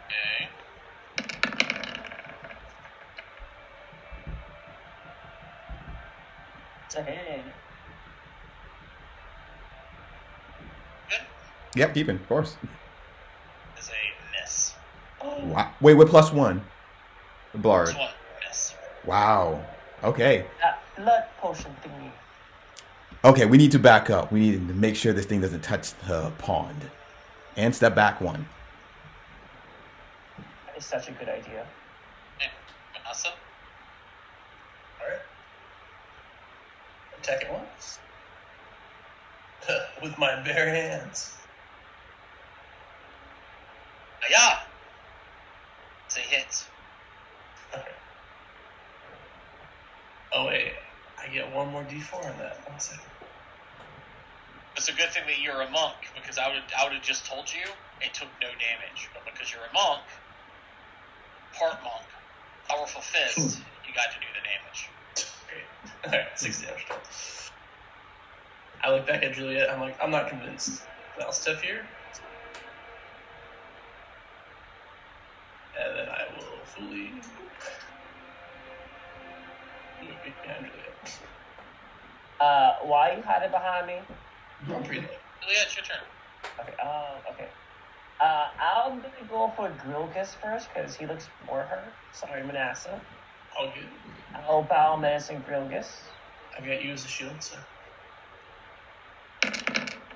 Okay. It's a hit. Good. Yep, keeping, of course. Is a miss. Wow. Wait, what +1? The Blard. This one, miss. Wow. Okay. Blood potion thingy. Okay, we need to back up. We need to make sure this thing doesn't touch the pond. And step back 1. That is such a good idea. Okay. Manasa? Alright. Attack it once. With my bare hands. Yeah. It's a hit. Okay. Oh wait, I get one more D4 on that. 1 second. It's a good thing that you're a monk, because I would have just told you it took no damage. But because you're a monk, part monk, powerful fist, you got to do the damage. Great. Alright, 6 damage. I look back at Juliet, I'm like, I'm not convinced. I'll step here. And then I will fully move behind Juliet. Why are you hiding behind me? I'm pretty low. Juliet, it's your turn. Okay. I'm gonna go for Grilgus first because he looks more hurt. Sorry, Manasseh. All good. I'll bow menacing Grilgus. I've got you as a shield, so.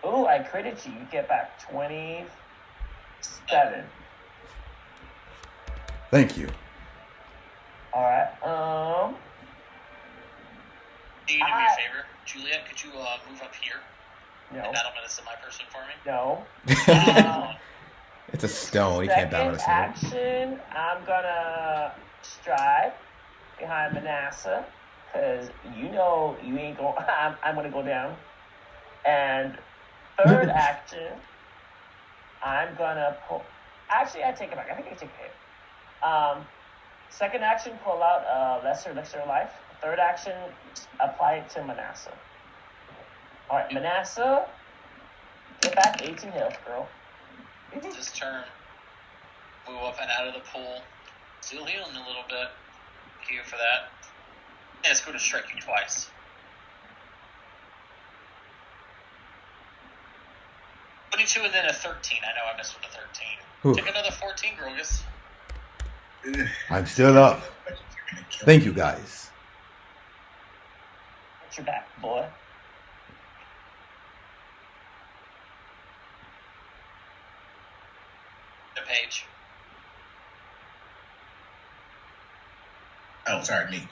Ooh, I critted you. You get back 27. Thank you. Alright, Can you do me a favor? Juliet, could you move up here? no. And that'll medicine my person for me? No. It's a stone. He can't Second balance it. action, I'm gonna stride behind Manasseh, because you know you ain't going. I'm gonna go down. And third action, I'm gonna pull. Actually, I take it back. I think I take a hit. Second action, pull out lesser elixir of life. Third action, apply it to Manasseh. All right, Manasseh, get back 18 health, girl. This turn, move up and out of the pool. Still healing a little bit. Thank you for that. And it's going to strike you twice. $22 and then a 13. I know I missed with a 13. Ooh. Take another 14, Grogus. I'm still up. Thank you, guys. Get your back, boy. The page. Oh, sorry, me.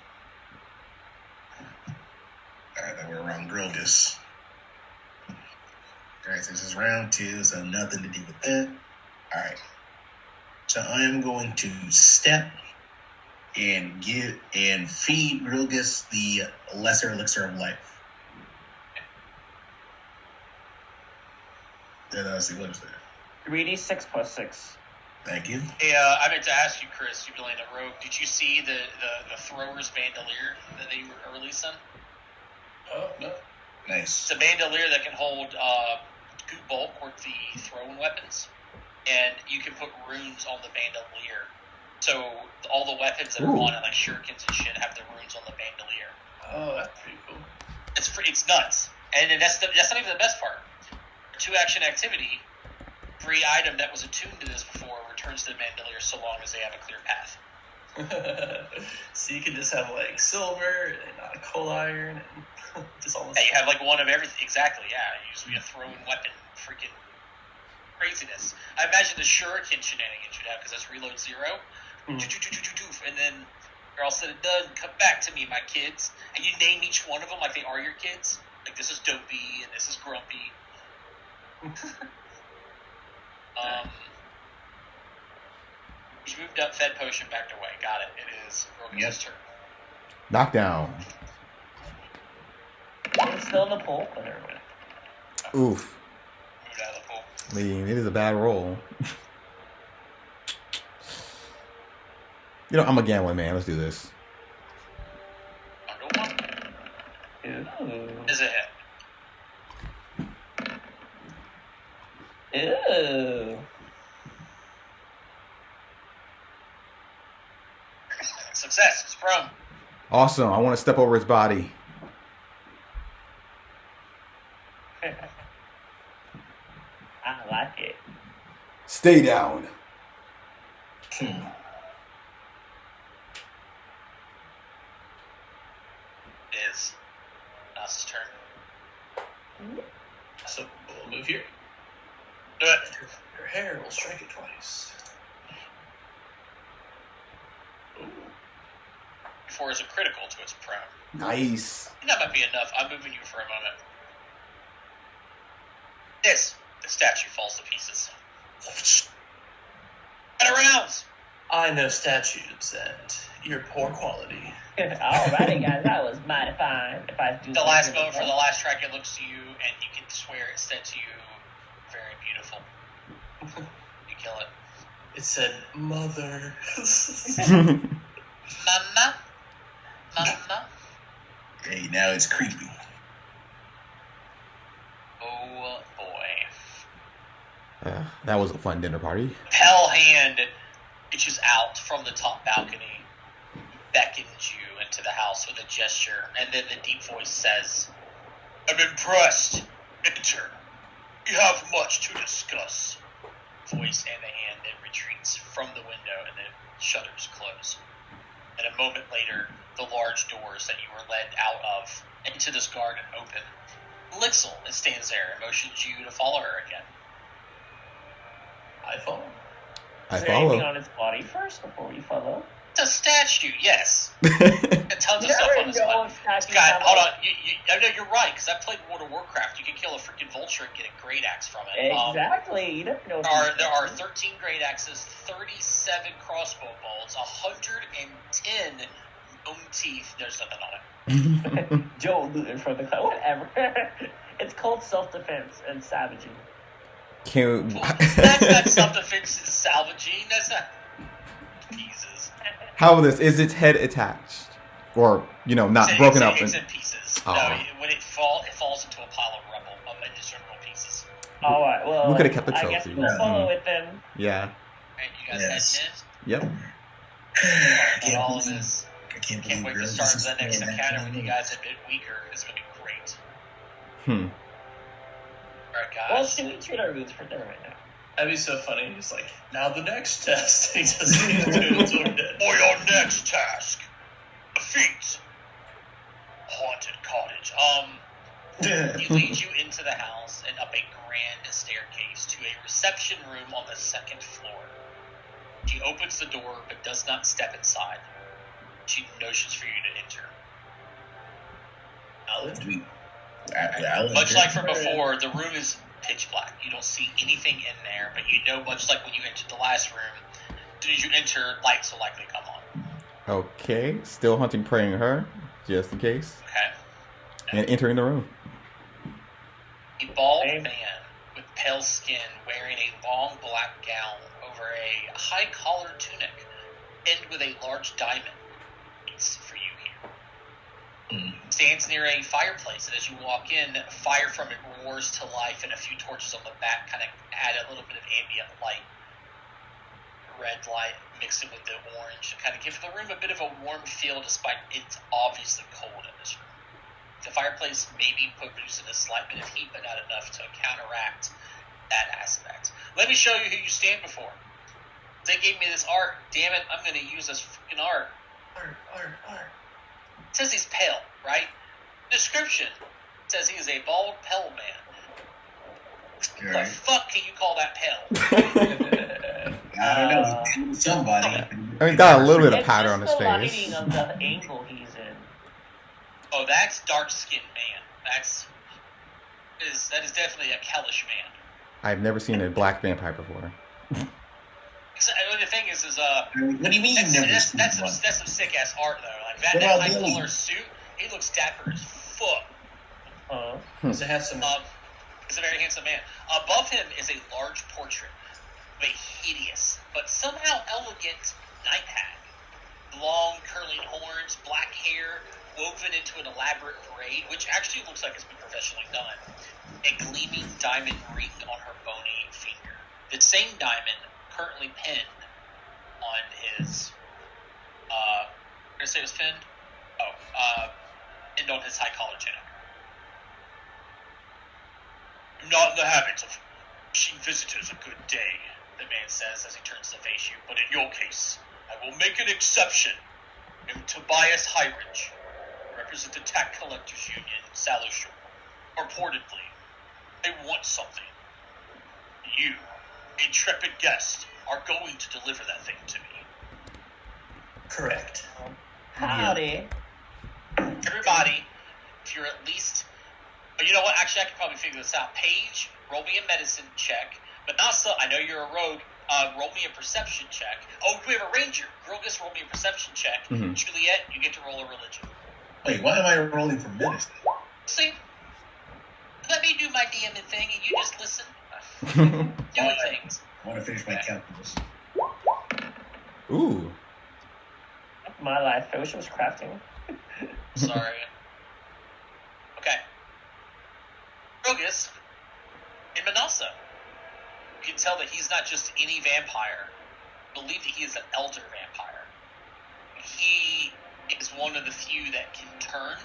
Alright, then we're around Grilgus. Alright, so this is round 2, so nothing to do with that. Alright. So I am going to step and feed Grilgus the lesser elixir of life. Then I'll see what is that. 3d6 plus 6. Thank you. Hey, I meant to ask you, Chris, you playing a rogue. Did you see the thrower's bandolier that they were releasing? Oh, no. Nice. It's a bandolier that can hold good bulk or the throwing weapons, and you can put runes on the bandolier So all the weapons that are on it, like shurikens and shit, have the runes on the bandolier. Oh, that's pretty cool. It's nuts. And then that's not even the best part. 2-action activity, every item that was attuned to this before returns to the bandolier so long as they have a clear path. So you can just have like silver and coal iron and just all this. Yeah, you have like one of everything. Exactly, yeah. Usually a thrown weapon, freaking craziness. I imagine the shuriken shenanigans you'd have because that's reload 0. And then you're all said and done. Come back to me, my kids. And you name each one of them like they are your kids. Like this is Dopey and this is Grumpy. He's moved up, fed potion, backed away. Got it. It is Rogan's turn. Knockdown. It's still in the pool. Oh, never mind. Oof. Moved out of the pool. I mean, it is a bad roll. You know, I'm a gambling man. Let's do this. Under 1. Ooh. Is a hit. Ooh. Success. It's prone. Awesome. I want to step over its body. I like it. Stay down. It is Nas's turn. So we'll move here. Do it. Your hair will strike it twice. Ooh. 4 is a critical to its prone. Nice. That might be enough. I'm moving you for a moment. This. The statue falls to pieces. Better rounds. I know statues and your poor quality. Alrighty, guys, that was mighty fine. If I do The last something moment for the last track, it looks to you, and you can swear it said to you, very beautiful. You kill it. It said, "Mother." Mama? Mama? Hey, now it's creepy. Oh, boy. That was a fun dinner party. Pale hand reaches out from the top balcony, beckons you into the house with a gesture, and then the deep voice says, I'm impressed. Enter. We have much to discuss. Voice and the hand then retreats from the window and the shutters close. And a moment later, the large doors that you were led out of into this garden open. Lixel stands there and motions you to follow her again. I follow. I Is there anything follow. on its body first before we follow? It's a statue, yes. And tons of stuff on this one. Scott, hold on. I know you're right, because I played World of Warcraft. You can kill a freaking vulture and get a great axe from it. Exactly. You never know. There are 13 great axes, 37 crossbow bolts, 110 teeth. There's nothing on it. Joe looting for the whatever. It's called self-defense and savaging. Can That's not self-defense and salvaging. That's not... Jesus. How about this? Is its head attached? Or, you know, not broken up? It's in pieces. Oh. No, when it falls into a pile of rubble of indiscernible pieces. All right. Well, We could have kept the I guess trophy. we'll follow it then. Yeah. Right, you guys Yes. heading in? Yep. And all of this. I can't Can't wait to girls start just the next saying that encounter kind with of you thing. guys a bit weaker. It's going to be great. Alright, guys. Well, should we treat our roots for dinner right now? That'd be so funny. He's like, now the next test. He just do it until we're dead. For your next task, defeat haunted cottage. He leads you into the house and up a grand staircase to a reception room on the 2nd floor. She opens the door but does not step inside. She motions for you to enter. Alan, Much like from before, the room is pitch black. You don't see anything in there, but you know, much like when you entered the last room, as soon as you enter, lights will likely come on. Okay. Still hunting, praying her, just in case. Okay. And entering the room. A bald man with pale skin wearing a long black gown over a high-collared tunic pinned with a large diamond waits for you here. Stands near a fireplace, and as you walk in, fire from it roars to life, and a few torches on the back kind of add a little bit of ambient light. Red light mix it with the orange to kind of give the room a bit of a warm feel, despite it's obviously cold in this room. The fireplace maybe producing a slight bit of heat, but not enough to counteract that aspect. Let me show you who you stand before. They gave me this art. Damn it, I'm going to use this freaking art. Art. It says he's pale, right? Description says he is a bald, pale man. Right. The fuck can you call that pale? I don't know. Somebody. I mean, he got a little bit of It's powder just on his the face. lighting of the angle he's in. Oh, that's dark-skinned man. That is definitely a Kellish man. I've never seen a black vampire before. The thing is what do you mean? that's some sick ass art though. Like that high collar suit, he looks dapper as fuck. He's a handsome man. He's a very handsome man. Above him is a large portrait of a hideous but somehow elegant night hag. Long curling horns, black hair woven into an elaborate braid, which actually looks like it's been professionally done. A gleaming diamond ring on her bony finger. The same diamond currently pinned on his did I say it was pinned? Pinned on his high collar tunic. I'm not in the habit of wishing visitors a good day, the man says as he turns to face you, but in your case, I will make an exception. I'm Tobias Highridge, represent the Tax Collectors Union, Shallowshore. Reportedly, they want something. You, intrepid guest, are going to deliver that thing to me. Correct. Howdy. Everybody, if you're at least... But you know what? Actually, I could probably figure this out. Paige, roll me a medicine check. Manasa, I know you're a rogue. Roll me a perception check. Oh, we have a ranger. Grogus, roll me a perception check. Mm-hmm. Juliet, you get to roll a religion. Wait, why am I rolling for medicine? See? Let me do my DMing thing, and you just listen. Doing things. I want to finish my calculus. Ooh. My life. I wish it was crafting. Sorry. Okay. Grogus in Manasa. You can tell that he's not just any vampire. Believe that he is an elder vampire. He is one of the few that can turn,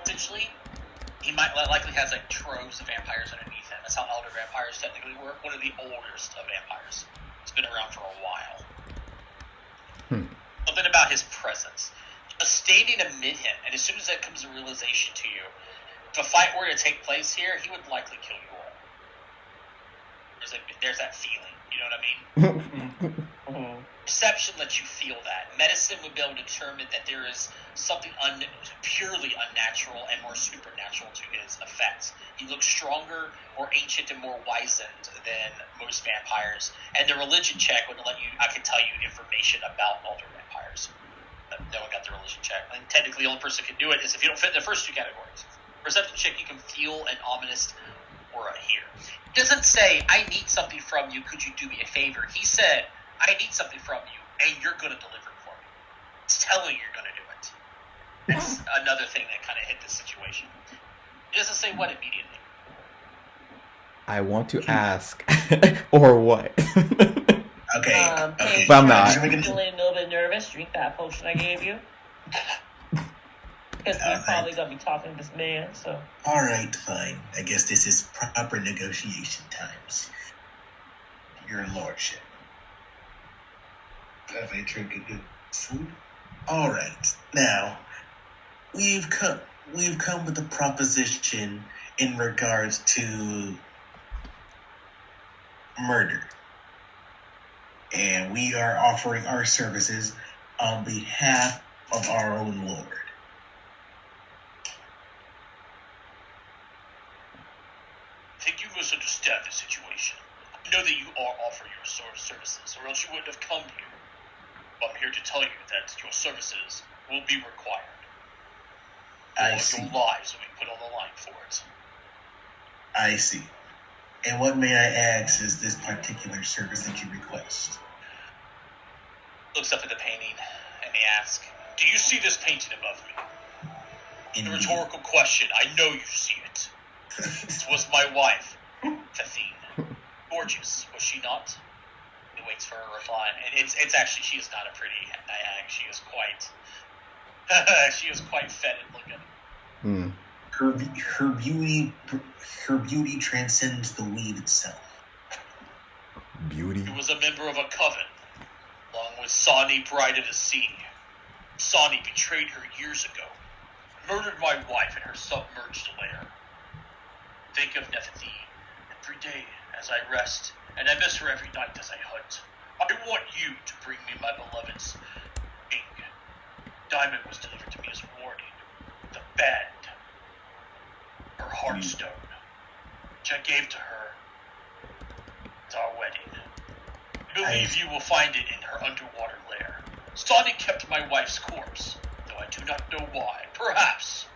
essentially. He might likely has like troves of vampires underneath him. That's how elder vampires technically work. One of the oldest of vampires. It's been around for a while. Something about his presence. Just standing amid him, and as soon as that comes to realization to you, if a fight were to take place here, he would likely kill you all. There's that feeling. You know what I mean? Perception lets you feel that. Medicine would be able to determine that there is something purely unnatural and more supernatural to his effects. He looks stronger, more ancient, and more wizened than most vampires. And the religion check would let you, I could tell you information about older vampires. But no one got the religion check. I think technically the only person who can do it is if you don't fit in the first two categories. Perception check, you can feel an ominous aura here. He doesn't say, I need something from you, could you do me a favor? He said, I need something from you, and you're going to deliver it for me. He's telling you you're going to do it. That's another thing that kind of hit this situation. He doesn't say what immediately. I want to ask, or what? Okay. Hey, But I'm not. feeling a little bit nervous. Drink that potion I gave you. Because we're probably going to be talking to this man, so... Alright, fine. I guess this is proper negotiation times. Your lordship. Have I drink a good food? Alright. Now, we've come with a proposition in regards to murder. And we are offering our services on behalf of our own lord. I think you misunderstand the situation. I know that you are offering your services, or else you wouldn't have come here. I'm here to tell you that your services will be required. I see. Your lives will be put on the line for it. I see. And what, may I ask, is this particular service that you request? Looks up at the painting, and he asks, do you see this painting above me? The Indeed. rhetorical question, I know you see it. This was my wife, Fathine. Gorgeous, was she not? patiently waits for her reply. And it's actually, she is not a pretty hag. She is quite fetid looking. Her beauty transcends the weed itself. Beauty. She was a member of a coven, along with Sani, Bride of the Sea. Sani betrayed her years ago, murdered my wife in her submerged lair. Think of Nefertiti every day as I rest, and I miss her every night as I hunt. I want you to bring me my beloved's ring. Diamond was delivered to me as warning. The band, her heartstone, which I gave to her at our wedding. I believe you will find it in her underwater lair. Sani kept my wife's corpse, though I do not know why. Perhaps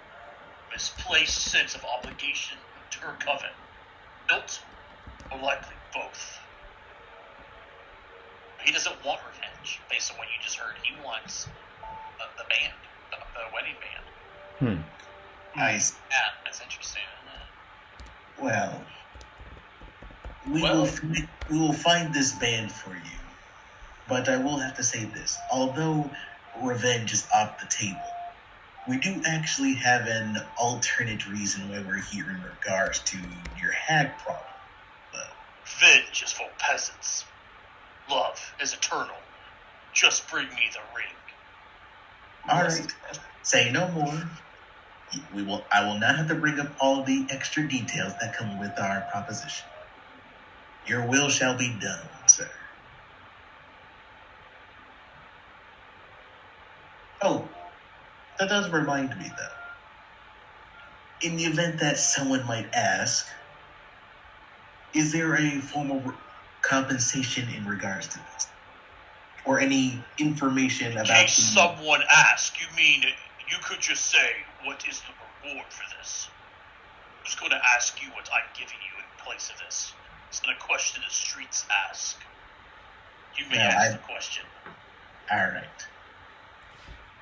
misplaced sense of obligation to her coven. Guilt, or likely both. He doesn't want revenge, based on what you just heard. He wants the band, the wedding band. Nice. Yeah, that's interesting, isn't it? Well, we will find this band for you. But I will have to say this. Although revenge is off the table, we do actually have an alternate reason why we're here in regards to your hag problem. Revenge is for peasants. Love is eternal. Just bring me the ring. Alright. Say no more. I will not have to bring up all the extra details that come with our proposition. Your will shall be done, sir. Oh, that does remind me, though. In the event that someone might ask, is there a form of compensation in regards to this? Or any information about... In case someone asks, you mean you could just say, what is the reward for this? Who's going to ask you what I'm giving you in place of this? It's not a question the streets ask. You may ask the question. Alright.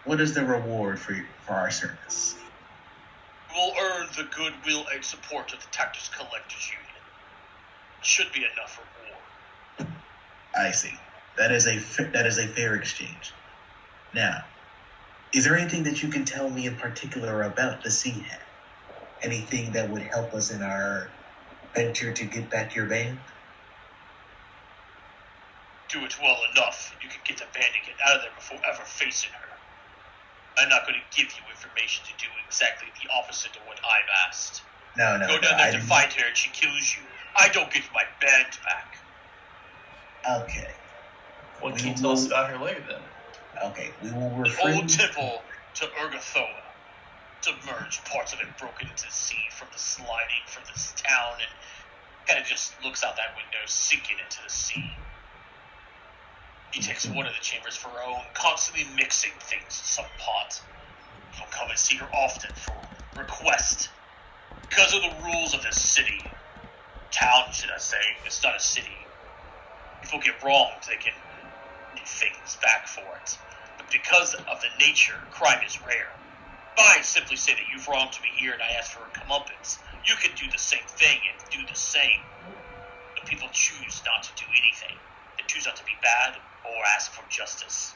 What is the reward for our service? You will earn the goodwill and support of the Taxers Collectors Union. It should be enough reward. I see. That is a fair exchange. Now, is there anything that you can tell me in particular about the Sea Hag? Anything that would help us in our venture to get back your band? Do it well enough, you can get the band and get out of there before ever facing her. I'm not going to give you information to do exactly the opposite of what I've asked. No. Go down there to fight her and she kills you. I don't get my band back. Okay. What can you tell us about her later, then? Okay, we will The refrain... old temple to Urgathoa. Submerged, parts of it broken into the sea from the sliding from this town, and kind of just looks out that window, sinking into the sea. He takes one of the chambers for her own, constantly mixing things in some pot. He'll come and see her often for request. Because of the rules of this city. Town, should I say. It's not a city. People get wronged, they can get things back for it. But because of the nature, crime is rare. If I simply say that you've wronged me here and I ask for a comeuppance, you can do the same thing and do the same. But people choose not to do anything. They choose not to be bad or ask for justice.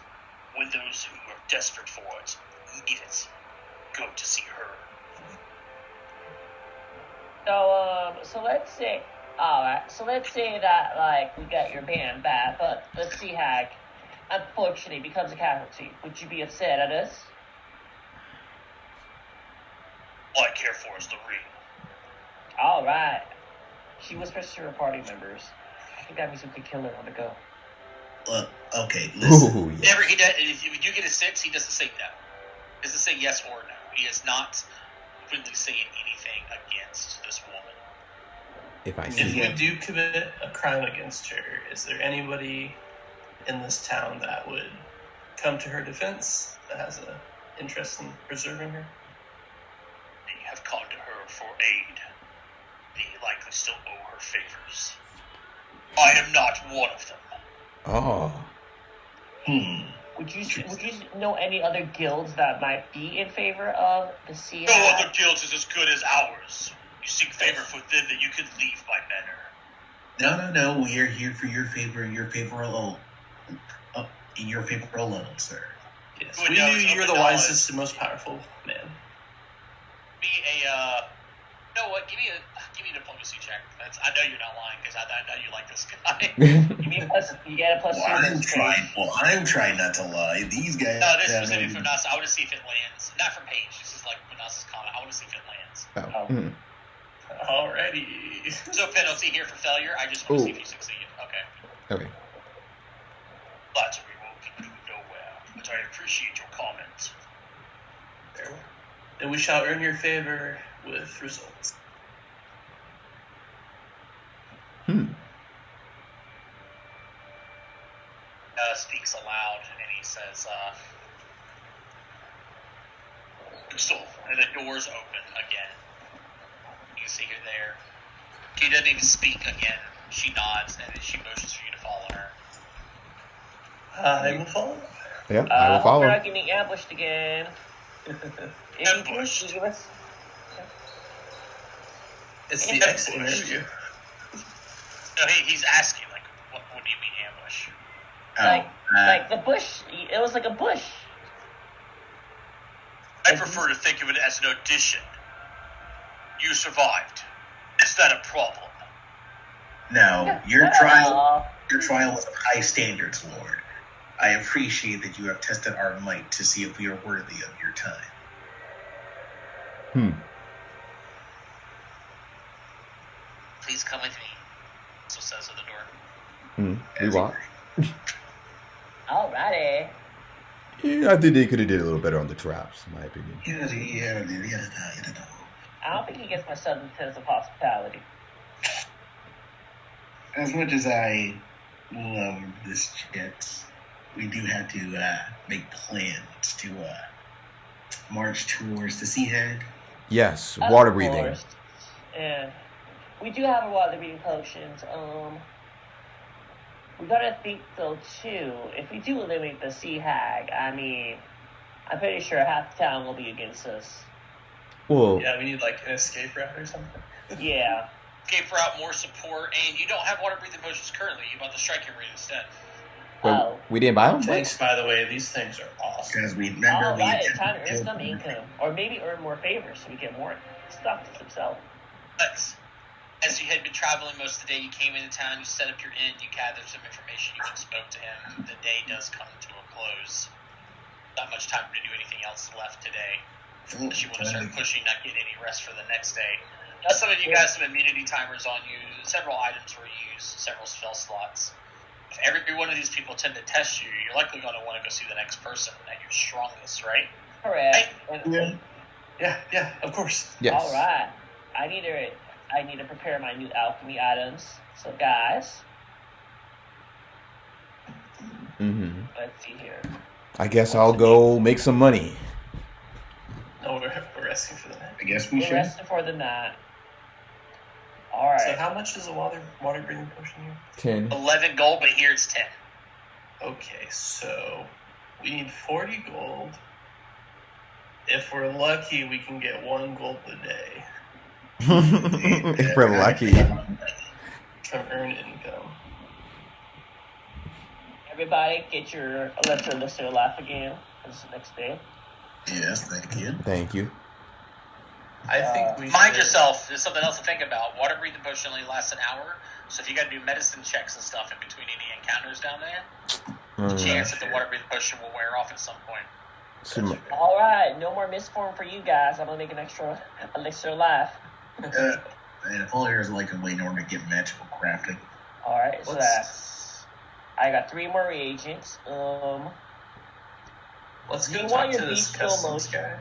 When those who are desperate for it need it, go to see her. So let's say, alright, so let's say that, like, we got your band back, but the Sea Hag, unfortunately, becomes a casualty. Would you be upset at us? All I care for is the ring. Alright. She whispers to her party members. I think that means we could kill her on the go. Okay, listen. Ooh, yes. Never, if you get a sense, he doesn't say no. He doesn't say yes or no. He is not openly saying anything against this woman. If I If see we do commit a crime against her, is there anybody in this town that would come to her defense that has an interest in preserving her? They have gone to her for aid. They likely still owe her favors. I am not one of them. Oh. Would you know any other guilds that might be in favor of the Sea No Hag? other guild is as good as ours. You seek favor for them, then you can leave my manor. No. We are here for your favor alone. In your favor alone, sir. Yes, Who we knew knows, you were the open knowledge. wisest and most powerful man. Be a, you know what? Give me a diplomacy check. I know you're not lying because I know you like this guy. Give me a plus. You get a plus 2. I'm trying not to lie. These guys. No, this is specific for Nasa. I want to see if it lands. Not for Paige. This is like Nasa's comment. I want to see if it lands. Oh. Oh. Mhm. Alrighty. So penalty here for failure. I just want to see if you succeed. Okay. Okay. Flattery will lead nowhere, but I appreciate your comments. There. And we shall earn your favor with results. Speaks aloud and he says, so, and the doors open again. You can see her there. She doesn't even speak again. She nods and then she motions for you to follow her. I will follow. Yeah, I will Hope follow. we're not getting ambushed again. Ambushed. Give us. It's the Ambush. exit interview. No, he's asking, like, what do you mean ambush? Like the bush. It was like a bush. I prefer to think of it as an audition. You survived. Is that a problem? No, your trial was of high standards, Lord. I appreciate that you have tested our might to see if we are worthy of your time. Please come with me. So says at the door. We walk. Alrighty. Yeah, I think they could have did a little better on the traps, in my opinion. I don't think he gets my southern sense of hospitality. As much as I love this chicks, we do have to make plans to march towards the Seahead. Yes, Of water breathing. course. And we do have a water breathing potions. We gotta think though too. If we do eliminate the sea hag, I mean, I'm pretty sure half the town will be against us. Well, Yeah, we need like an escape route or something. Yeah. Escape route, more support, and you don't have water breathing potions currently. You bought the striking rate instead. but we didn't buy them? Thanks, by the way. These things are awesome. Because we remember All we right, attempted time to to earn kill some them. income, or maybe earn more favors so we get more stuff to themselves. But as you had been traveling most of the day, you came into town, you set up your inn, you gathered some information, you spoke to him. The day does come to a close. Not much time to do anything else left today. Unless you want to start pushing, not getting any rest for the next day. Some of you guys have immunity timers on you. Several items were used, several spell slots. If every one of these people tend to test you, you're likely going to want to go see the next person at your strongest, right? Correct. Right. Yeah, of course. Yes. All right. I need to prepare my new alchemy items. So guys, let's see here. I guess I'll go make some money. No, we're resting for the night. I guess we We're should. resting for the night. All right. So how much is a water breathing potion here? 10. 11 gold, but here it's 10. Okay, so we need 40 gold. If we're lucky, we can get 1 gold a day If we're lucky. from earned income. Everybody, get your listener laugh again. This is the next day. Yes, thank you. Thank you. I think we Mind should- yourself, there's something else to think about. Water breathing potion only lasts an hour, so if you got to do medicine checks and stuff in between any encounters down there, the chance that the water breathing potion will wear off at some point. All right, no more misform for you guys. I'm gonna make an extra elixir laugh. And if only there's like a way in order to get magical crafting. All right, so Let's- that's. I got 3 more reagents. Let's Do go you talk want to your this bestial customs motion? guy.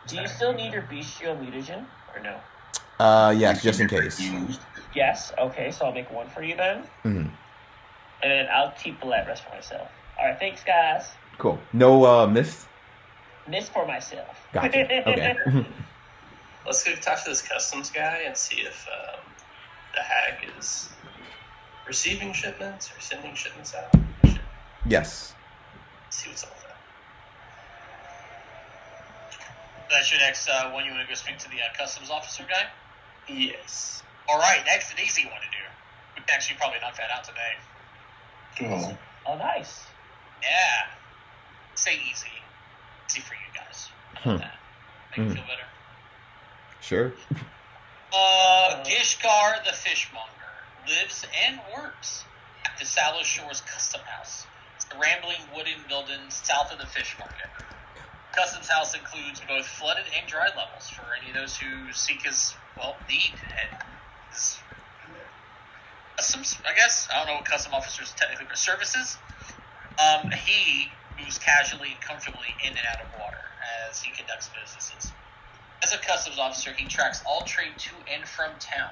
Do you still need your bestial mutagen or no? Yes, just in case. Yes. Okay, so I'll make 1 for you then, Mhm. and then I'll keep the light rest for myself. All right, thanks, guys. Cool. No mist? Miss for myself. Gotcha. Okay. Let's go talk to this customs guy and see if the hag is receiving shipments or sending shipments out. Yes. See what's up with that. That's your next one. You want to go speak to the customs officer guy? Yes. All right, next an easy one to do. Actually, probably knocked that out today. Oh. Oh, nice. Yeah. Say easy. Easy for you guys. How about that? Make you feel better? Sure. Gishgar the fishmonger lives and works at the Shallowshore's custom house. It's a rambling wooden building south of the fish market. Customs house includes both flooded and dry levels for any of those who seek his, need. Customs, I guess. I don't know what custom officers technically are. Services. He moves casually and comfortably in and out of water as he conducts businesses. As a customs officer, he tracks all trade to and from town,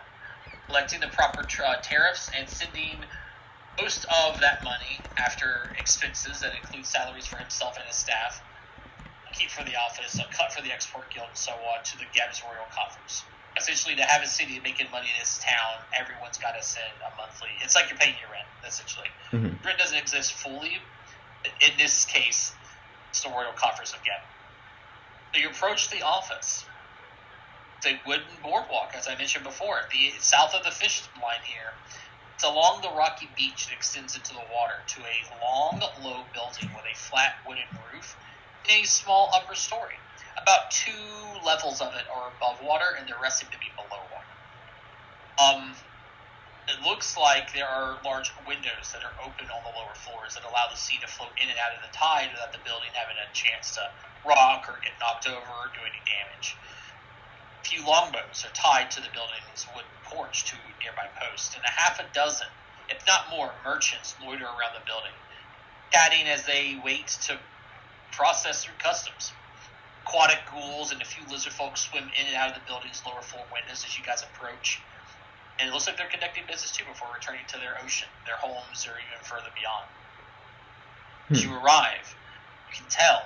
collecting the proper tariffs and sending most of that money after expenses that include salaries for himself and his staff, a keep for the office, a cut for the export guild, and so on, to the Gab's Royal coffers. Essentially, to have a city making money in his town, everyone's got to send a monthly. It's like you're paying your rent, essentially. Mm-hmm. Rent doesn't exist fully. In this case, it's the Royal coffers of Gab. So you approach the office. It's a wooden boardwalk, as I mentioned before. South of the fish line here, it's along the rocky beach that extends into the water to a long, low building with a flat wooden roof and a small upper story. About 2 levels of it are above water, and the rest seem to be below water. It looks like there are large windows that are open on the lower floors that allow the sea to flow in and out of the tide without the building having a chance to rock or get knocked over or do any damage. A few longboats are tied to the building's wooden porch to nearby posts, and a half a dozen, if not more, merchants loiter around the building, chatting as they wait to process through customs. Aquatic ghouls and a few lizard folk swim in and out of the building's lower floor windows as you guys approach. And it looks like they're conducting business too before returning to their ocean, their homes, or even further beyond. As you arrive, you can tell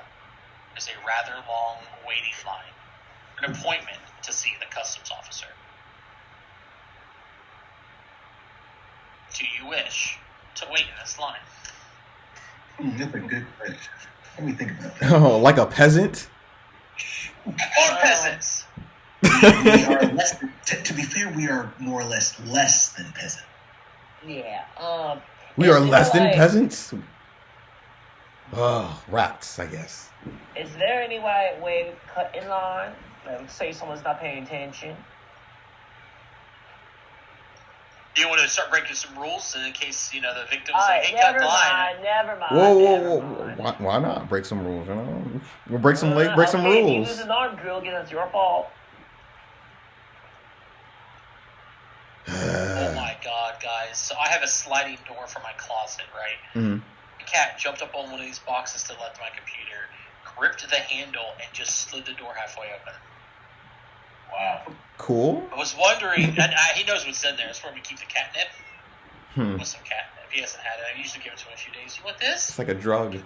there's a rather long waiting line, an appointment to see the customs officer. Do you wish to wait in this line? That's a good question. Let me think about that. Oh, like a peasant? Or peasants! We are less than, to be fair, we are more or less than peasant. Yeah. We are is less there, than like- peasants? Oh, rats, I guess. Is there any way we cut in line? Like, say someone's not paying attention. Do you want to start breaking some rules in case, the victims say, hey, cut Never the line? mind, never mind. Whoa. never mind. Why not break some rules? We'll break some break some okay, rules. If you lose an arm drill, again, that's your fault. Oh my god, guys. So I have a sliding door for my closet, right? Mm-hmm. The cat jumped up on one of these boxes to let my computer, gripped the handle, and just slid the door halfway open. Wow. Cool. I was wondering, and he knows what's in there. It's where we keep the catnip. With some catnip. He hasn't had it. I usually give it to him in a few days. You want this? It's like a drug.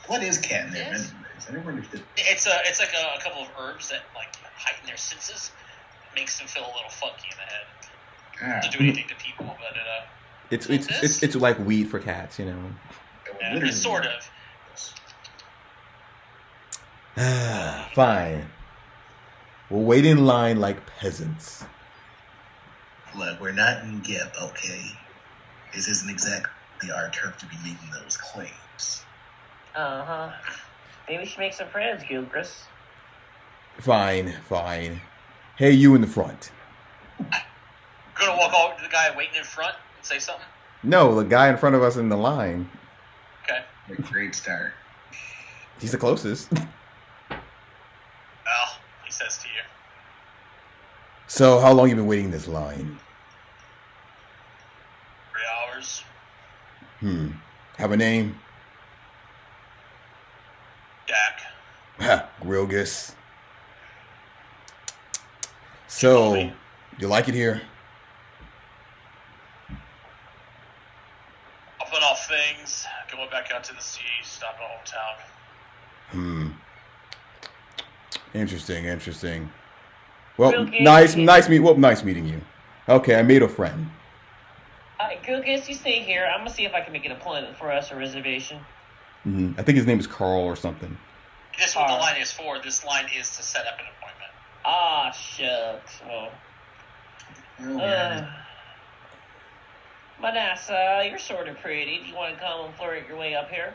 What is catnip? Yes. I never understood. It's like a couple of herbs that heighten their senses, makes them feel a little funky in the head. Doesn't do anything to people, but It's like weed for cats, yeah, it's sort of. Fine. We'll wait in line like peasants. Look, we're not in Gip, okay? This isn't exactly our turf to be making those claims. Uh-huh. Maybe we should make some friends, Gilchrist. Fine. Hey, you in the front. Gonna walk over to the guy waiting in front and say something? No, the guy in front of us in the line. Okay. A great start. He's the closest. Well, he says to you. So, how long you been waiting this line? 3 hours. Have a name? Jack. Ha, Grilgus. So, you like it here? Popping off things, going back out to the sea, stopping at hometown. Interesting. Well, Grilgus, nice meeting you. Okay, I made a friend. Gilchrist, you stay here. I'm gonna see if I can make an appointment for us, a reservation. I think his name is Carl or something. This is what the line is for. This line is to set up an appointment. Ah, shucks. Well, Manassa, you're sort of pretty. Do you want to come and flirt your way up here?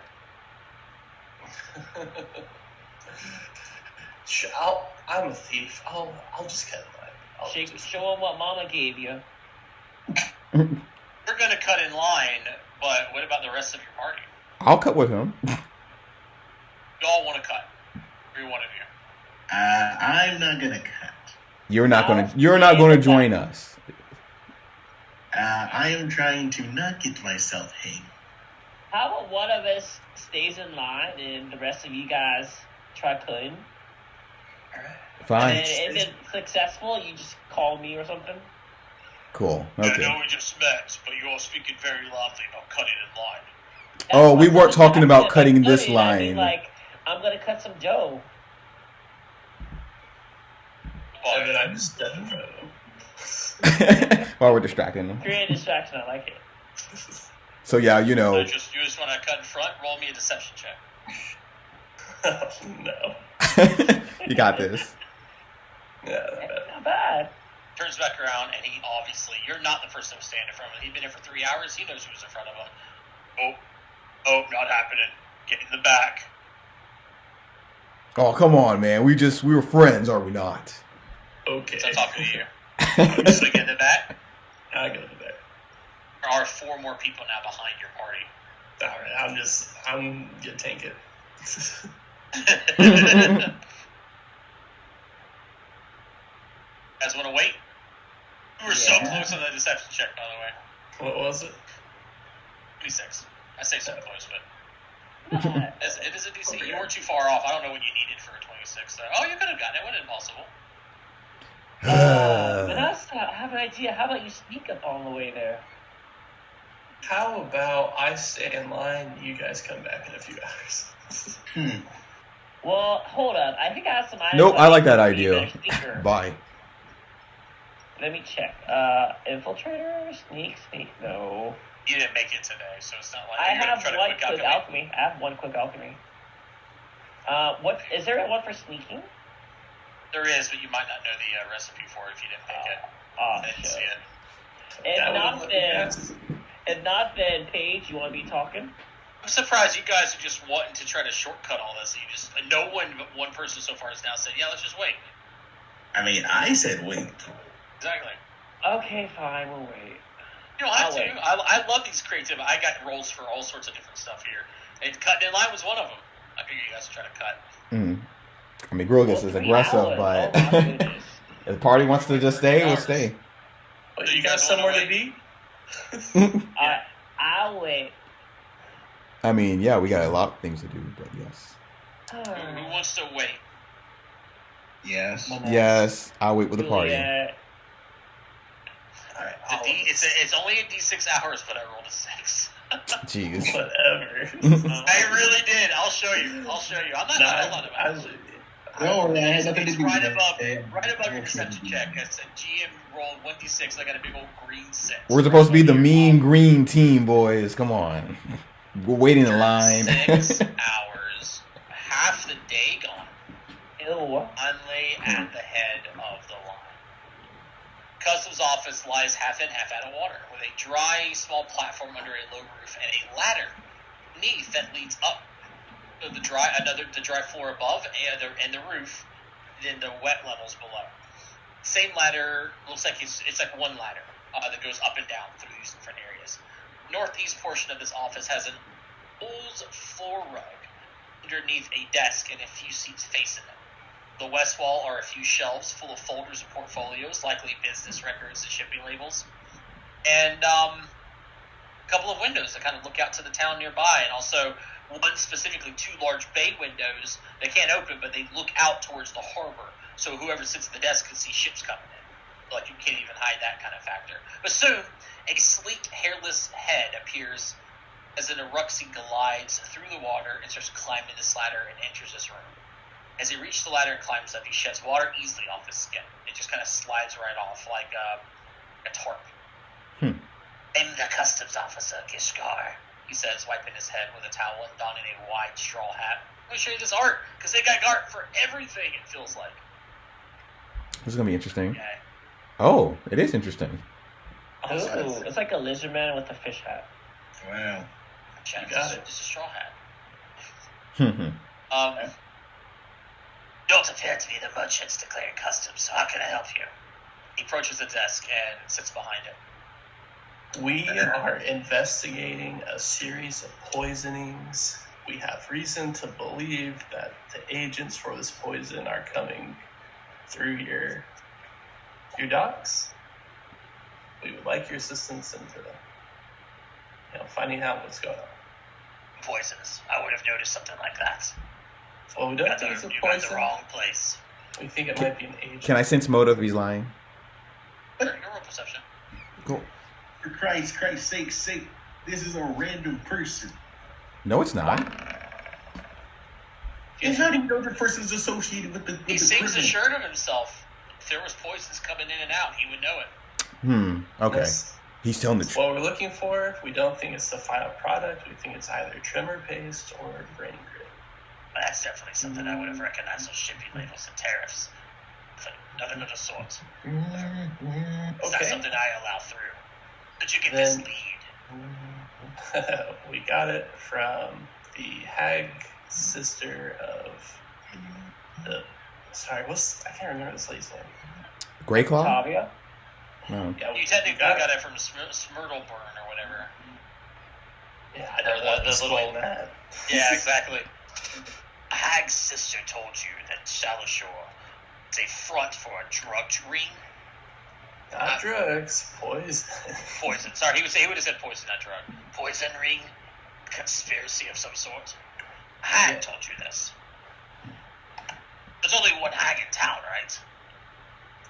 I'm a thief. I'll just cut in line. Show him what Mama gave you. We're gonna cut in line, but what about the rest of your party? I'll cut with him. You all want to cut. Every one of you. I'm not gonna cut. You're not gonna join us. I am trying to not get myself hanged. How about one of us stays in line and the rest of you guys try cutting? Fine. And then if it's successful, you just call me or something. Cool. I Okay. know we just met, but you're all speaking very loudly about cutting in line. Oh, we weren't talking about Like, cutting this I mean, line. like, I'm gonna cut some dough. And then I just step in front of them. While we're distracting them. Create a distraction, I like it. So yeah, you So know. you just want to cut in front. Roll me a deception check. No. You got this. Yeah, that's bad. Not bad. Turns back around, and he obviously, you're not the person who's standing in front of him. He's been here for 3 hours. He knows who's in front of him. Oh, not happening. Get in the back. Oh, come on, man. We were friends, are we not? Okay. So I'm talking to you. So get in the back. I go to the back. There are 4 more people now behind your party. Alright, I'm gonna tank it. Guys want to wait? We were so close on the deception check, by the way. What was it? 26. I say so close, but Not. it is a DC. You weren't too far off. I don't know what you needed for a 26. So. Oh, you could have gotten it. It wasn't impossible. Vanessa, I have an idea. How about you sneak up on the way there? How about I stay in line, you guys come back in a few hours? Well, hold up. I think I have some ideas. Nope, I like that to be a idea. better sneaker. Bye. Let me check. Infiltrator? Sneak? No. You didn't make it today, so it's not like I you're going have to try to one quick quick alchemy. alchemy. I have one quick alchemy. What is there one for sneaking? There is, but you might not know the recipe for it if you didn't make it. Oh, I didn't shit. see it. If not, then Paige, you want to be talking? I'm surprised you guys are just wanting to try to shortcut all this. You just no one but one person so far has now said, "Yeah, let's just wait." I mean, I said wait. Exactly. Okay, fine, we'll wait. You don't have I'll to. wait. I love these creative. I got roles for all sorts of different stuff here, and cutting in line was one of them. I figured you guys would try to cut. I mean, Grogus is 3 aggressive, hours. but Oh, my goodness. if the party wants to just stay, we'll hours. stay. Oh, So you you got guys wanna somewhere to wait? be? I'll wait. I mean, yeah, we got a lot of things to do, but yes. Who wants to wait? Yes. Yes, I'll wait with the party. Juliet. All right, It's only a D6 hours, but I rolled a 6. Jeez. whatever. I really did. I'll show you. I'm not talking about it. Don't worry, I had nothing to It's do with right that. above your deception check. It's a GM rolled 1d6. I got a big old green 6. We're supposed to be the mean green team, boys. Come on. We're waiting in line. 6 hours. Half the day gone. Ew. Unlay at the head of the line. Customs office lies half in, half out of water, with a dry, small platform under a low roof and a ladder beneath that leads up to the dry floor above and the roof, then the wet levels below. Same ladder looks like it's like one ladder that goes up and down through these different areas. Northeast portion of this office has an old floor rug underneath a desk and a few seats facing it. The west wall are a few shelves full of folders and portfolios, likely business records and shipping labels, and a couple of windows that kind of look out to the town nearby, and also one specifically 2 large bay windows that can't open, but they look out towards the harbor, so whoever sits at the desk can see ships coming in. Like, you can't even hide that kind of factor. But soon, a sleek, hairless head appears as an Uruxi glides through the water and starts climbing this ladder and enters this room. As he reaches the ladder and climbs up, he sheds water easily off his skin. It just kind of slides right off like a tarp. I'm the customs officer, Gishkar, he says, wiping his head with a towel and donning a wide straw hat. Let me show you this art, because they got art for everything, it feels like. This is going to be interesting. Okay. Oh, it is interesting. Ooh, it's like a lizard man with a fish hat. Wow. Chad, You got it. It's a straw hat. Hmm. Don't appear to be the merchants declaring customs, so how can I help you? He approaches the desk and sits behind it. We are investigating a series of poisonings. We have reason to believe that the agents for this poison are coming through your docks. We would like your assistance in finding out what's going on. Poisonous. I would have noticed something like that. Well, we don't think it's a You got the poison. wrong place. We think it might be an agent. Can I sense motive if he's lying? Your roll perception. Cool. For Christ's sake, this is a random person. No, it's not. And how do you know the person's associated with the He seems criminal? assured of himself. If there was poisons coming in and out, he would know it. Okay. Yes. He's telling the It's truth. what we're looking for. We don't think it's the final product. We think it's either trimmer paste or brain grit. But that's definitely something I would have recognized on shipping labels and tariffs. But nothing of the sort. It's not Okay. something I allow through. Did you get Then- this lead? We got it from the hag sister of the. Sorry, I can't remember this lady's name. Grey Claw? Tavia? No. Yeah, You technically got it from Smyrtleburn or whatever. Yeah, I don't Or want the to little- explain that. Yeah, exactly. Hag's sister told you that Shallowshore is a front for a drug ring. Not drugs, poison. Poison. Sorry, he would have said poison, not drug. Poison ring, conspiracy of some sort. Hag Yeah. told you this. There's only one hag in town, right?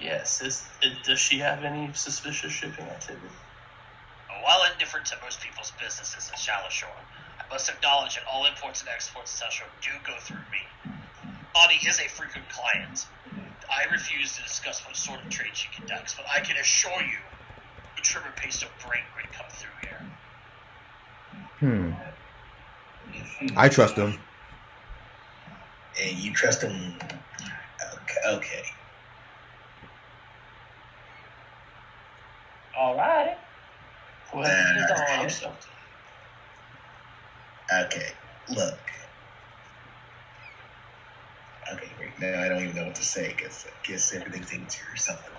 Yes. Does she have any suspicious shipping activity? While indifferent to most people's businesses in Shallowshore, I must acknowledge that all imports and exports to Shallowshore do go through me. Audie is a frequent client. I refuse to discuss what sort of trade she conducts, but I can assure you the trimmer paste of brain grit come through here. I trust him. And you trust him. Okay. Alright. Well, Nah. He's on I'm it. stumped. Okay. Look. Okay, great. Now I don't even know what to say because I guess everything's easier or something.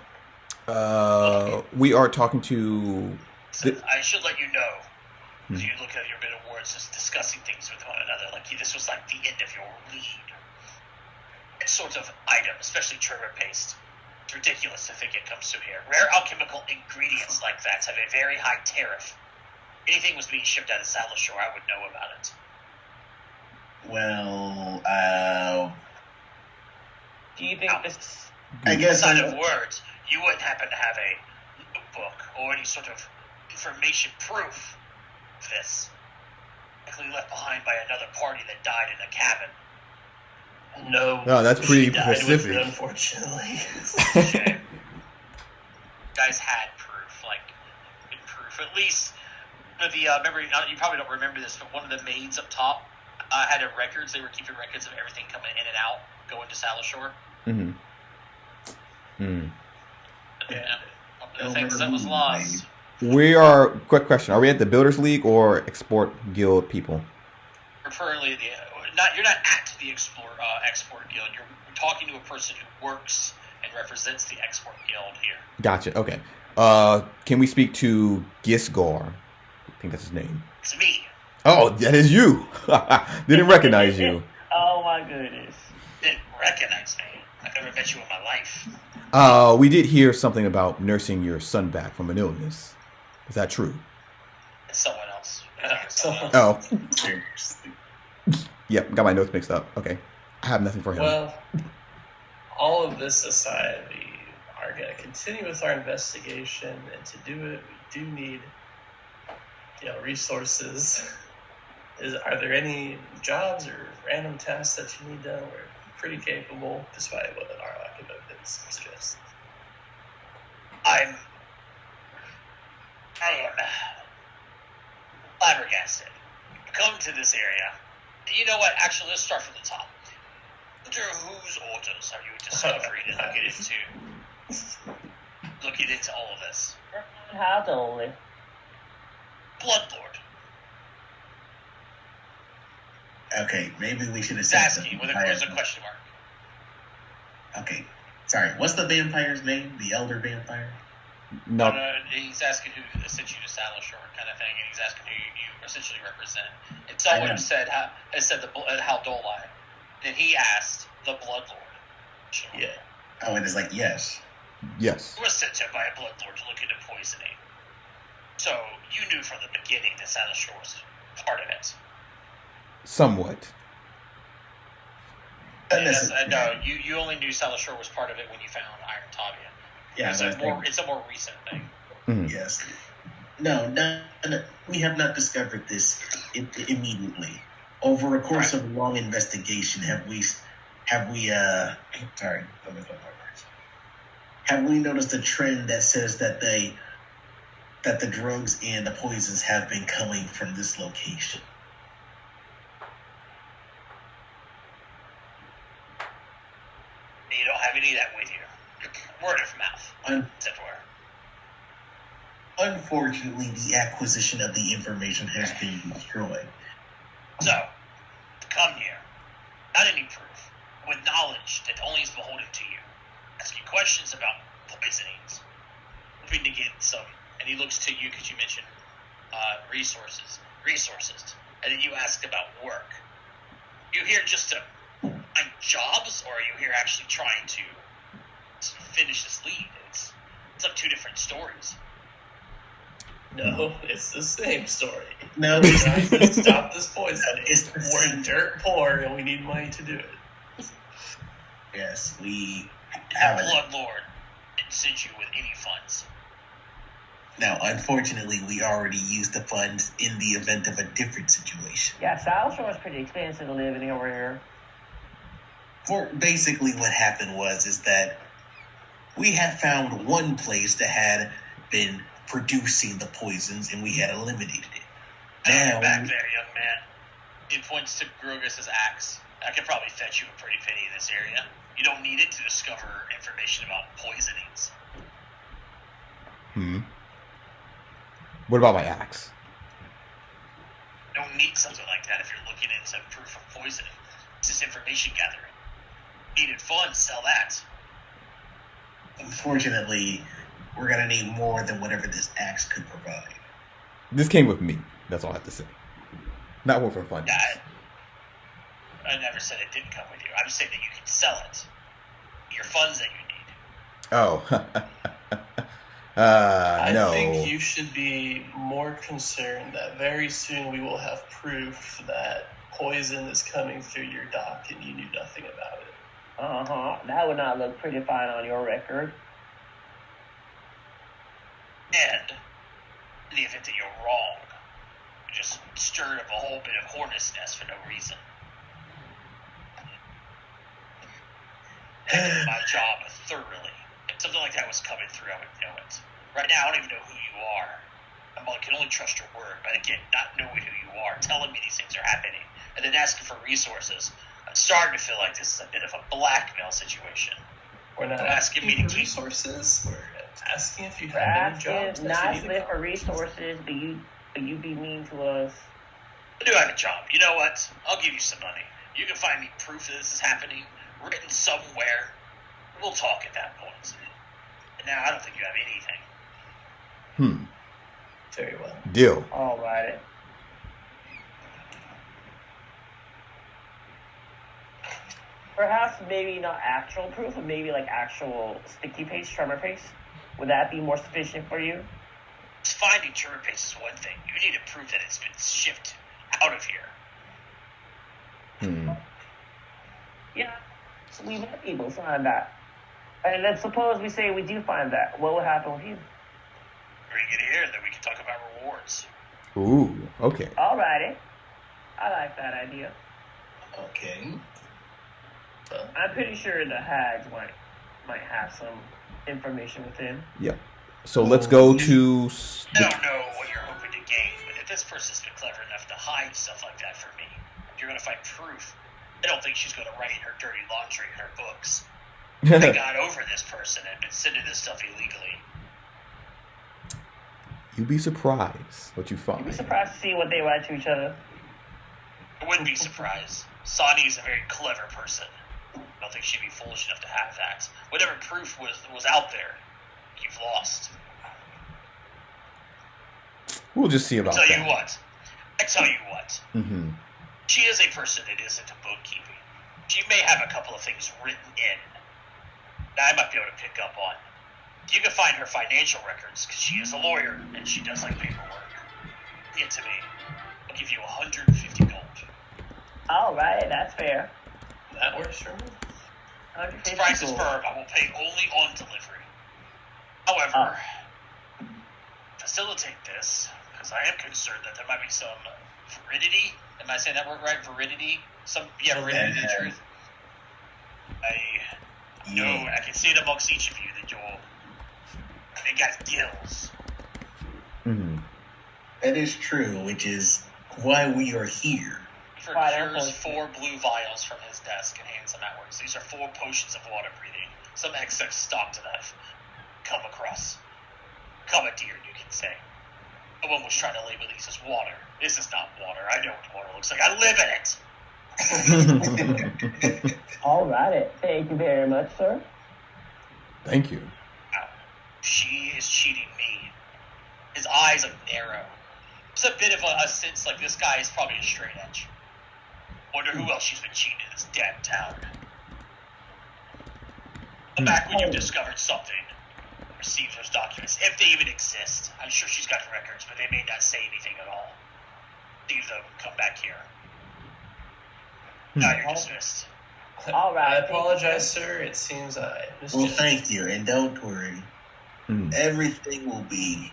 We are talking to. So I should let you know, as you look at your bit of words, just discussing things with one another, like this was like the end of your lead. It's sort of item, especially trimmer paste. It's ridiculous if it comes through here. Rare alchemical ingredients like that have a very high tariff. Anything was being shipped out of Shallowshore, I would know about it. Well, Do you think this... I guess Outside of words, you wouldn't happen to have a notebook or any sort of information proof of this. Likely left behind by another party that died in a cabin. No. No, that's pretty she died with specific. it, unfortunately. Okay. Guys had proof, proof. At least, remember, you probably don't remember this, but one of the maids up top had records. They were keeping records of everything coming in and out, going to Shallowshore. Yeah. One of the things that was lost. We are. Quick question: are we at the Builders League or Export Guild people? Preferably you're not at the Export Guild. You're talking to a person who works and represents the Export Guild here. Gotcha. Okay. Can we speak to Gisgor? I think that's his name. It's me. Oh, that is you. Didn't recognize you. Oh my goodness. Didn't recognize me. I've never met you in my life. We did hear something about nursing your son back from an illness. Is that true? It's someone else. Someone Oh, seriously. yep. Got my notes mixed up. Okay. I have nothing for him. Well, all of this aside, we are going to continue with our investigation, and to do it, we do need, resources. Are there any jobs or random tasks that you need done? We're pretty capable, despite what our lack of evidence suggests. I am flabbergasted. Come to this area. You know what? Actually, let's start from the top. Under whose orders are you discovering and looking into looking into all of this? How only? Bloodlord. Okay, maybe we should have He's said asking with a question mark. Okay, sorry. What's the vampire's name? The elder vampire? No. He's asking who sent you to Shallowshore, kind of thing, and he's asking who you essentially represent. And someone said Hal Dolai. Then he asked the Bloodlord. Yeah. Oh, and it's like, yes. Yes. You were sent here by a Bloodlord to look into poisoning. So you knew from the beginning that Shallowshore was part of it. Somewhat. No, you only knew Shallowshore was part of it when you found Iron Tavia. Yeah, it's a more recent thing. Mm-hmm. Yes. No, we have not discovered this immediately. Over a course of a long investigation, have we noticed a trend that says that the drugs and the poisons have been coming from this location? You don't have any of that with you. Word of mouth. Unfortunately, the acquisition of the information has been destroyed. So, come here. Not any proof. With knowledge that only is beholden to you. Asking questions about poisonings. Hoping to get some. And he looks to you because you mentioned resources. And then you ask about work. You here just to find jobs, or are you here actually trying to finish this lead? It's like two different stories. No, it's the same story. No, we're trying to stop this poison. We're dirt poor and we need money to do it. Yes, we have a Bloodlord didn't send you with any funds. Now, unfortunately, we already used the funds in the event of a different situation. Yeah, Shallowshore is pretty expensive to live in over here. Basically, what happened is that we had found one place that had been producing the poisons, and we had eliminated it. Now, back there, young man. He points to Grogus' axe. I could probably fetch you a pretty penny in this area. You don't need it to discover information about poisonings. What about my axe? You don't need something like that if you're looking into proof of poisoning. It's just information gathering. Needed funds, sell that. Unfortunately, we're going to need more than whatever this axe could provide. This came with me. That's all I have to say. Not worth for fun. Yeah, I never said it didn't come with you. I'm just saying that you can sell it. Your funds that you need. Oh. I think you should be more concerned that very soon we will have proof that poison is coming through your dock and you knew nothing about it. That would not look pretty fine on your record. And in the event that you're wrong, you just stirred up a whole bit of hornet's nest for no reason. I did my job thoroughly. If something like that was coming through, I would know it. Right now, I don't even know who you are. I can only trust your word, but again, not knowing who you are, telling me these things are happening, and then asking for resources, I'm starting to feel like this is a bit of a blackmail situation. We're not asking me for resources. We're asking if you have any jobs. Nicely for resources, but you be mean to us. I do have a job. You know what? I'll give you some money. You can find me proof that this is happening, written somewhere. We'll talk at that point. And now I don't think you have anything. Very well. Deal. All right. Perhaps maybe not actual proof, but maybe like actual sticky paste, tremor paste. Would that be more sufficient for you? Finding tremor paste is one thing. You need to prove that it's been shipped out of here. Yeah, so we might be able to find that. And let's suppose we say we do find that. What would happen with you? Bring it here, and then we can talk about rewards. Ooh, okay. Alrighty. I like that idea. Okay. I'm pretty sure the hags might have some information within. Yep. So let's go to... I don't know what you're hoping to gain, but if this person's been clever enough to hide stuff like that from me, you're going to find proof. I don't think she's going to write her dirty laundry in her books. They got over this person and been sending this stuff illegally. You'd be surprised what you find. You'd be surprised to see what they write to each other. I wouldn't be surprised. Sani is a very clever person. I don't think she'd be foolish enough to have that. Whatever proof was out there, you've lost. We'll just see about that. I tell you what. Mm-hmm. She is a person that is into bookkeeping. She may have a couple of things written in that I might be able to pick up on. You can find her financial records because she is a lawyer and she does like paperwork. Bring it to me. I'll give you 150 gold. All right, that's fair. That works for me. 150 This price is gold. firm. I will pay only on delivery. However, facilitate this because I am concerned that there might be some veridity. Am I saying that word right? Veridity? Veridity to the truth. I know, and I can see it amongst each of you that they got gills. Mm-hmm. That is true, which is why we are here. He procures 4 blue vials from his desk and hands them outwards. These are 4 potions of water breathing. Some excess stock that I've come across. Commandeered, you can say. No one was trying to label these as water. This is not water. I know what water looks like. I live in it. All right, thank you very much, sir. Thank you. Now, she is cheating me. His eyes are narrow. There's a bit of a sense like this guy is probably a straight edge. Wonder who else she's been cheating in this damn town. Come back when you've discovered something. Receive those documents, if they even exist. I'm sure she's got records, but they may not say anything at all. Leave them, come back here. Now you're dismissed. All right, I thank you. apologize, sir. It seems I Well, misjudged. thank you, and don't worry. Everything will be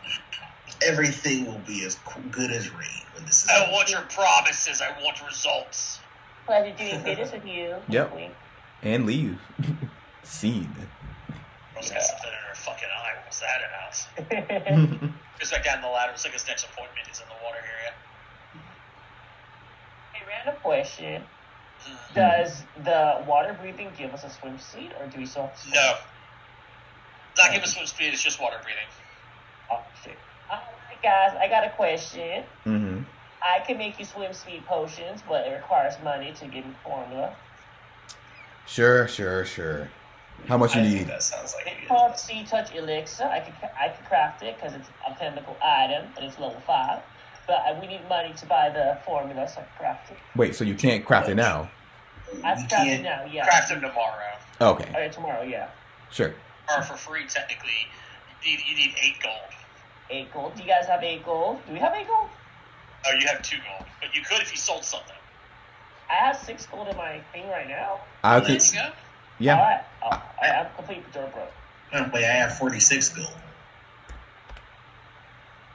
as good as rain when this is. I don't want your promises. I want results. Pleasure doing business with you. Yep. And leave. Scene. Girl's got something in her fucking eye. What's that about? Goes back down the ladder. Looks like his next appointment is in the water area. Hey, random question. Does the water breathing give us a swim speed, or do we still have to swim? No. Not give us swim speed. It's just water breathing. Oh, shit. All right, guys, I got a question. Mm-hmm. I can make you swim speed potions, but it requires money to get me formula. Sure. How much you I think need? that sounds like It's a called Sea Touch Elixir. I can craft it because it's a chemical item and it's level 5. But we need money to buy the formula, so I can craft it. Wait, so you can't craft it now? I've crafted it now, yeah. Craft them tomorrow. Okay, Okay, tomorrow, yeah. sure. Or for free, technically. You need 8 gold. 8 gold. Do you guys have 8 gold? Do we have 8 gold? Oh, you have 2 gold. But you could if you sold something. I have 6 gold in my thing right now. I There could. you go. Yeah. Alright. I'm complete dirt broke. Oh, wait, I have 46 gold.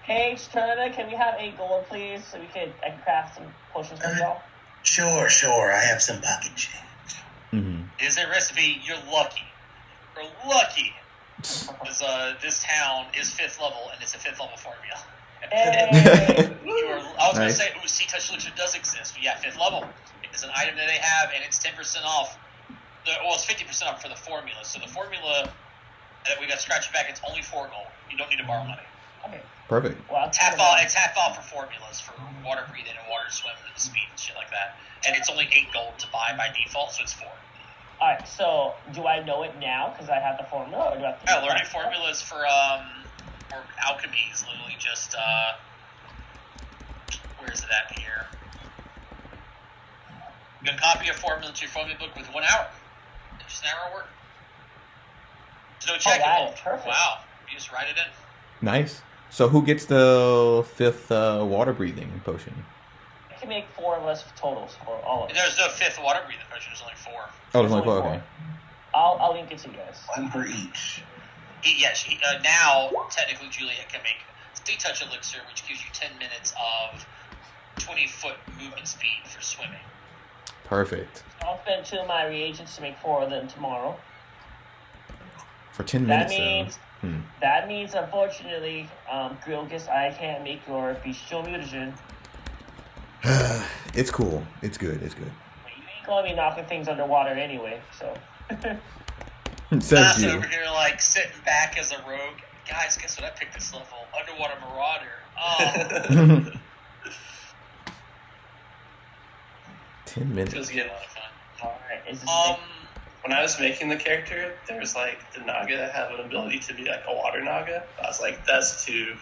Hey, Turner, can we have 8 gold, please? So I can craft some potions for y'all? Sure. I have some pocket change. Mm-hmm. It is a recipe. You're lucky. You're lucky. Because this town is 5th level, and it's a 5th level formula. Hey! I was going to Nice. say, Sea Touch Elixir does exist, but yeah, 5th level. It's an item that they have, and it's 10% off. It's 50% off for the formula. So the formula that we got scratched back, it's only 4 gold. You don't need to borrow money. Okay. Perfect. Well, It's half off for formulas for water breathing and water swim and speed and shit like that. And it's only 8 gold to buy by default, so it's 4. Alright, so do I know it now because I have the formula, or do I have to... Yeah, learning formulas for alchemy is literally just where is it at here? You can copy a formula to your formula book with 1 hour. It's just an hour of work. There's no check Alright, involved. perfect. Wow. You just write it in. Nice. So who gets the 5th water breathing potion? I can make 4 of us totals for all of us. There's no 5th water breathing potion, there's only 4. Oh, there's only 4. Okay. I'll link it to you guys. One for each. Now, technically, Juliet can make Sea Touch Elixir, which gives you 10 minutes of 20-foot movement speed for swimming. Perfect. I'll spend 2 of my reagents to make 4 of them tomorrow. For 10 That minutes. means, that means, unfortunately, Grilgus, I can't make your bestial mutagen. It's cool. It's good. You ain't gonna be knocking things underwater anyway, so. Says Massa you. over here, like, sitting back as a rogue. Guys, guess what? I picked this level. Underwater Marauder. Oh. 10 minutes. Feels A good. lot of fun. Alright, is this When I was making the character, there was like the Naga have an ability to be like a water Naga. I was like, that's too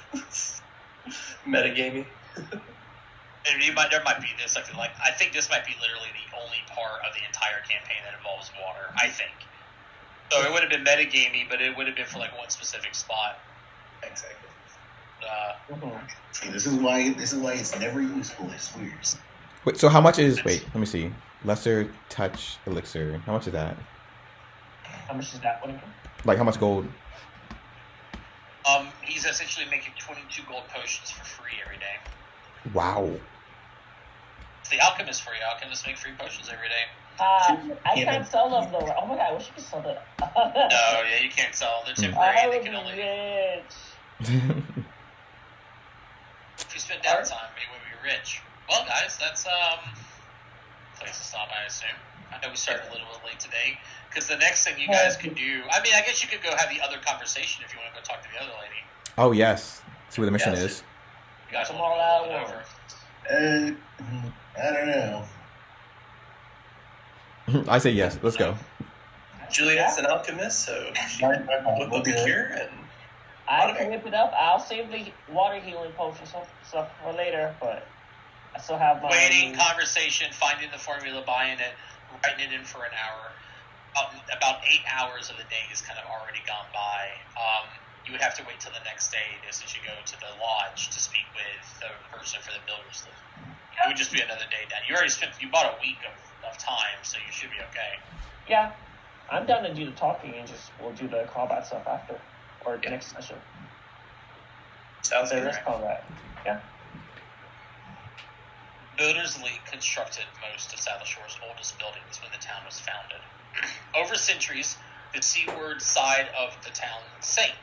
metagamey. And there might be this, like, I think this might be literally the only part of the entire campaign that involves water. I think. So it would have been metagamey, but it would have been for like one specific spot. Exactly. See, this is why it's never useful. It's weird. Wait, so how much is? Wait, let me see. Lesser touch elixir. How much is that? How much is that one again? Like how much gold? He's essentially making 22 gold potions for free every day. Wow. It's the alchemist for you. Alchemists make free potions every day. I can't sell them though. Oh my god, I wish you could sell them. No, yeah, you can't sell. They're temporary. I They would can be only. rich. If you spend downtime, you would be rich. Well, guys, that's place to stop, I assume. I know we started a little bit late today because the next thing you guys could do. I mean, I guess you could go have the other conversation if you want to go talk to the other lady. Oh yes. See what the mission Yes. is. You guys Come want to on go out. over? I don't know. I say yes. Let's go. Juliet's an alchemist, so she can whip up the cure and I can whip it up. I'll save the water healing potion stuff for later, but I still have my Waiting, conversation, finding the formula, buying it, writing it in for an hour. About 8 hours of the day has kind of already gone by. You would have to wait till the next day, since you go to the lodge to speak with the person for the builder's league. It would just be another day down. You bought a week of time, so you should be okay. Yeah, I'm down to do the talking and we'll do the combat stuff after or next session. sounds There good. is combat. Yeah. Builders League constructed most of Shallowshore's oldest buildings when the town was founded. Over centuries, the seaward side of the town sank,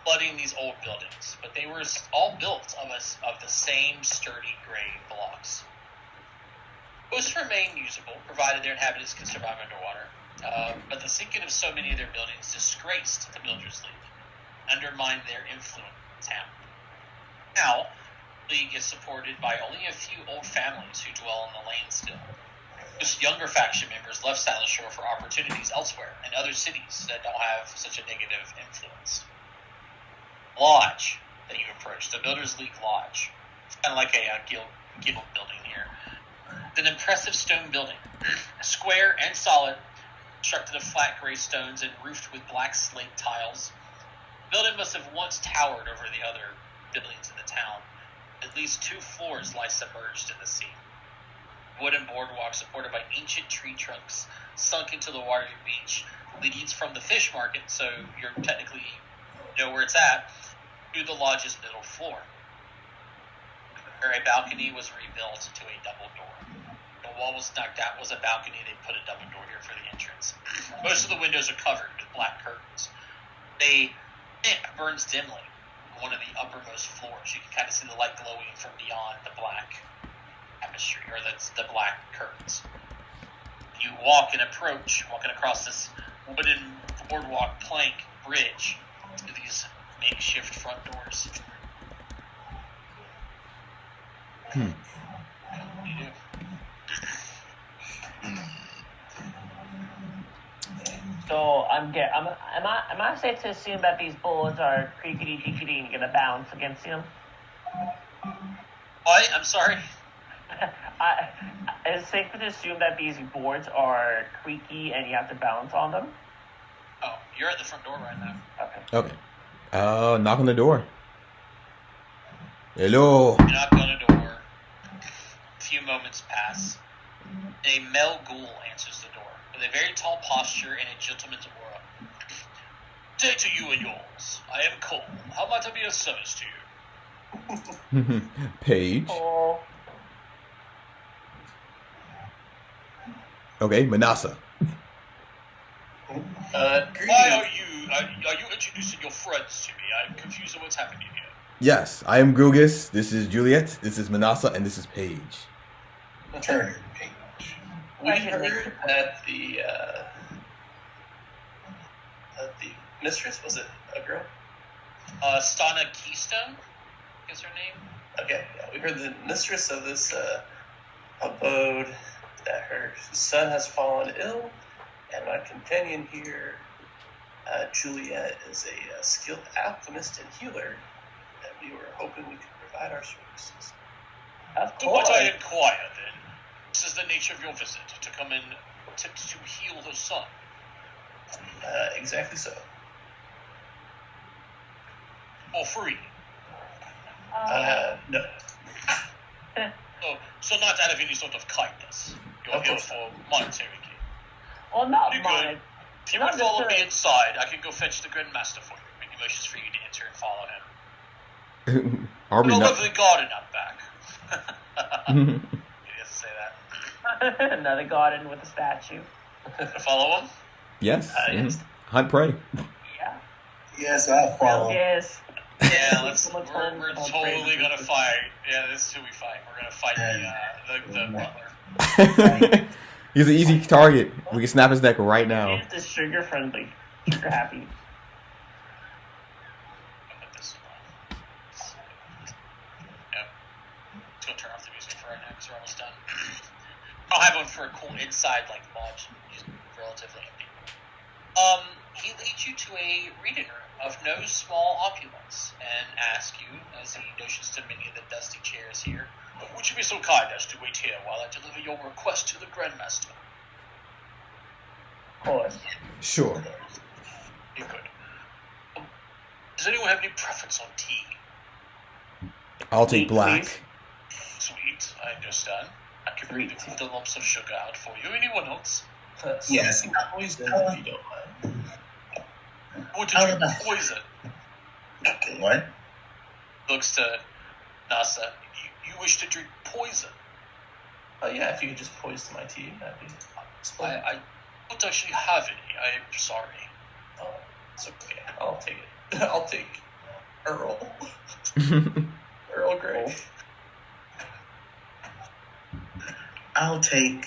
flooding these old buildings, but they were all built of the same sturdy gray blocks. Most remained usable, provided their inhabitants could survive underwater. But the sinking of so many of their buildings disgraced the Builders League, undermined their influence in the town. Now, the League is supported by only a few old families who dwell on the land still. Most younger faction members left Shallowshore for opportunities elsewhere in other cities that don't have such a negative influence. Lodge that you approach, the Builders League Lodge. It's kind of like a guild building here. It's an impressive stone building, square and solid, constructed of flat gray stones and roofed with black slate tiles. The building must have once towered over the other buildings in the town. At least 2 floors lie submerged in the sea. Wooden boardwalk supported by ancient tree trunks sunk into the watery beach leads from the fish market, so you're technically know where it's at, to the lodge's middle floor, where a balcony was rebuilt to a double door. The wall was knocked out, was a balcony. They put a double door here for the entrance. Most of the windows are covered with black curtains. A lamp burns dimly on one of the uppermost floors. You can kind of see the light glowing from beyond the black tapestry, or the black curtains. You walking across this wooden boardwalk plank bridge to these makeshift front doors. What do you do? So am I safe to assume that these boards are creaky deaky and gonna bounce against them? What? I'm sorry. Is it safe to assume that these boards are creaky and you have to bounce on them? Oh, you're at the front door right now. Okay. Okay. Knock on the door. Hello. You knock on the door. A few moments pass. A male ghoul answers the door with a very tall posture and a gentleman's aura. Day to you and yours. I am Cole. How might I be of service to you? Paige. Oh, Okay, Manasa. Why are you introducing your friends to me? I'm confused on what's happening here. Yes, I am Grugus. This is Juliet. This is Manasa, and this is Paige. Turner Page. We heard that the The mistress, was it a girl? Stana Keystone is her name. Okay, yeah, we heard the mistress of this abode that her son has fallen ill, and my companion here, Juliet, is a skilled alchemist and healer, and we were hoping we could provide our services. Of To what course. I inquire, then, this is the nature of your visit, to come and attempt to heal her son. Exactly so. For free. No. Oh, so not out of any sort of kindness. You're Of here course. for monetary gain. Well, not Pretty mine. good. If you Not would follow me necessarily. inside, I can go fetch the Grand Master for you. Make motions for you to enter and follow him. Are we And a not? lovely garden out back. You have to say that. Another garden with a statue. Follow him? Yes. Yes. Hunt prey. Yeah. Yes, I'll follow. Yes. Yeah, Someone's we're on totally crazy. gonna fight. Yeah, this is who we fight. We're gonna fight the butler. He's an easy target. We can snap his neck right now. It's just sugar friendly. Sugar happy. I'll put this yeah. Let's go turn off the music for right now because we're almost done. I'll have one for a cool inside like lodge, just relatively empty. He leads you to a reading room of no small opulence and asks you, as he motions to many of the dusty chairs here, would you be so kind as to wait here while I deliver your request to the Grandmaster? Of course. Sure. You could. Does anyone have any preference on tea? I'll take Sweet, black. please. Sweet, I understand. I can bring the lumps of sugar out for you. Anyone else? Yes. Poison, if you don't mind. Would you drink poison? What? Looks to Nasa. You wish to drink poison? Yeah, if you could just poison my tea, that'd be splendid. I don't actually have any. I am sorry. Oh, it's okay. I'll take it. I'll take Earl. Earl Grey. I'll take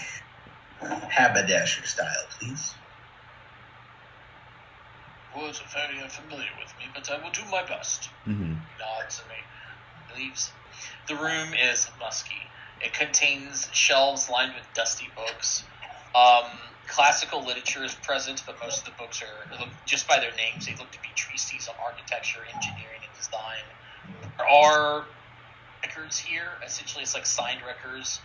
haberdasher style, please. Words are very unfamiliar with me, but I will do my best. Mm-hmm. Nods and leaves. The room is musky. It contains shelves lined with dusty books. Classical literature is present, but most of the books are, just by their names, they look to be treatises on architecture, engineering, and design. There are records here. Essentially, it's like signed records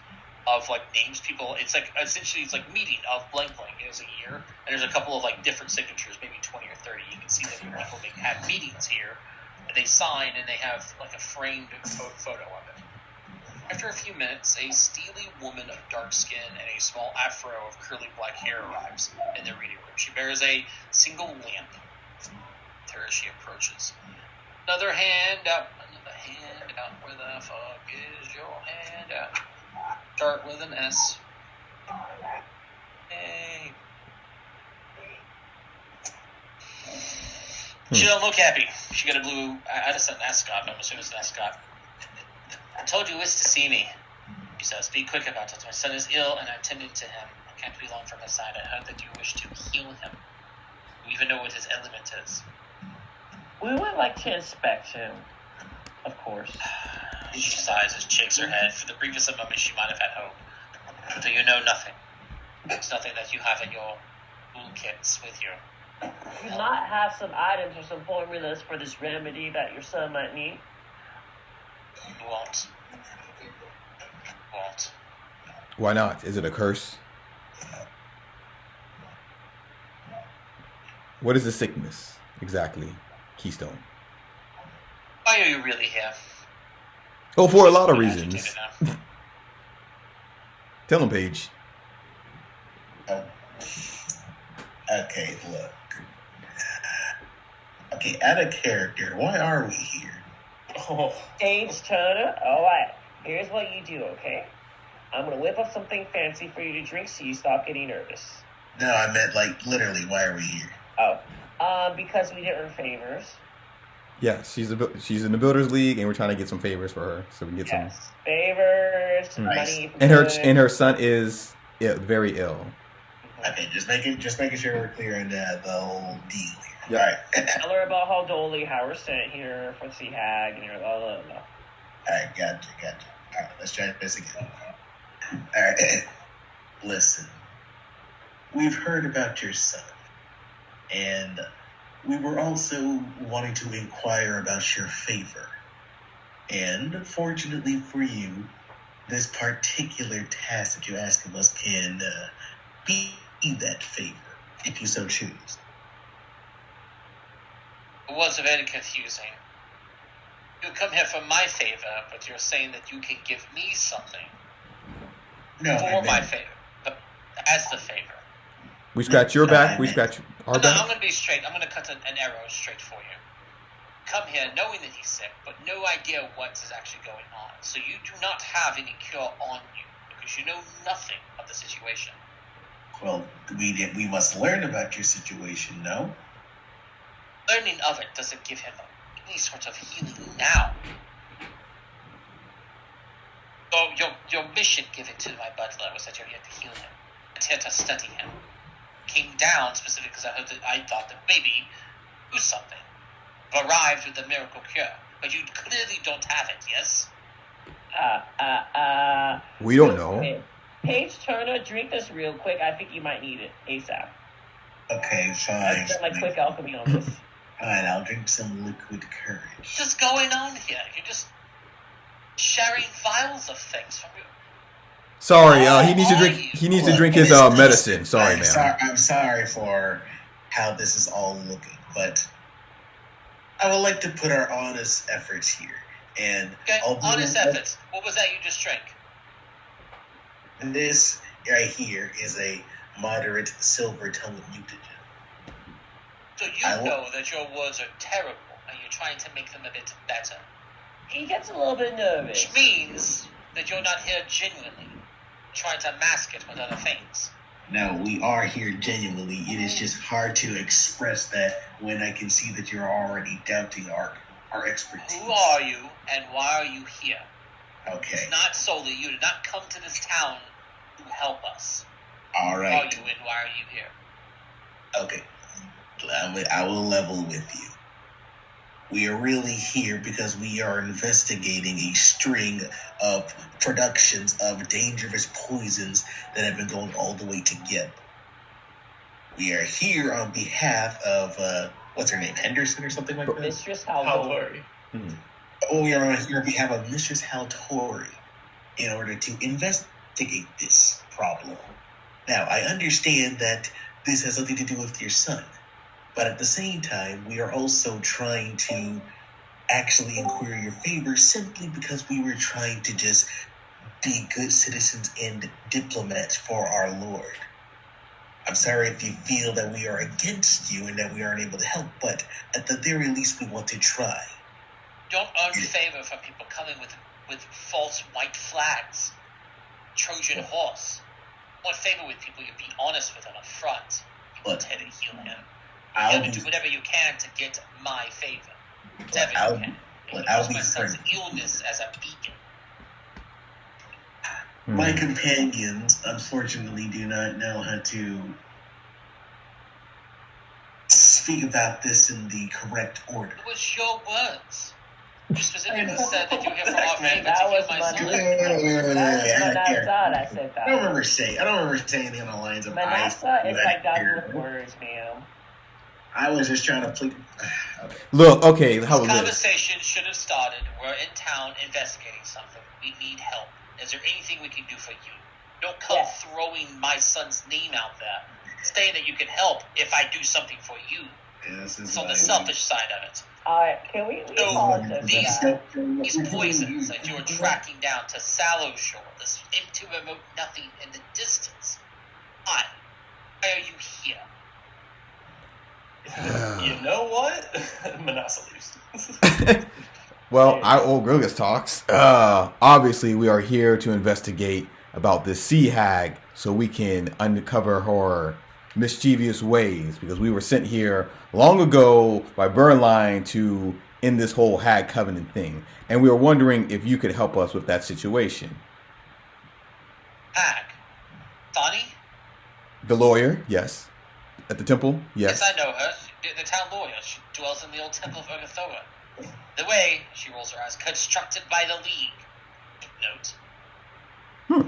of like names people. It's like essentially it's like meeting of blank blank. It was a year, and there's a couple of like different signatures, maybe 20 or 30. You can see that people have meetings here, and they sign, and they have like a framed photo of it. After a few minutes, a steely woman of dark skin and a small afro of curly black hair arrives in the reading room. She bears a single lamp with her as she approaches. Another hand out. Where the fuck is your hand out? Start with an S. Hey. She don't look happy. She got a blue Addison ascot. I'm assuming it's an ascot. I told you wished to see me, she says. Be quick about it. My son is ill, and I'm tending to him. I can't be long from his side. I heard that you wish to heal him. You even know what his element is. We would like to inspect him. Of course. She sighs and shakes her head. For the previous moment, she might have had hope. So you know nothing. There's nothing that you have in your toolkits with you. Do you not have some items or some formulas for this remedy that your son might need? Won't. Why not? Is it a curse? What is the sickness exactly, Keystone? Why are you really here? Oh, for a lot of I'm reasons. agitated now. Tell him, Paige. Oh. Okay, look. Okay, out of character, why are we here? Oh, Stage Turner, alright. Here's what you do, okay? I'm gonna whip up something fancy for you to drink so you stop getting nervous. No, I meant like literally, why are we here? Because we did earn favors. Yeah, she's in the Builders League, and we're trying to get some favors for her, so we can get Yes. Favors, some. money. And her son is very ill. Okay, just making sure we're clear on the whole deal here. Yeah. All right. Tell her about how Dolly, how we're sent here for Sea Hag, and you're blah, blah, blah. All right, gotcha. All right, let's try this again. All right, listen. We've heard about your son, and we were also wanting to inquire about your favor. And fortunately for you, this particular task that you ask of us can be that favor, if you so choose. It was very confusing. You come here for my favor, but you're saying that you can give me something No, for my favor, but as the favor. We scratch your back. We scratch our I'm back. going to be straight. I'm going to cut an arrow straight for you. Come here knowing that he's sick, but no idea what is actually going on. So you do not have any cure on you because you know nothing of the situation. Well, we must learn about your situation, no? Learning of it doesn't give him any sort of healing now. So your mission given to my butler was that you're here to heal him, and here to study him. Came down specifically because I thought that maybe do something. Arrived with the miracle cure, but you clearly don't have it. Yes. We don't know. Okay. Paige Turner, drink this real quick. I think you might need it ASAP. Okay, fine. I spent like quick alchemy on this. Fine, I'll drink some liquid courage. What's going on here? You're just sharing vials of things from you. Sorry, he needs to drink. He needs to drink his medicine. Sorry, man. I'm sorry for how this is all looking, but I would like to put our honest efforts here. And okay, honest efforts. What was that you just drank? This right here is a moderate silver tongue mutagen. So you know that your words are terrible, and you're trying to make them a bit better. He gets a little bit nervous. Which means that you're not here genuinely, trying to mask it with other things. No, we are here genuinely. It is just hard to express that when I can see that you're already doubting our expertise. Who are you, and why are you here? Okay. It's not solely you. Did not come to this town to help us. All right. Who are you, and why are you here? Okay. I will level with you. We are really here because we are investigating a string of productions of dangerous poisons that have been going all the way to Gib. We are here on behalf of, what's her name, Henderson or something like that? Mistress Haldori. We are here on behalf of Mistress Haldori in order to investigate this problem. Now, I understand that this has something to do with your son. But at the same time, we are also trying to actually inquire your favor simply because we were trying to just be good citizens and diplomats for our Lord. I'm sorry if you feel that we are against you and that we aren't able to help, but at the very least, we want to try. Don't earn favor from people coming with false white flags. Trojan horse. Want favor with people you be honest with them up front. You intend to heal him. You're going to do whatever you can to get my favor. Whatever you can. Use my son's illness as a beacon. My companions, unfortunately, do not know how to speak about this in the correct order. It was your words. You specifically said that you're here for our favor That to heal was my my son. Manasa that said that. I don't remember saying anything on the lines of Manasa is like that with words, ma'am. I was just trying to plead. Okay. Look, okay, how This about this? conversation should have started. We're in town investigating something. We need help. Is there anything we can do for you? Don't come throwing my son's name out there, saying that you can help if I do something for you. It's on the selfish side of it. Alright, can we pause this for that? These poisons that you are tracking down to Shallowshore, this empty remote nothing in the distance. Why are you here? You know what? Manasa leaves. Well, old Grilgus talks. Obviously, we are here to investigate about this sea hag so we can uncover her mischievous ways, because we were sent here long ago by Burnline to end this whole hag covenant thing, and we were wondering if you could help us with that situation. Hag. Donnie? The lawyer, yes. At the temple, yes. Yes, I know her. The town lawyer. She dwells in the old temple of Urgathoa. The way, she rolls her eyes, constructed by the League. Note.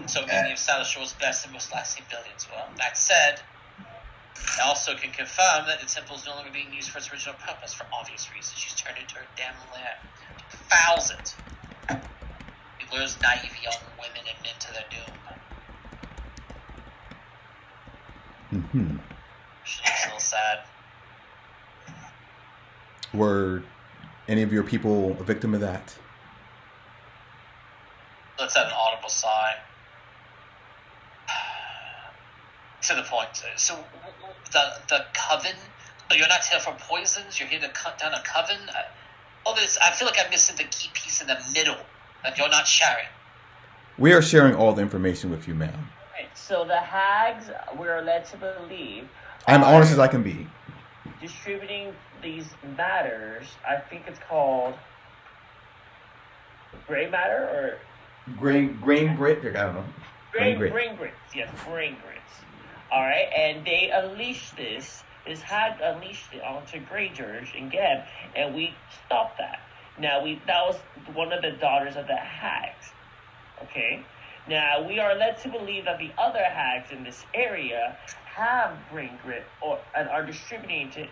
So many of Shallowshore's best and most lasting buildings. Well, that said, I also can confirm that the temple is no longer being used for its original purpose for obvious reasons. She's turned into her damn lair. Fouls it. It lures naive young women and men to their doom. Mm-hmm. She looks a little sad. Were any of your people a victim of that? Let's have an audible sigh. To the point. So, the coven. So you're not here for poisons. You're here to cut down a coven. All this. I feel like I'm missing the key piece in the middle that you're not sharing. We are sharing all the information with you, ma'am. Right, so the hags, we're led to believe, I'm honest as I can be. distributing these matters. I think it's called gray matter or Grain grit? I don't know. brain grits. Yes, brain grits. All right, and they unleashed this. This hag unleashed it onto Greygeorge and Geb, and we stopped that. Now that was one of the daughters of the hags. Okay. Now we are led to believe that the other hags in this area have brain grit and are distributing it,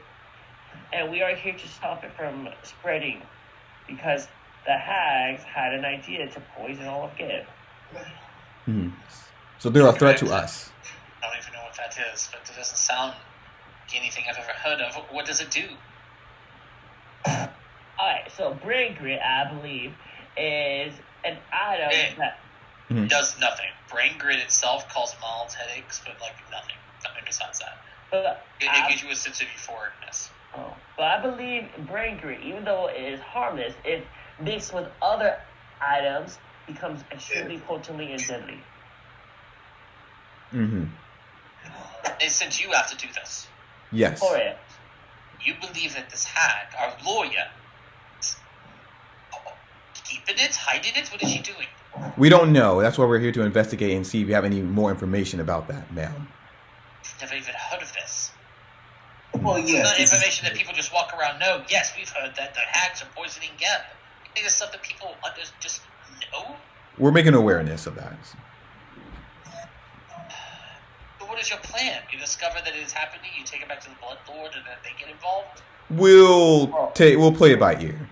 and we are here to stop it from spreading, because the hags had an idea to poison all of Geb. Mm-hmm. So they're a threat to us. I don't even know what that is, but it doesn't sound like anything I've ever heard of. What does it do? Alright, so brain grit, I believe, is an item that Mm-hmm. Does nothing. Brain grit itself causes mild headaches, but like nothing. Nothing besides that. but It gives you a sense of euphoricness. but I believe brain grit, even though it is harmless, if mixed with other items, becomes extremely potently and deadly. Mm-hmm. They sent you out to do this. Yes. For it. You believe that this hag, our lawyer, is keeping it, hiding it? What is she doing? We don't know. That's why we're here to investigate and see if you have any more information about that, ma'am. Never even heard of this. Well, It's yes. not this information is- that people just walk around know. Yes, we've heard that the hags are poisoning Geb. You think it's stuff that people just know? We're making awareness of that. But what is your plan? You discover that it is happening, you take it back to the Blood Lord, and then they get involved? We'll play it by ear.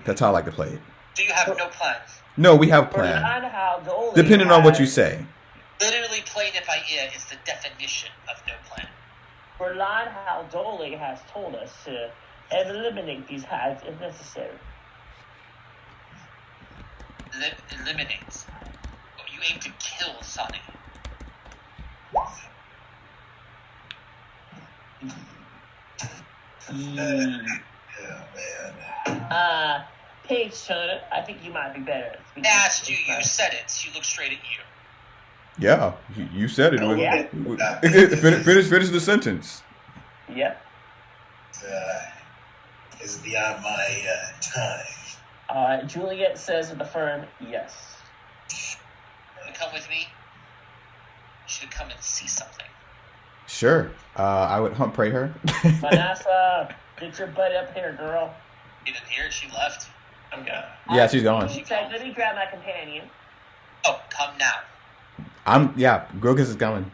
That's how I like to play it. Do you have no plans? No, we have a For plan. Dole Depending on what you has- say. Literally playing it by ear is the definition of no plan. Berlan Haldole has told us to eliminate these hags if necessary. Eliminates. Oh, you aim to kill Sonny. Oh, man. Paige Turner, I think you might be better at speaking. I asked you, you said it. She looked straight at you. Yeah, you said it. Oh, yeah. Finish the sentence. Yep. It's beyond my time. Juliet says with the firm, yes. You come with me? You should come and see something. Sure. I would hump pray her. Manassa, get your butt up here, girl. You didn't hear it? She left. I'm gone. Yeah, she's gone. She said, let me grab my companion. Oh, come now. Grogus is coming.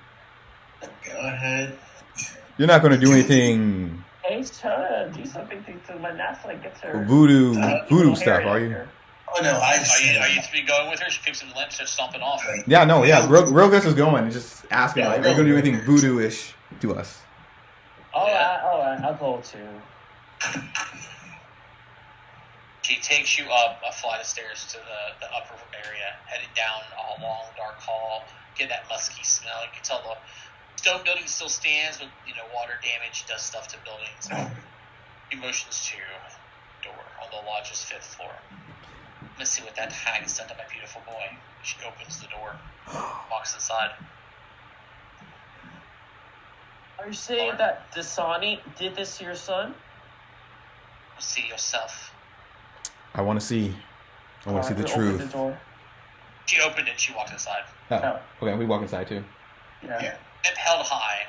Go ahead. You're not going to do anything Paige Turner, do something to Manassa and gets her voodoo little stuff, hair are in you? her. Oh, no, I've Are seen you three going with her? She picks up the lamp, starts stomping off. Yeah, no, yeah. Grogus is going and just asking, like, are you going to do anything voodoo-ish to us? All right, I'll go too. She takes you up a flight of stairs to the upper area, headed down a long, dark hall. Get that musky smell. You can tell the stone building still stands, but water damage does stuff to buildings. He motions to door on the lodge's 5th floor. Let's see what that hag has done to my beautiful boy. She opens the door, walks inside. Are you saying that Dasani did this to your son? See yourself. I want to see. I want to see the Open truth. the door. She opened it. She walked inside. Oh, okay. We walk inside too. Yeah. Yeah. Up held high,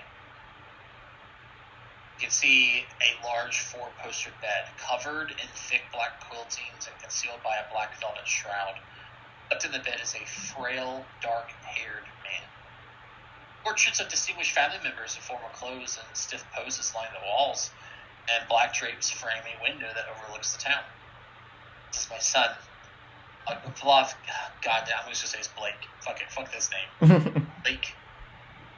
you can see a large four-poster bed covered in thick black quiltings and concealed by a black velvet shroud. Tucked in the bed is a frail, dark-haired man. Portraits of distinguished family members in formal clothes and stiff poses line the walls, and black drapes frame a window that overlooks the town. This is my son. Goddamn, I'm just gonna say it's Blake. Fuck it, fuck this name. Blake.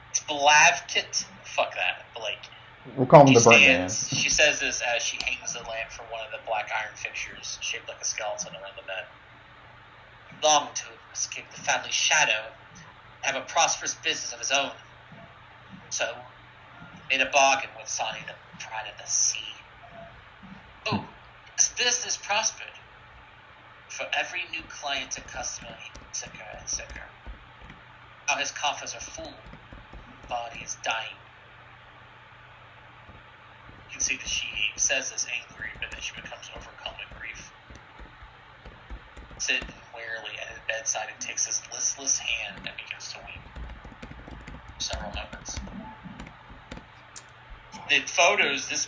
It's Blavkit. Fuck that, Blake. We'll call him the burnt man. She says this as she hangs the lamp from one of the black iron fixtures shaped like a skeleton around the bed. Long to escape the family shadow and have a prosperous business of his own. So, made a bargain with Sonny, the pride of the sea. Oh, his business prospered. For every new client and customer, he gets sicker and sicker. Now his coffers are full, body is dying. You can see that she says this angry, but then she becomes overcome with grief. Sitting wearily at his bedside and takes his listless hand and begins to weep. Several moments. The photos, this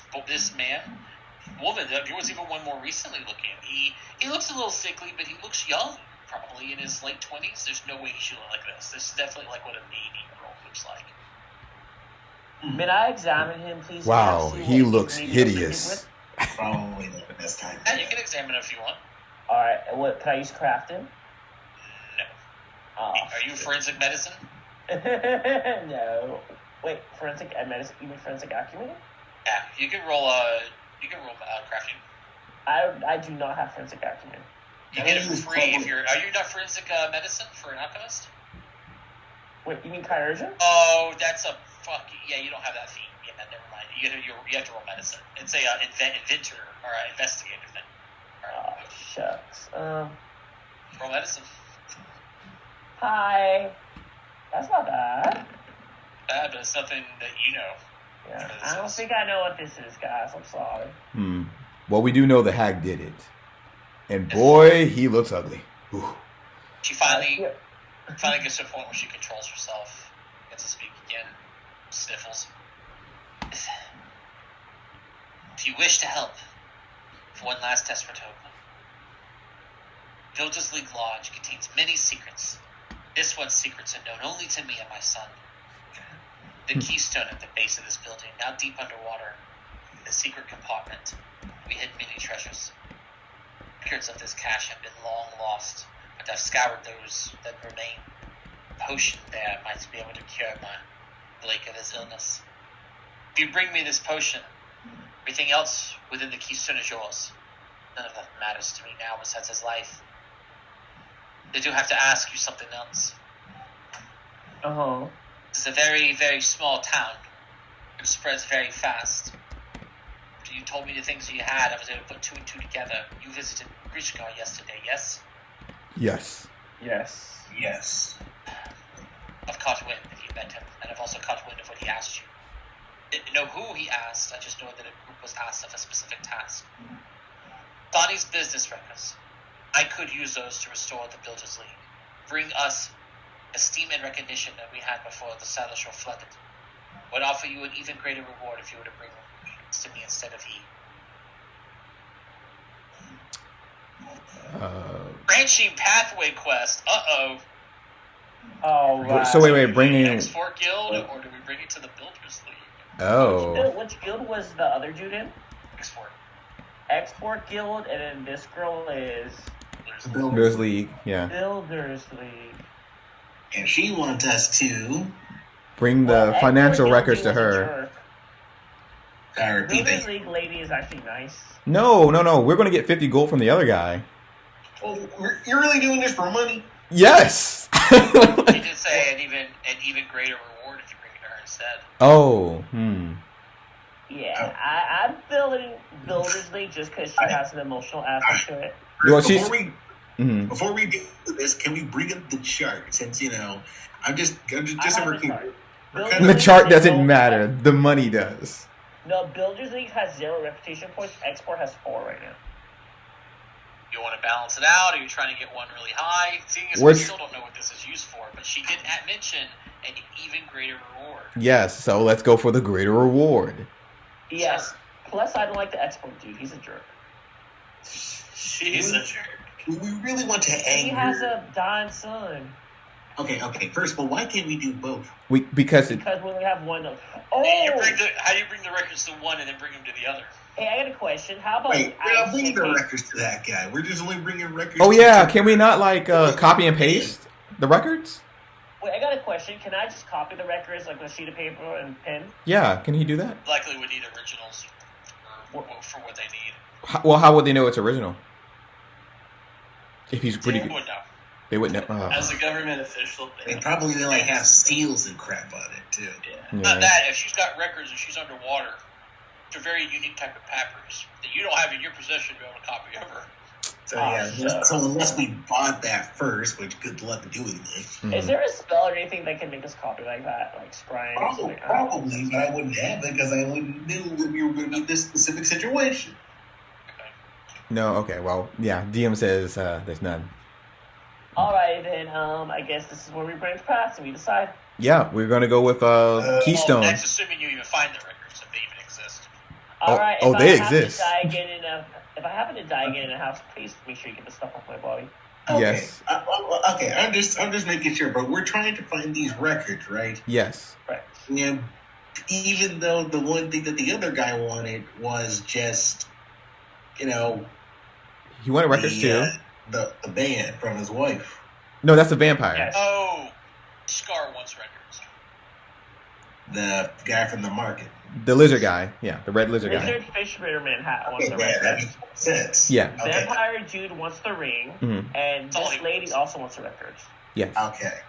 woman, there was even one more recently looking. He looks a little sickly, but he looks young, probably in his late 20s. There's no way he should look like this. This is definitely like what a Navy girl looks like. May I examine him, please? Wow, he looks hideous. Probably not the best time. Yeah, you can examine it if you want. Alright, what, can I use crafting? No. Oh, Are you forensic medicine? no. Wait, forensic medicine? You mean forensic acumen? Yeah, you can roll crafting. I do not have forensic acumen. You get it for free if you're. Are you not forensic medicine for an alchemist? Wait, you mean chirurgeon? Oh, that's a fuck. Yeah, you don't have that feat. Yeah, never mind. You have to roll medicine. It's a inventor or investigator thing. Oh, shucks. Roll medicine. Hi. That's not bad. Bad, but it's something that you know. Yeah, I don't think I know what this is, guys. I'm sorry. Well, we do know the hag did it. And boy, he looks ugly. Ooh. She finally gets to a point where she controls herself. Gets to speak again. Sniffles. If you wish to help, for one last desperate hope. Builders League Lodge contains many secrets. This one's secrets are known only to me and my son. The keystone at the base of this building, now deep underwater, the secret compartment. We hid many treasures. Records of this cache have been long lost, but I've scoured those that remain. A potion there might be able to cure my Blake of his illness. If you bring me this potion, everything else within the keystone is yours. None of that matters to me now besides his life. I do have to ask you something else. Uh-huh. This is a very, very small town. It spreads very fast. After you told me the things you had, I was able to put two and two together. You visited Grishkar yesterday, yes? Yes. Yes. Yes. I've caught wind that you met him, and I've also caught wind of what he asked you. Didn't know who he asked, I just know that a group was asked of a specific task. Donnie's business records. I could use those to restore the Builders League. Bring us esteem and recognition that we had before the Shallowshore flooded. Would offer you an even greater reward if you were to bring to me instead of he. Branching pathway quest. Uh-oh. Oh, wow. So wait, bringing Export Guild, or do we bring it to the Builders League? Oh. Which guild was the other dude in? Export. Export Guild, and then this girl is Builders League, yeah. Builders League. And she wants us to Bring the financial records to her. repeat Builders that. League lady is actually nice. No. We're going to get 50 gold from the other guy. Well, you're really doing this for money? Yes! She did say an even greater reward if you bring it to her instead. Oh, Yeah, I'm building Builders League just because she has an emotional aspect to it. Well, Before we do this, can we bring up the chart? Since I'm just I a have recruiter. The chart doesn't matter. The money does. No, Builders League has 0 reputation points. Export has 4 right now. You want to balance it out? Are you trying to get one really high? Seeing as we still don't know what this is used for, but she did mention an even greater reward. Yes, so let's go for the greater reward. Yes. Plus, I don't like the expert dude. He's a jerk. She's a jerk. We really want to He anger. has a dying son. Okay. First of all, why can't we do both? Because we only have one of. How do you bring the records to one and then bring them to the other? Hey, I got a question. How about Wait, we're not bringing the records to that guy. We're just only bringing records. Oh yeah, can we not like copy and paste the records? Wait, I got a question. Can I just copy the records like with a sheet of paper and pen? Yeah, can he do that? Likely would need originals for what they need. Well, how would they know it's original? If he's pretty They good, would know. they would know. As a government official, They probably like have seals and crap on it too. Yeah. Not that. If she's got records and she's underwater, it's a very unique type of papyrus that you don't have in your possession to be able to copy over. So so unless we bought that first, which good luck doing this. Is there a spell or anything that can make us copy like that, like scrying? Or something? Probably, but I wouldn't have it because I wouldn't know that we were going to be in this specific situation. No, okay, well, yeah, DM says there's none. Alright then, I guess this is where we branch past and we decide. Yeah, we're gonna go with Keystone. Well, that's assuming you even find the records if they even exist. Alright, oh, if they I happen exist. to die again if I happen to die again in a house, please make sure you get the stuff off my body. Okay. Yes. Okay, I'm just making sure, but we're trying to find these records, right? Yes. Right. And even though the one thing that the other guy wanted was just, He wanted records too. The band from his wife. No, that's a vampire. Yes. Oh, Scar wants records. The guy from the market. The lizard guy. Yeah, the red lizard guy. Lizard Fisherman hat wants the that records. makes sense. Yeah. Okay. Vampire dude wants the ring, Mhm. and That's all this he lady wants. also wants the records. Yes. Okay.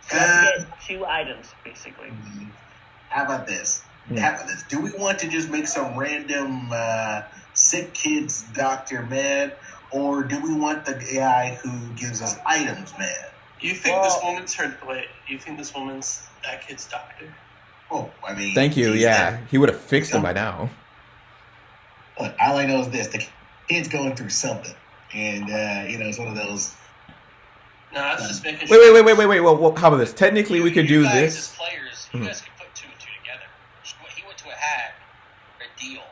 So let's get 2 items, basically. How about this? Do we want to just make some random sick kid's doctor mad, or do we want the guy who gives us items mad? You think this woman's her? Wait, you think this woman's that kid's doctor? Oh, I mean, Thank you. he's Yeah, he would have fixed him by now. Look, all I know is this: the kid's going through something, and it's one of those. No, I was just making Wait, sure. wait. Well, how about this? Technically, we could do you guys, this. as players, you guys can put 2 and 2 together. He went to a hag for a deal.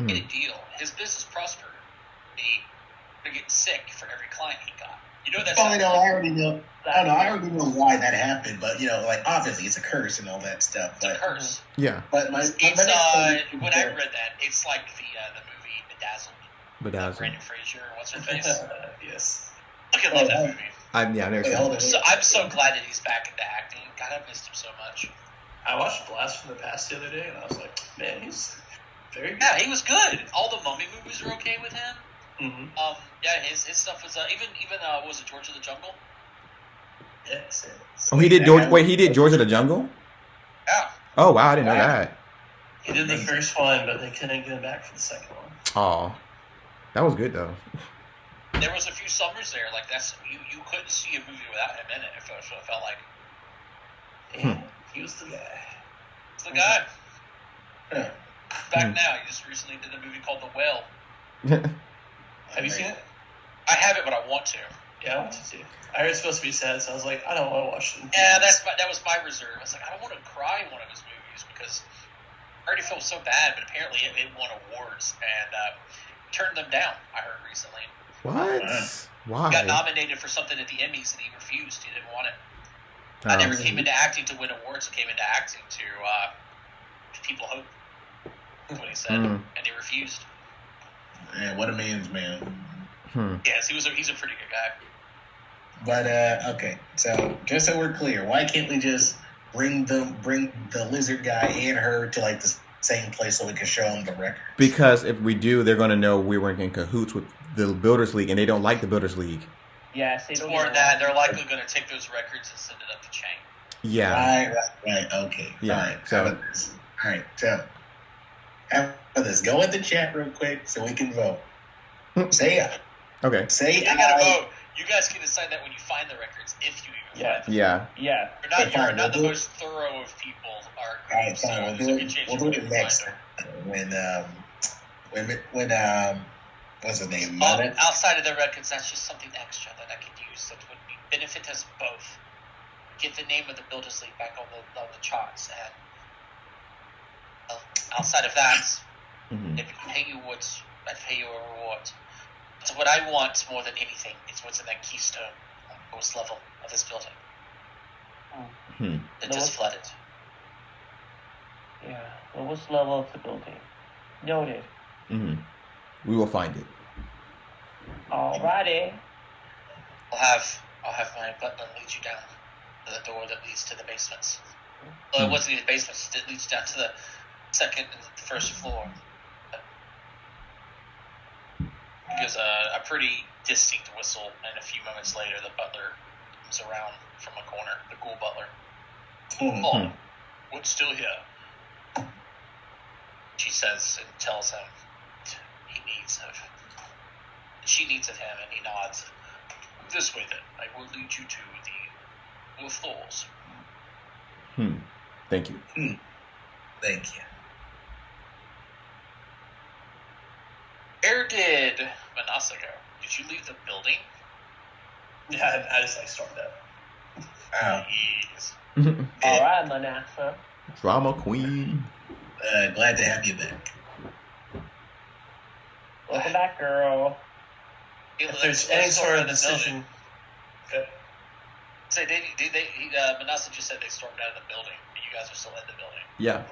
Get a deal. His business prospered. They're getting sick for every client he got. You know that's. I already know. I already know why that happened, but obviously it's a curse and all that stuff. It's a curse. Yeah. But my It's next thing- when I read that, it's like the movie Bedazzled. Brandon Fraser, what's her face? Yes. I love that movie. I've never seen hold it. on. I'm so glad that he's back into acting. God, I missed him so much. I watched Blast from the Past the other day, and I was like, man, he's very good. Yeah, he was good. All the Mummy movies are okay with him. Mm-hmm. Yeah, his stuff was even was it George of the Jungle? Yes. Oh, he did George. Wait, he did George of the Jungle. Yeah. Oh wow, I didn't know that. He did the first one, but they couldn't get him back for the second one. Oh, that was good though. There was a few summers there, like that's you couldn't see a movie without him in it. It felt like Yeah, he was the guy. it's the guy. Yeah. Back now, he just recently did a movie called The Whale. Have you seen it? I haven't, but I want to. Yeah, I want to see. I heard it's supposed to be sad, so I was like, I don't want to watch it. Yeah, that was my reserve. I was like, I don't want to cry in one of his movies because I already feel so bad, but apparently it won awards and turned them down. I heard recently. What? He Why? got nominated for something at the Emmys and he refused. He didn't want it. I never came into acting to win awards. I came into acting to give people hope. That's what he said, and he refused. Man, what a man's man. Yes, he's a pretty good guy. But okay, so just so we're clear, why can't we just bring the lizard guy and her to like the same place so we can show them the record? Because if we do, they're going to know we were in cahoots with the Builders League, and they don't like the Builders League. Yes, they It's don't more get than that. along. They're likely going to take those records and send it up the chain. Yeah. Right. Okay. Yeah, All right. so- How about this? All right. So, how about this? Go in the chat real quick so we can vote. Say Okay. You gotta vote. You guys can decide that when you find the records, if you even Yeah. find them. Yeah. Yeah. You're not the most thorough of people. All right, So fine. there's a good chance We'll you're do gonna it find next them. time. When what's his name? Outside of the records, that's just something extra that I could use that would benefit us both. get the name of the Builders League back on the charts, and outside of that, if I pay you I'd pay you a reward. So what I want more than anything is what's in that keystone, lowest level of this building. It just flooded. Yeah, lowest level of the building. Noted. We will find it. Alrighty. I'll have my butler lead you down to the door that leads to the basements. Well, it wasn't even the basements. It leads down to the second and the first floor. He gives a pretty distinct whistle, and a few moments later, the butler comes around from a corner. The ghoul butler. Oh, what's still here? She says and tells him she needs of him, and he nods. This way, then. I will lead you to the Wolf Floors. Thank you. Thank you. Where did Manasa go? Did you leave the building? Yeah, I just stormed out. Jeez. Alright, Manasa. Drama queen. Glad to have you back. Welcome back, girl. If there's any sort of decision... Say, Manasa just said they stormed out of the building, but you guys are still in the building. Yeah.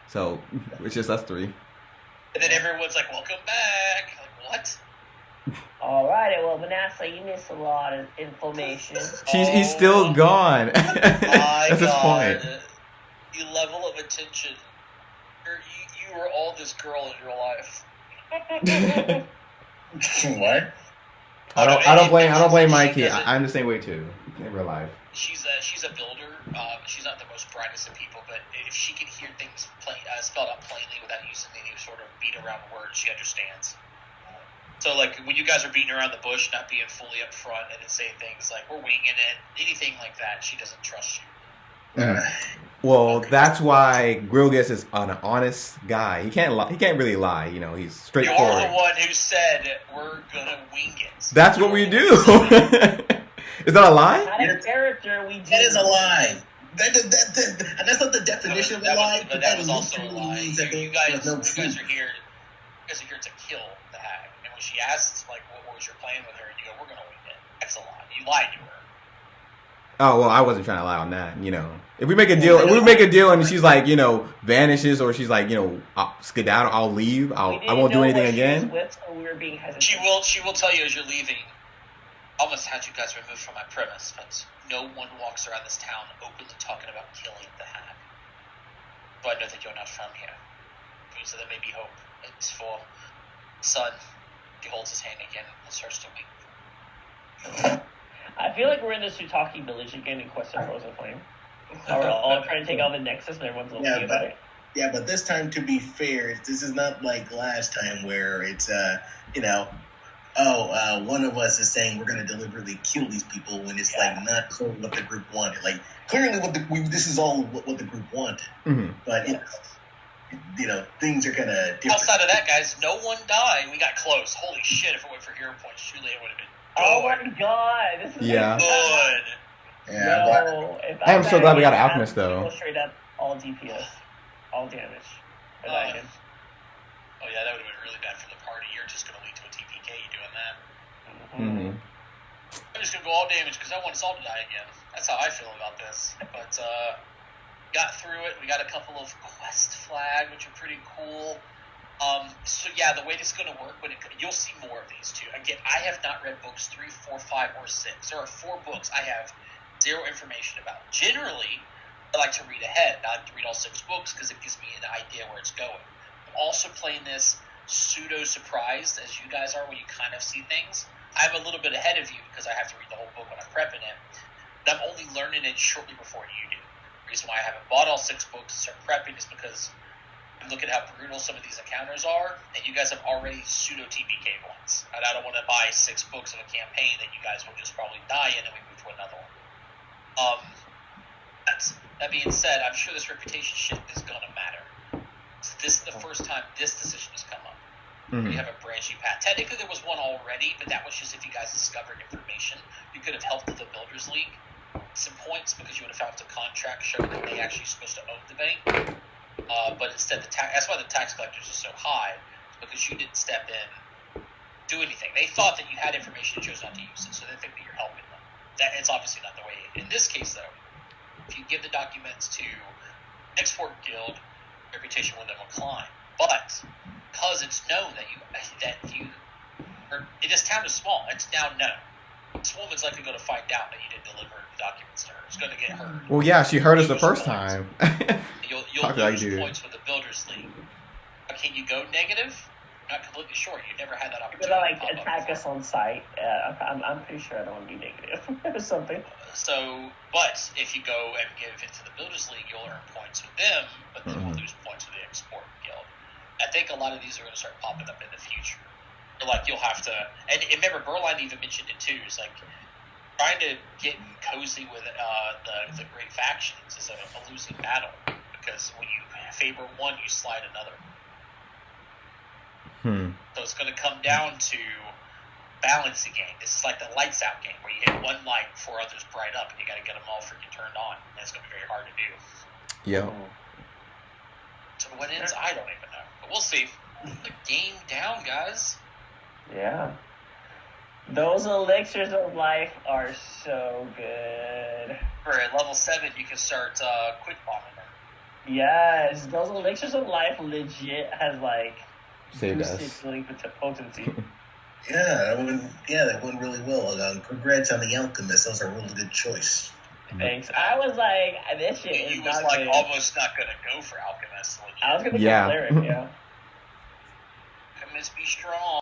So, it's just us three. And then everyone's like, welcome back. Like, what? Alrighty, well, Manasa, you missed a lot of information. He's still gone. My That's his God. point. You level of attention. You were all this girl in your life. What? I don't blame Mikey. I'm the same way too in real life. She's a builder. She's not the most brightest of people, but if she can hear things spelled out plainly without using any sort of beat around words, she understands. So, like, when you guys are beating around the bush, not being fully up front, and then saying things like, we're winging it, anything like that, she doesn't trust you. Well, that's why Grilgus is an honest guy. He can't lie. He can't really lie. You know, he's straightforward. You're the one who said, we're gonna wing it. That's what we do. Is that a lie? Out of character, we do. That is a lie. That's not the definition of a lie. But that was also a lie. You guys are here. You guys are here to kill the hag. And when she asks, like, what was your plan with her, and you go, we're gonna wing it. That's a lie. You lied to her. Oh well, I wasn't trying to lie on that. You know, if we make a deal, and she's like, you know, vanishes, or she's like, you know, skedaddle, I'll leave. I won't do anything again. She will tell you as you're leaving. Almost had you guys removed from my premise, but no one walks around this town openly talking about killing the hag. But I know that you're not from here. So there may be hope. It's for son. He holds his hand again and starts to weep. I feel like we're in the Sutaki village again in Quest of Frozen Flame. We're all trying to take out the Nexus and everyone's looking about it. Yeah, but this time, to be fair, this is not like last time where it's, you know, one of us is saying we're going to deliberately kill these people when it's like not clearly what the group wanted. Like clearly, this is all what the group wanted. Mm-hmm. But you know, things are kind of different. Outside of that, guys, no one died. We got close. Holy shit! If it went for hero points, truly it would have been. Oh my god, this is good. Yeah, no, I am so glad we got an alchemist though. Straight up, all DPS, all damage. Oh yeah, that would have been really bad for the party. You're just going to lead to a TPK. You doing that? Mm-hmm. I'm just going to go all damage because I want us all to die again. That's how I feel about this. But got through it. We got a couple of quest flag, which are pretty cool. So yeah, the way this is going to work, you'll see more of these too. Again, I have not read books 3, 4, 5, or 6. There are 4 books I have zero information about. Generally, I like to read ahead. I like to read all 6 books because it gives me an idea where it's going. I'm also playing this pseudo-surprised as you guys are when you kind of see things. I'm a little bit ahead of you because I have to read the whole book when I'm prepping it. But I'm only learning it shortly before you do. The reason why I haven't bought all 6 books and start prepping is because look at how brutal some of these encounters are, and you guys have already pseudo-TPK once. And I don't want to buy 6 books of a campaign that you guys will just probably die in and we move to another one. That being said, I'm sure this reputation shit is going to matter. This is the first time this decision has come up. Mm-hmm. We have a branching path. Technically, there was one already, but that was just if you guys discovered information. You could have helped the Builders League. some points because you would have found the contract showing that they actually supposed to own the bank. But instead, that's why the tax collectors are so high, because you didn't step in, do anything. They thought that you had information and chose not to use it, so they think that you're helping them. It's obviously not the way. In this case, though, if you give the documents to Export Guild, reputation will then climb. But because it's known this town is small, it's now known. This woman's likely going to find out that you didn't deliver the documents to her. It's going to get heard. Well, yeah, she heard us the first time. You'll lose points with the Builders League. Can you go negative? Not completely sure. You never had that opportunity. You're gonna attack us on site. I'm pretty sure I don't want to be negative or something. But if you go and give it to the Builders League, you'll earn points with them, but then we'll lose points with the Export Guild. I think a lot of these are going to start popping up in the future. Or you'll have to, and remember, Berline even mentioned it too. It's trying to get cozy with the great factions is a losing battle, because when you favor one, you slide another. So it's going to come down to balancing game. This is like the lights out game, where you hit one light before others bright up, and you got to get them all freaking turned on. And it's going to be very hard to do. Yeah. So when it ends, I don't even know, but we'll see. The game down, guys. Yeah. Those elixirs of life are so good. At level 7, you can start quick bombing them. Yes, those elixirs of life legit has saved boosted us. healing potency. Yeah, that went really well. Congrats on the Alchemist. That was a really good choice. Thanks. I was like, this shit is He was not good. almost not going to go for Alchemist. Legit. I was going to Yeah. get Cleric, yeah. Alchemist be strong.